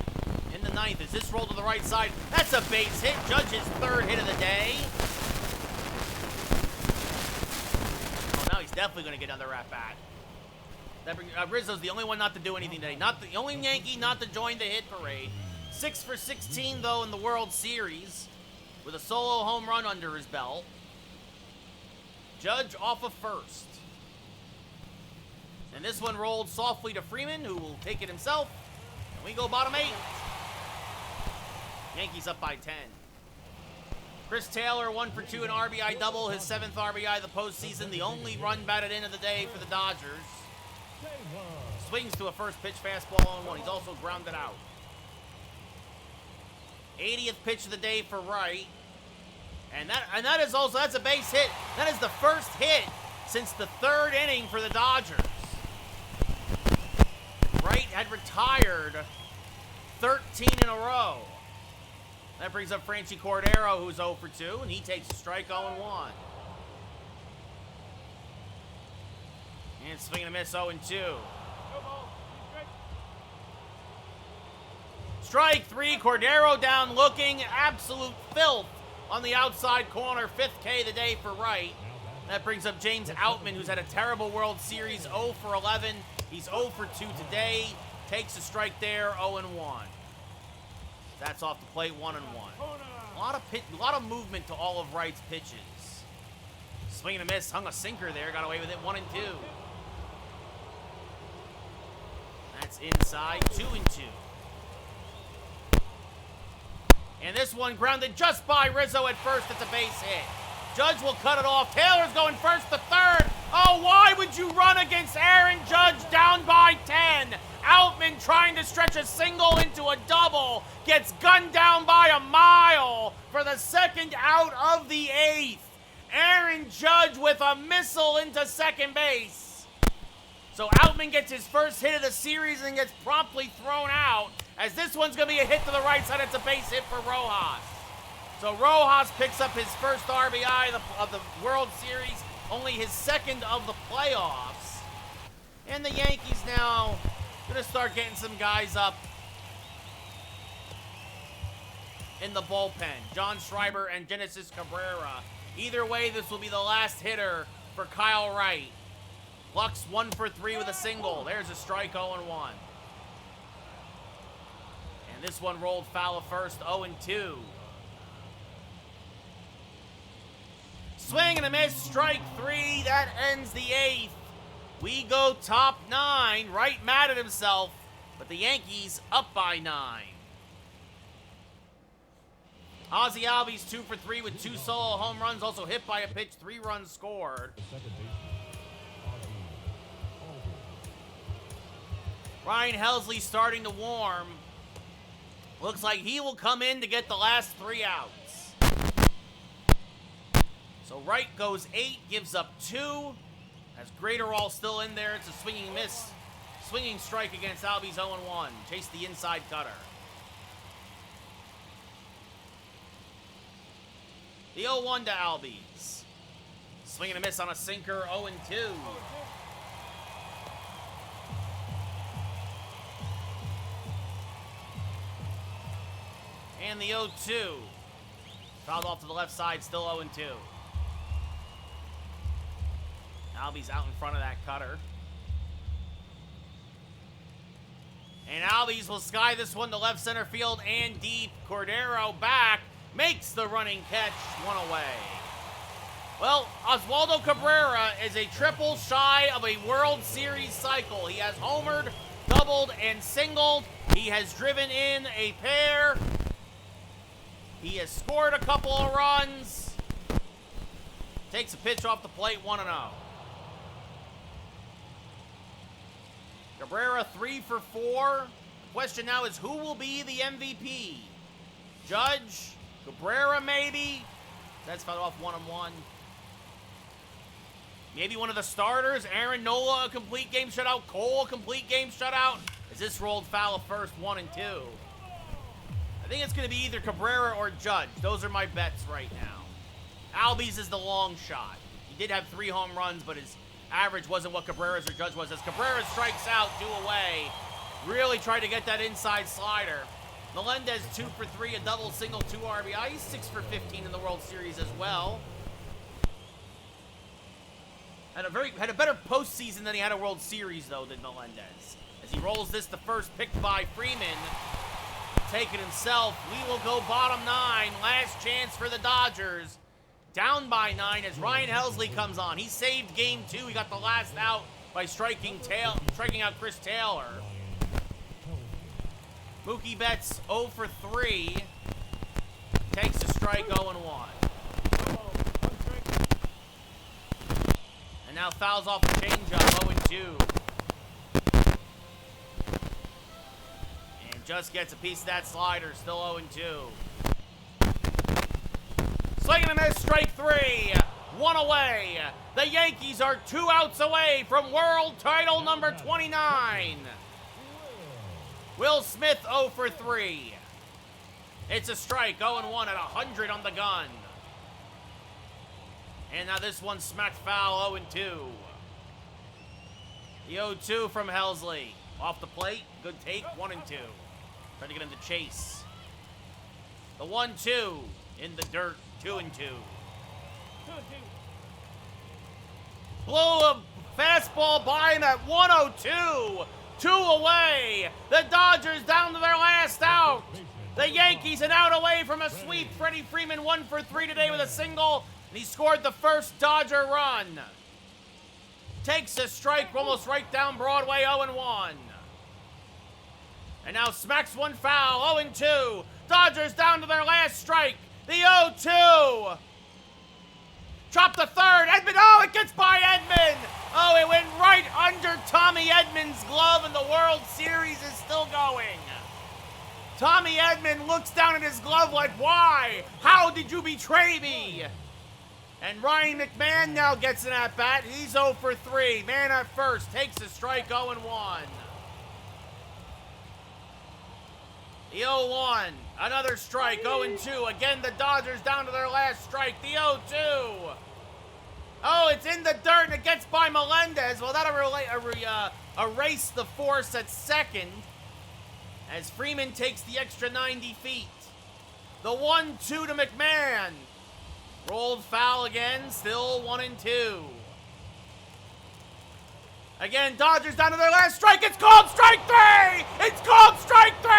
in the 9th as this rolled to the right side. That's a base hit, Judge's 3rd hit of the day. He's definitely going to get another at bat. Rizzo's the only one not to do anything today. Not the only Yankee not to join the hit parade. 6 for 16 though in the World Series, with a solo home run under his belt. Judge off of first, and this one rolled softly to Freeman, who will take it himself. And we go bottom 8. Yankees up by 10. Chris Taylor 1 for 2 an RBI double, his 7th RBI of the postseason, the only run batted in of the day for the Dodgers. Swings to a first pitch fastball 0-1. He's also grounded out. 80th pitch of the day for Wright. And that is also, that's a base hit. That is the first hit since the 3rd inning for the Dodgers. Wright had retired 13 in a row. That brings up Franchi Cordero, who's 0 for 2, and he takes a strike, 0-1. And swing and a miss, 0-2. Strike 3, Cordero down looking, absolute filth on the outside corner, 5th K of the day for Wright. That brings up James Outman, who's had a terrible World Series, 0 for 11. He's 0 for 2 today, takes a strike there, 0-1. That's off the plate, 1-1. A lot of movement to all of Wright's pitches. Swing and a miss, hung a sinker there, got away with it, 1-2. That's inside, 2-2. And this one grounded just by Rizzo at first. It's a base hit. Judge will cut it off. Taylor's going first to third. Oh, why would you run against Aaron Judge down by 10? Outman trying to stretch a single into a double. Gets gunned down by a mile for the second out of the 8th. Aaron Judge with a missile into second base. So Outman gets his first hit of the series and gets promptly thrown out, as this one's going to be a hit to the right side. It's a base hit for Rojas. So Rojas picks up his first RBI of the World Series, only his second of the playoffs. And the Yankees now going to start getting some guys up in the bullpen. John Schreiber and Genesis Cabrera. Either way, this will be the last hitter for Kyle Wright. Lux 1 for 3 with a single. There's a strike, 0-1. And this one rolled foul of first, 0-2. Swing and a miss, strike 3. That ends the 8th. We go top 9. Wright mad at himself, but the Yankees up by 9. Ozzie Albies 2 for 3 with 2 solo home runs. Also hit by a pitch, 3 runs scored. The second baseman, Ryan Helsley starting to warm. Looks like he will come in to get the last 3 outs. So Wright goes 8, gives up 2. Has Graterol still in there. It's a swinging miss. Swinging strike against Albies, 0-1. Chase the inside cutter. The 0-1 to Albies. Swing and a miss on a sinker, 0-2. And the 0-2. Fouled off to the left side, still 0-2. Albies out in front of that cutter. And Albies will sky this one to left center field and deep. Cordero back, makes the running catch, 1 away. Well, Oswaldo Cabrera is a triple shy of a World Series cycle. He has homered, doubled, and singled. He has driven in a pair. He has scored a couple of runs. Takes a pitch off the plate, 1-0. Cabrera 3 for 4. The question now is, who will be the MVP? Judge? Cabrera maybe? That's fouled off 1-1. Maybe one of the starters. Aaron Nola a complete game shutout. Cole a complete game shutout. As this rolled foul of first, 1-2. I think it's going to be either Cabrera or Judge. Those are my bets right now. Albies is the long shot. He did have 3 home runs, but his average wasn't what Cabrera's or Judge was. As Cabrera strikes out, 2 away. Really tried to get that inside slider. Melendez 2 for 3, a double, single, 2 RBI. He's 6 for 15 in the World Series as well. Had a better postseason than he had a World Series though than Melendez. As he rolls this to first, picked by Freeman. Take it himself. We will go bottom 9. Last chance for the Dodgers. Down by 9 as Ryan Helsley comes on. He saved game 2. He got the last out by striking out Chris Taylor. Mookie Betts 0 for 3. Takes a strike, 0-1. And now fouls off the changeup, 0-2. And just gets a piece of that slider, still 0-2. Swing and a miss, strike 3. 1 away. The Yankees are 2 outs away from world title number 29. Will Smith 0 for 3. It's a strike, 0-1 at 100 on the gun. And now this one smacked foul, 0-2. The 0-2 from Helsley. Off the plate, good take, 1-2. Trying to get him to chase. The 1-2 in the dirt, 2-2. Blew a fastball by him at 102. 2 away. The Dodgers down to their last out. The Yankees an out away from a sweep. Freddie Freeman 1 for 3 today with a single. And he scored the first Dodger run. Takes a strike almost right down Broadway, 0-1. And now smacks one foul, 0-2. Dodgers down to their last strike. The 0-2. Drop the third. Edman, oh, it gets by Edman. Oh, it went right under Tommy Edman's glove, and the World Series is still going. Tommy Edman looks down at his glove like, why? How did you betray me? And Ryan McMahon now gets an at-bat. He's 0 for 3. Man at first. Takes a strike, 0-1. The 0-1. Another strike, 0-2. Again, the Dodgers down to their last strike. The 0-2. Oh, it's in the dirt, and it gets by Melendez. Well, that'll erase the force at second as Freeman takes the extra 90 feet. The 1-2 to McMahon. Rolled foul again, still 1-2. Again, Dodgers down to their last strike. It's called strike 3! It's called strike 3!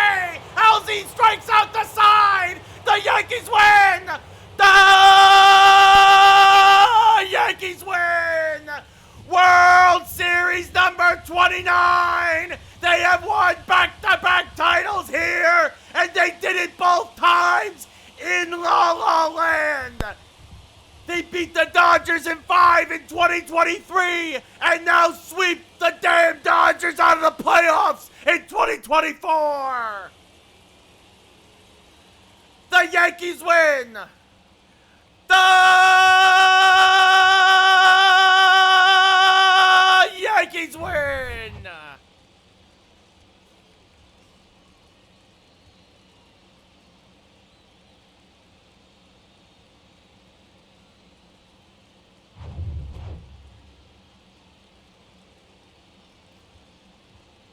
LZ strikes out the side! The Yankees win! The Yankees win! World Series number 29! They have won back-to-back titles here, and they did it both times in La La Land! They beat the Dodgers in 5 in 2023 and now sweep the damn Dodgers out of the playoffs in 2024. The Yankees win. The Yankees win.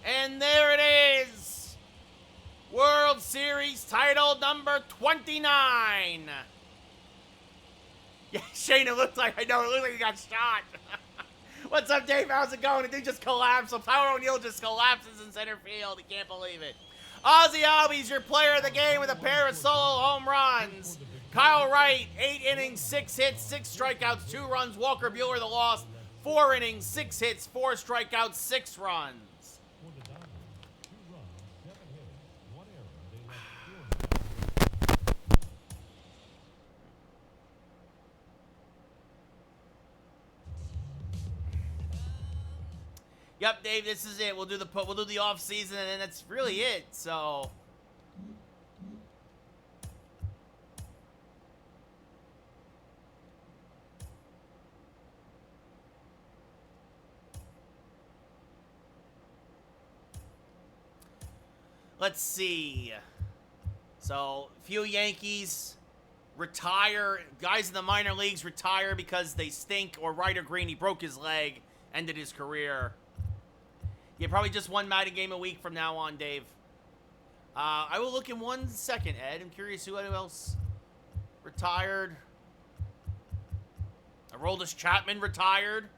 And there it is. World Series title number 29. Yeah, Shane, it looks like, I know, it looks like he got shot. What's up, Dave? How's it going? The dude just collapsed. So Tyler O'Neill just collapses in center field. He can't believe it. Ozzie Albies, your player of the game with a pair of solo home runs. Kyle Wright, 8 innings, 6 hits, 6 strikeouts, 2 runs. Walker Buehler, the loss, 4 innings, 6 hits, 4 strikeouts, 6 runs. For the Dodgers, 2 runs, 7 hits, 1 error. They left 4 Yep, Dave, this is it. We'll do the off season, and then that's really it. So let's see. So few Yankees retire. Guys in the minor leagues retire because they stink, or Ryder Green, he broke his leg, ended his career. Yeah, probably just 1 Madden game a week from now on, Dave. I will look in 1 second, Ed. I'm curious who else retired. Aroldis Chapman retired.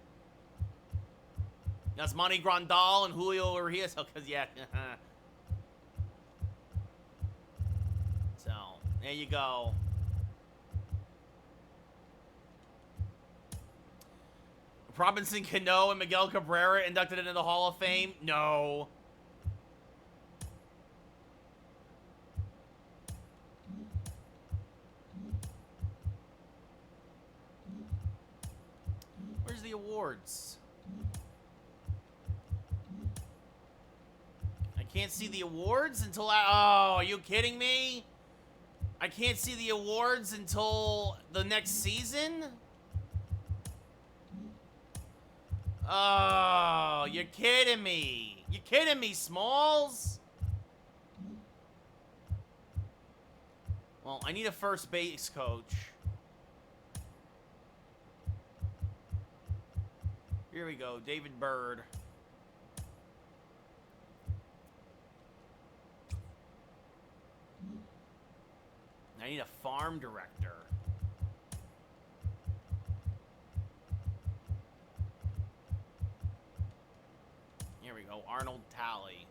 Yasmani Grandal and Julio Urias. Oh, because, yeah. So, there you go. Robinson Cano and Miguel Cabrera inducted into the Hall of Fame? No. Where's the awards? I can't see the awards until oh, are you kidding me? I can't see the awards until the next season? Oh, you're kidding me. You're kidding me, Smalls. Well, I need a first base coach. Here we go, David Bird. I need a farm director. Here we go, Arnold Talley.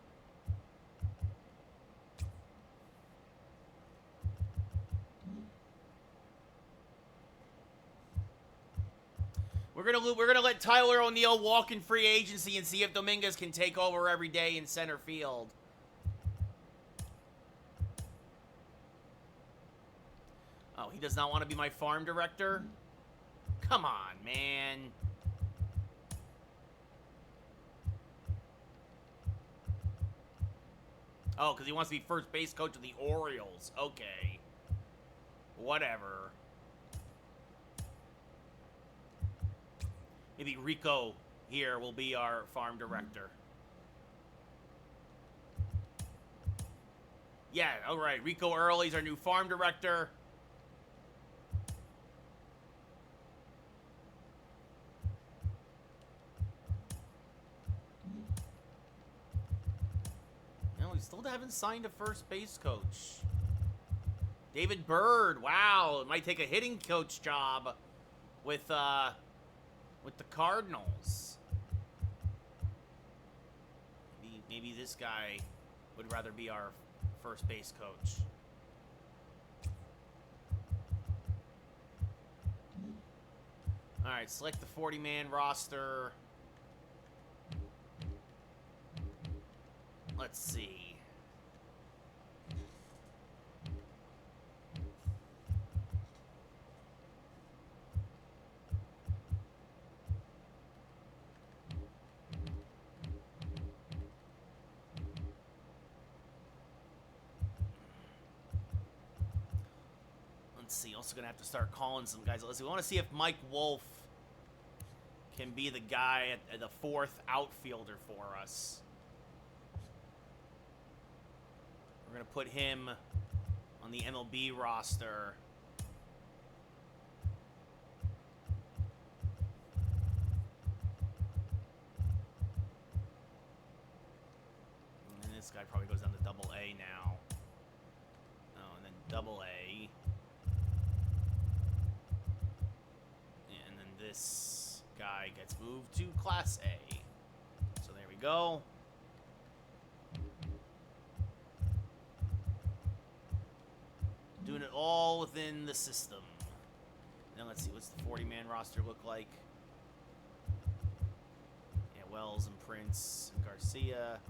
We're gonna let Tyler O'Neill walk in free agency and see if Dominguez can take over every day in center field. Oh, he does not want to be my farm director? Come on, man. Oh, because he wants to be first base coach of the Orioles. Okay. Whatever. Maybe Rico here will be our farm director. Yeah, all right. Rico Early's our new farm director. No, we still haven't signed a first base coach. David Bird. Wow, it might take a hitting coach job with the Cardinals. Maybe this guy would rather be our first base coach. All right, select the 40-man roster. Let's see. Also gonna have to start calling some guys. Let's see. We want to see if Mike Wolf can be the guy at the fourth outfielder for us. We're gonna put him on the MLB roster. And then this guy probably goes down to Double A now. Oh, and then Double A. This guy gets moved to Class A. So there we go. Doing it all within the system. Now let's see, what's the 40-man roster look like? Yeah, Wells and Prince and Garcia.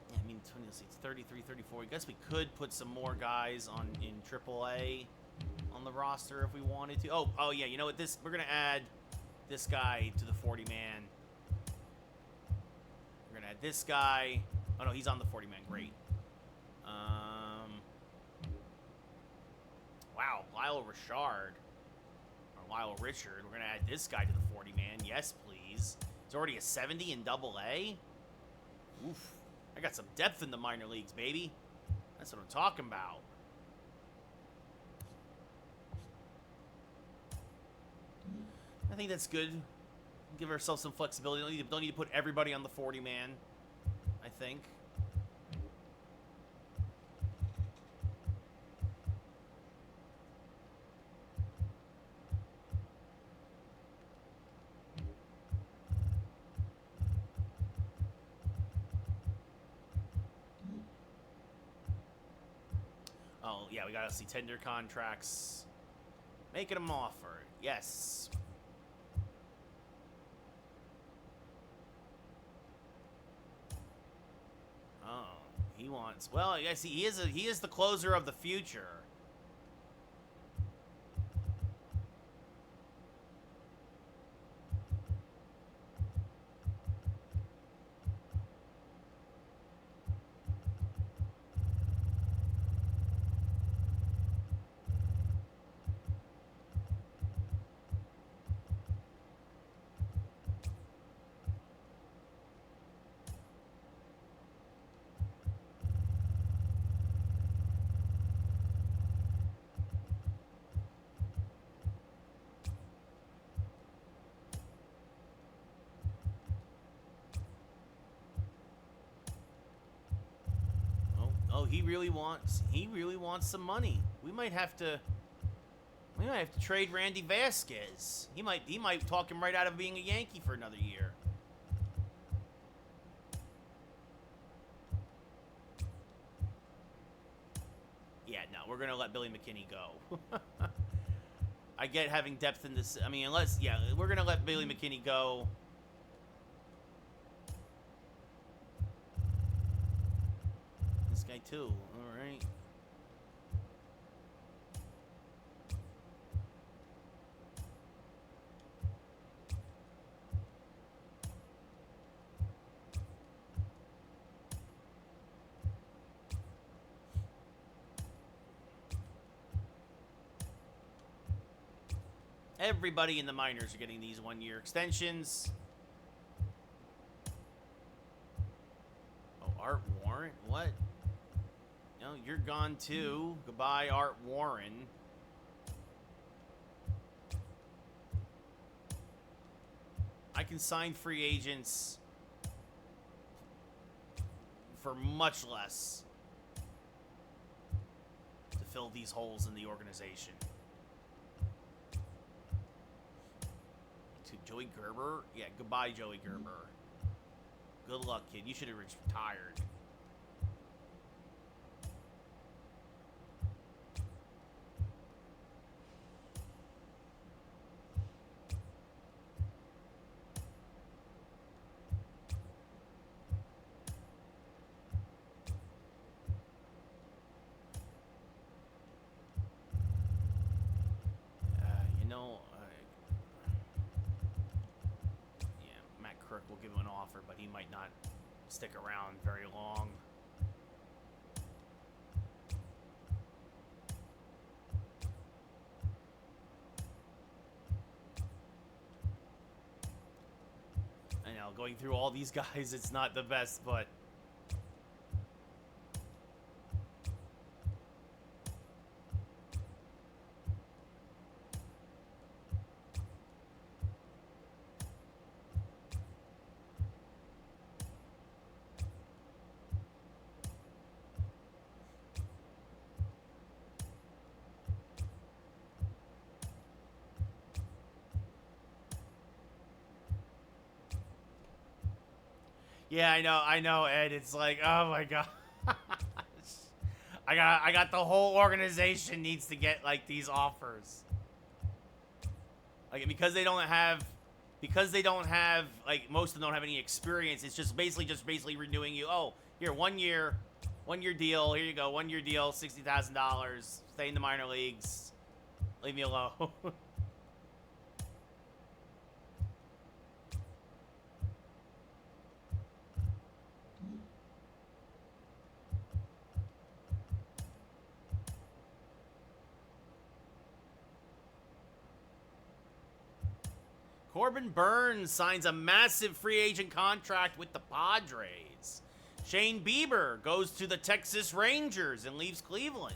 Yeah, I mean, let's see, it's 33, 34. I guess we could put some more guys in AAA on the roster if we wanted to. Oh yeah, you know what? We're gonna add this guy to the 40-man. We're gonna add this guy. Oh no, he's on the 40-man. Great. Wow, Lyle Richard or Lyle Richard. We're gonna add this guy to the 40-man. Yes, please. He's already a 70 in Double A. Oof. I got some depth in the minor leagues, baby. That's what I'm talking about. I think that's good. Give ourselves some flexibility. Don't need to put everybody on the 40-man, I think. Oh, yeah, we gotta see tender contracts. Making them offer. Yes. He wants. Well, I see. He is the closer of the future. Oh, he really wants some money. We might have to trade Randy Vasquez. He might talk him right out of being a Yankee for another year. Yeah, no, we're gonna let Billy McKinney go. I get having depth in this. I mean, unless, yeah, we're going to let Billy McKinney go. This guy, too. All right. Everybody in the minors are getting these one-year extensions. Oh, Art Warren? What? No, you're gone too. Goodbye, Art Warren. I can sign free agents for much less to fill these holes in the organization. Joey Gerber? Yeah, goodbye, Joey Gerber. Good luck, kid. You should have retired. You know... We'll give him an offer, but he might not stick around very long. I know, going through all these guys, it's not the best, but... Yeah, I know, Ed. It's like, oh my gosh. I got the whole organization needs to get like these offers. Like because they don't have like most of them don't have any experience. It's just basically renewing you. Oh, here 1 year deal. Here you go, 1 year deal, $60,000. Stay in the minor leagues. Leave me alone. Corbin Burns signs a massive free agent contract with the Padres. Shane Bieber goes to the Texas Rangers and leaves Cleveland.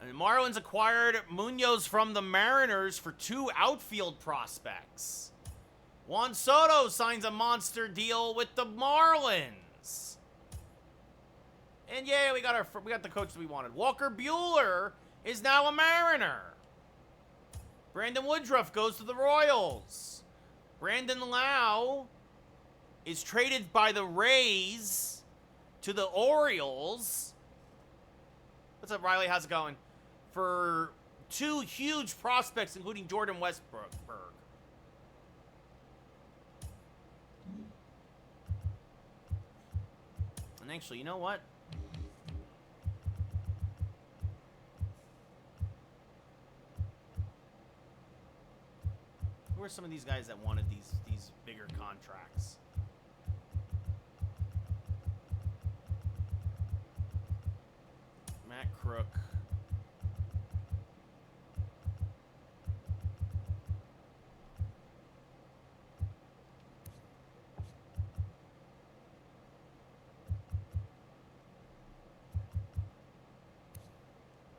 And the Marlins acquired Munoz from the Mariners for 2 outfield prospects. Juan Soto signs a monster deal with the Marlins. And yeah, we got the coach that we wanted. Walker Buehler is now a Mariner. Brandon Woodruff goes to the Royals. Brandon Lau is traded by the Rays to the Orioles. What's up, Riley? How's it going? For 2 huge prospects, including Jordan Westburg. And actually, you know what? Who are some of these guys that wanted these bigger contracts? Matt Crook.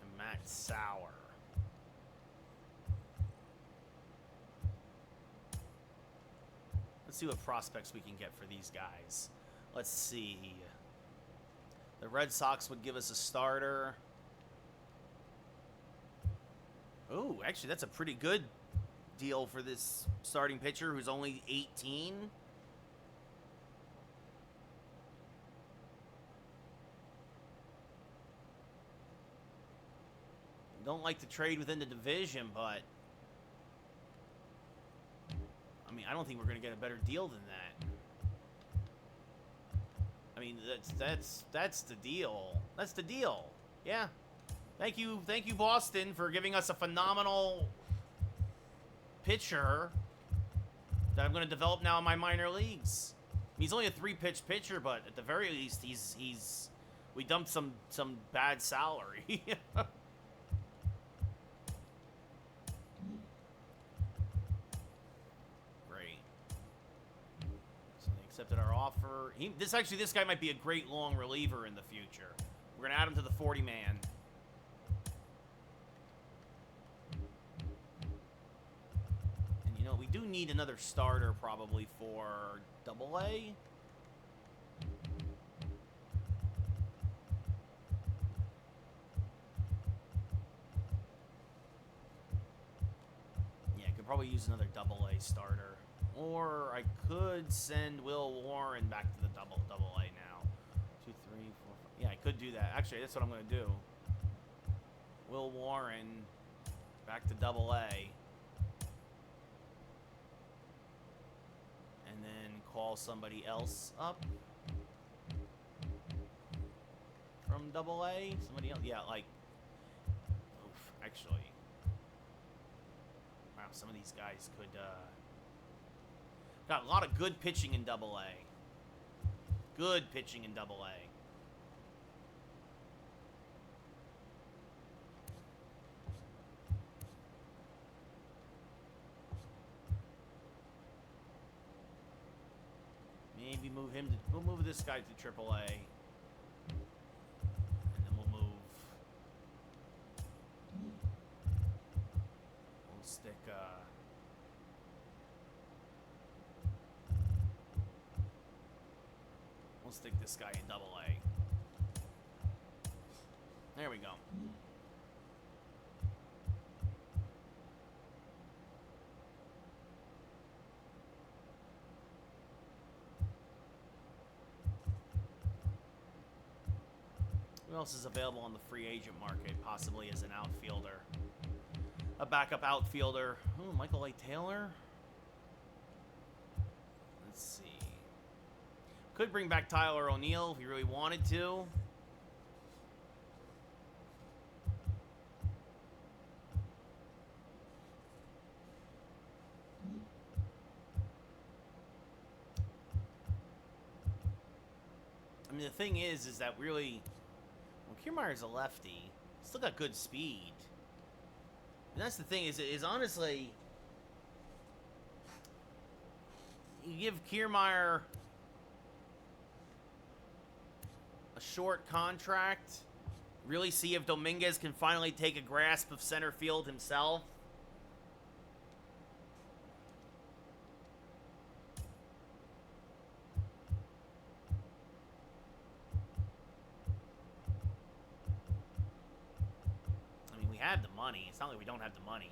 And Matt Sauer. Let's see what prospects we can get for these guys. Let's see. The Red Sox would give us a starter. Oh, actually, that's a pretty good deal for this starting pitcher who's only 18. Don't like to trade within the division, but I mean, I don't think we're going to get a better deal than that. I mean, that's the deal. That's the deal. Yeah. Thank you, Boston, for giving us a phenomenal pitcher that I'm going to develop now in my minor leagues. I mean, he's only a 3-pitch pitcher, but at the very least, we dumped some bad salary. Great. So they accepted our offer. This guy might be a great long reliever in the future. We're going to add him to the 40-man. And, you know, we do need another starter probably for Double-A. Yeah, I could probably use another Double-A starter. Or I could send Will Warren back to the Double-A now. 2, 3, 4, 5. Yeah, I could do that. Actually, that's what I'm going to do. Will Warren back to Double-A. And then call somebody else up from Double-A. Somebody else. Yeah, like. Oof, actually. Wow, some of these guys could. Got a lot of good pitching in Double-A. Good pitching in Double-A. Maybe move him to. We'll move this guy to Triple-A. And then we'll move. We'll stick. We'll stick this guy in Double-A. There we go. Who else is available on the free agent market, possibly as an outfielder? A backup outfielder. Oh, Michael A. Taylor? Let's see. Could bring back Tyler O'Neill if he really wanted to. I mean, the thing is that really... Well, Kiermaier's a lefty. Still got good speed. And that's the thing, is honestly... You give Kiermaier a short contract, really see if Dominguez can finally take a grasp of center field himself. I mean, we have the money. It's not like we don't have the money.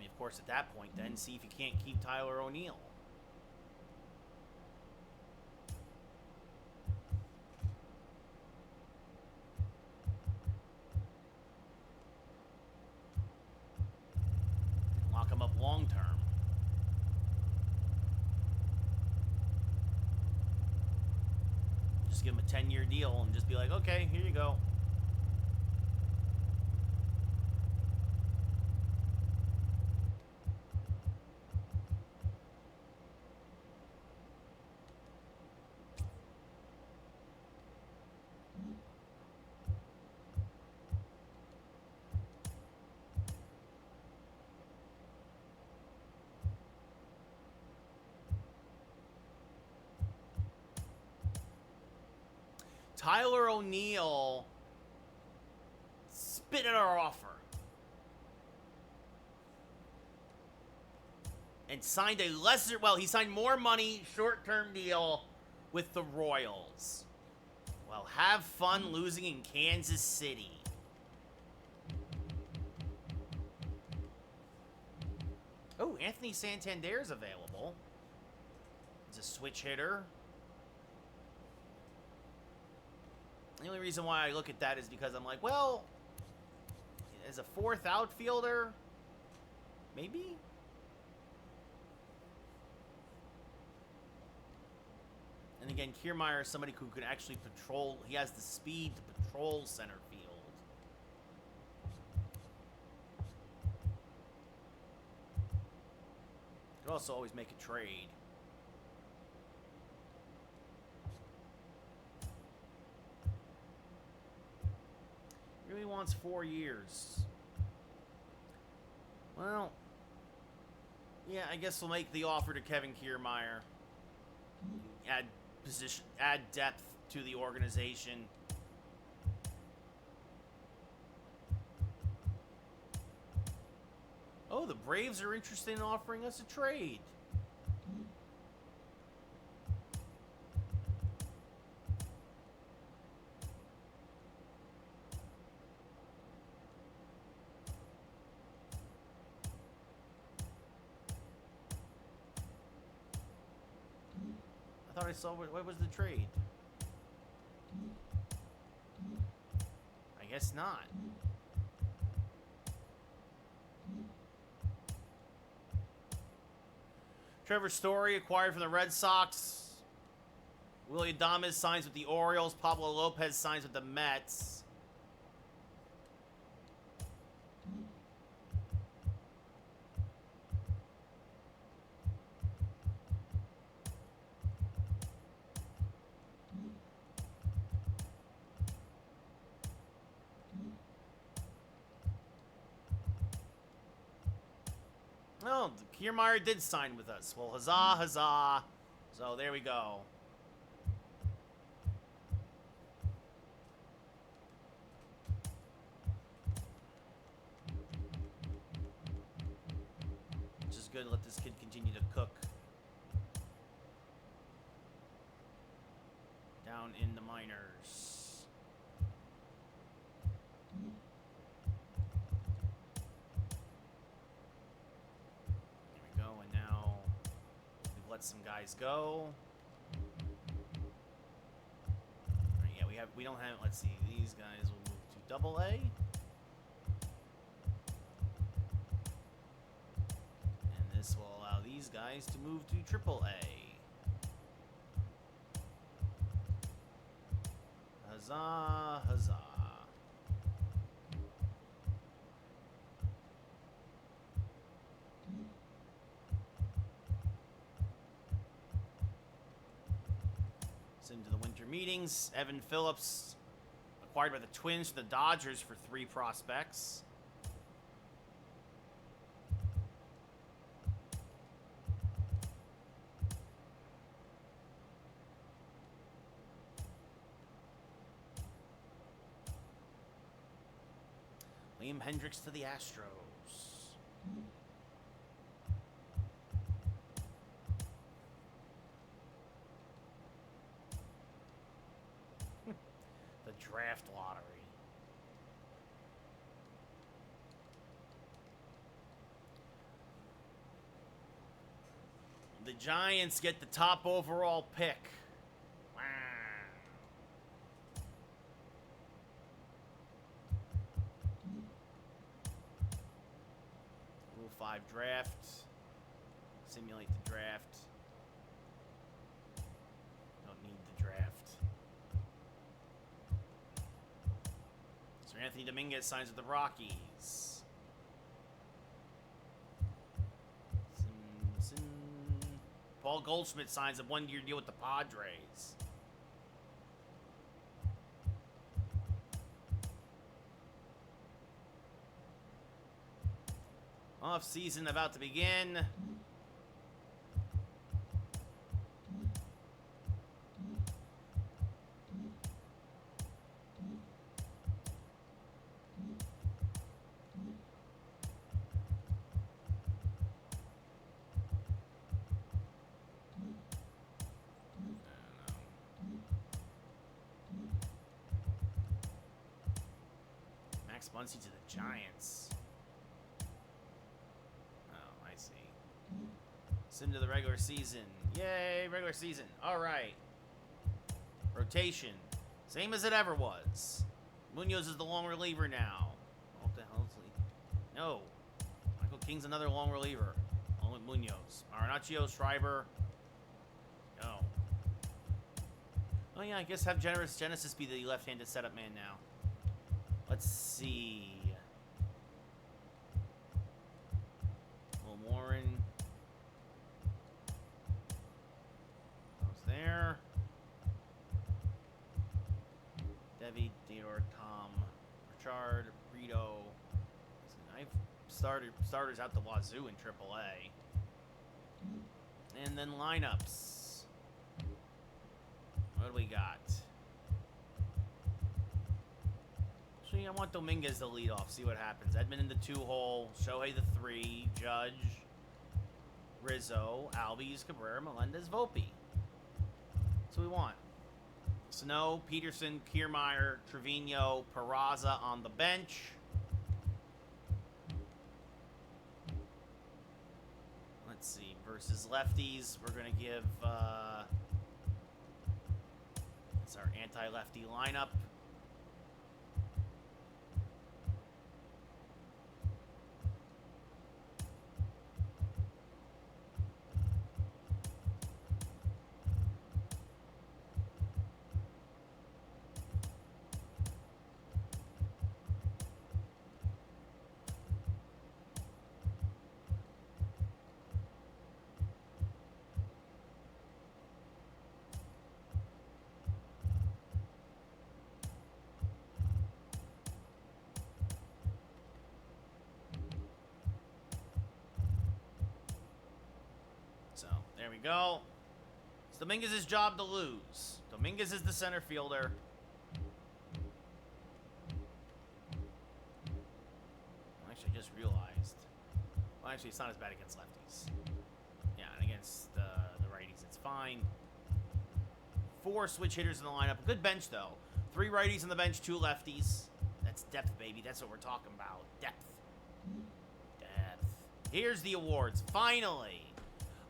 Of course, at that point, then see if you can't keep Tyler O'Neill. Lock him up long term. Just give him a 10-year deal and just be like, okay, here you go. Tyler O'Neill spit at our offer and signed a lesser, well, he signed more money, short-term deal with the Royals. Well, have fun losing in Kansas City. Ooh, Anthony Santander's available. He's a switch hitter. The only reason why I look at that is because I'm like, well, as a fourth outfielder, maybe? And again, Kiermaier is somebody who can actually patrol. He has the speed to patrol center field. Could also always make a trade. Really wants 4 years. Well, yeah, I guess we'll make the offer to Kevin Kiermaier. Add depth to the organization. Oh, the Braves are interested in offering us a trade. I thought I saw what was the trade? I guess not. Trevor Story acquired from the Red Sox. Willie Adames signs with the Orioles. Pablo Lopez signs with the Mets. Oh, Kiermaier did sign with us. Well, huzzah, huzzah. So there we go. Which is good. Let this kid continue to cook. Down in the minors. Let some guys go. Right, yeah, we don't have. Let's see. These guys will move to Double A, and this will allow these guys to move to Triple A. Huzzah! Huzzah! Into the winter meetings. Evan Phillips acquired by the Twins from the Dodgers for 3 prospects. Liam Hendricks to the Astros. Draft lottery. The Giants get the top overall pick. Wow. Rule 5 draft. Simulate the draft. Don't need the draft. Anthony Dominguez signs with the Rockies. Paul Goldschmidt signs a 1-year deal with the Padres. Off season about to begin. Muncy to the Giants. Oh, I see. Sim to the regular season. Yay, regular season. All right. Rotation. Same as it ever was. Munoz is the long reliever now. What the hell is he? No. Michael King's another long reliever. Only Munoz. Marinaccio, Schreiber. No. Oh, yeah, I guess have Genesis be the left-handed setup man now. Let's see. Will Warren. Goes there. Devi, Theodore, Tom, Richard, Rito. I've starters out the wazoo in AAA. And then lineups. What do we got? Actually, I want Dominguez to lead off. See what happens. Edmund in the 2-hole. Shohei the 3. Judge. Rizzo. Albies. Cabrera. Melendez. Volpe. That's what we want. Sano, Peterson, Kiermaier, Trevino, Peraza on the bench. Let's see. Versus lefties, we're going to give... it's our anti-lefty lineup. So, there we go. It's Dominguez's job to lose. Dominguez is the center fielder. Actually, I just realized. Well, actually, it's not as bad against lefties. Yeah, and against the righties, it's fine. 4 switch hitters in the lineup. Good bench, though. 3 righties on the bench, 2 lefties. That's depth, baby. That's what we're talking about. Depth. Depth. Here's the awards. Finally.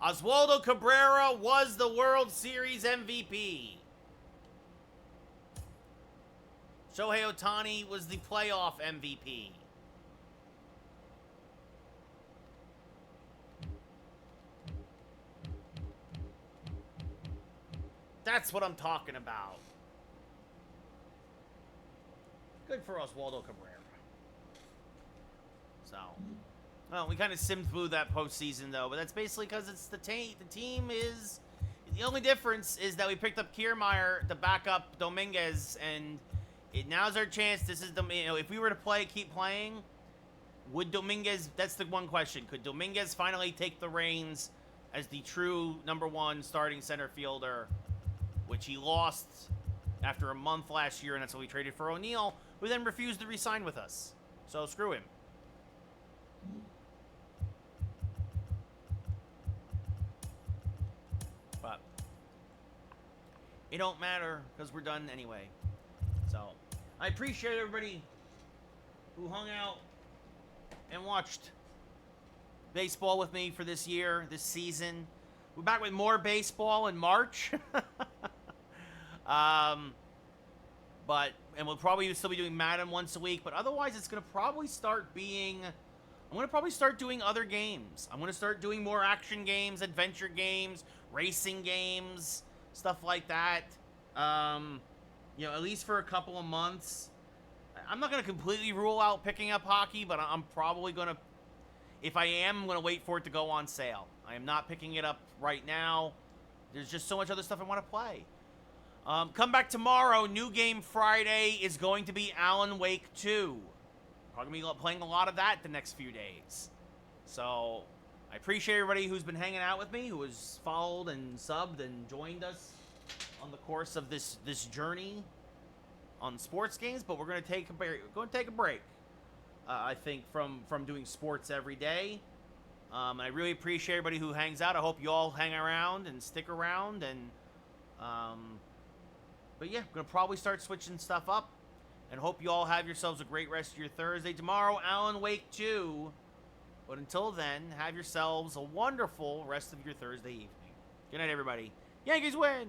Oswaldo Cabrera was the World Series MVP. Shohei Ohtani was the playoff MVP. That's what I'm talking about. Good for Oswaldo Cabrera. So... well, we kind of simmed through that postseason, though, but that's basically because it's the team is... the only difference is that we picked up Kiermaier to back up Dominguez, and now's our chance. This is the... if we were to keep playing, would Dominguez... that's the one question. Could Dominguez finally take the reins as the true #1 starting center fielder, which he lost after a month last year, and that's what we traded for O'Neill, who then refused to re-sign with us. So, screw him. But it don't matter because we're done anyway. So I appreciate everybody who hung out and watched baseball with me for this year, this season. We're back with more baseball in March. And we'll probably still be doing Madden once a week, but otherwise it's going to probably start being... I'm going to probably start doing other games. I'm going to start doing more action games, adventure games, racing games, stuff like that. At least for a couple of months. I'm not going to completely rule out picking up hockey, but I'm probably going to... if I am, I'm going to wait for it to go on sale. I am not picking it up right now. There's just so much other stuff I want to play. Come back tomorrow. New game Friday is going to be Alan Wake 2. Probably going to be playing a lot of that the next few days. So, I appreciate everybody who's been hanging out with me, who has followed and subbed and joined us on the course of this journey on sports games. But we're going to take a break. I think from doing sports every day. I really appreciate everybody who hangs out. I hope you all hang around and stick around. And but yeah, I'm going to probably start switching stuff up. And hope you all have yourselves a great rest of your Thursday. Tomorrow, Alan Wake 2. But until then, have yourselves a wonderful rest of your Thursday evening. Good night, everybody. Yankees win!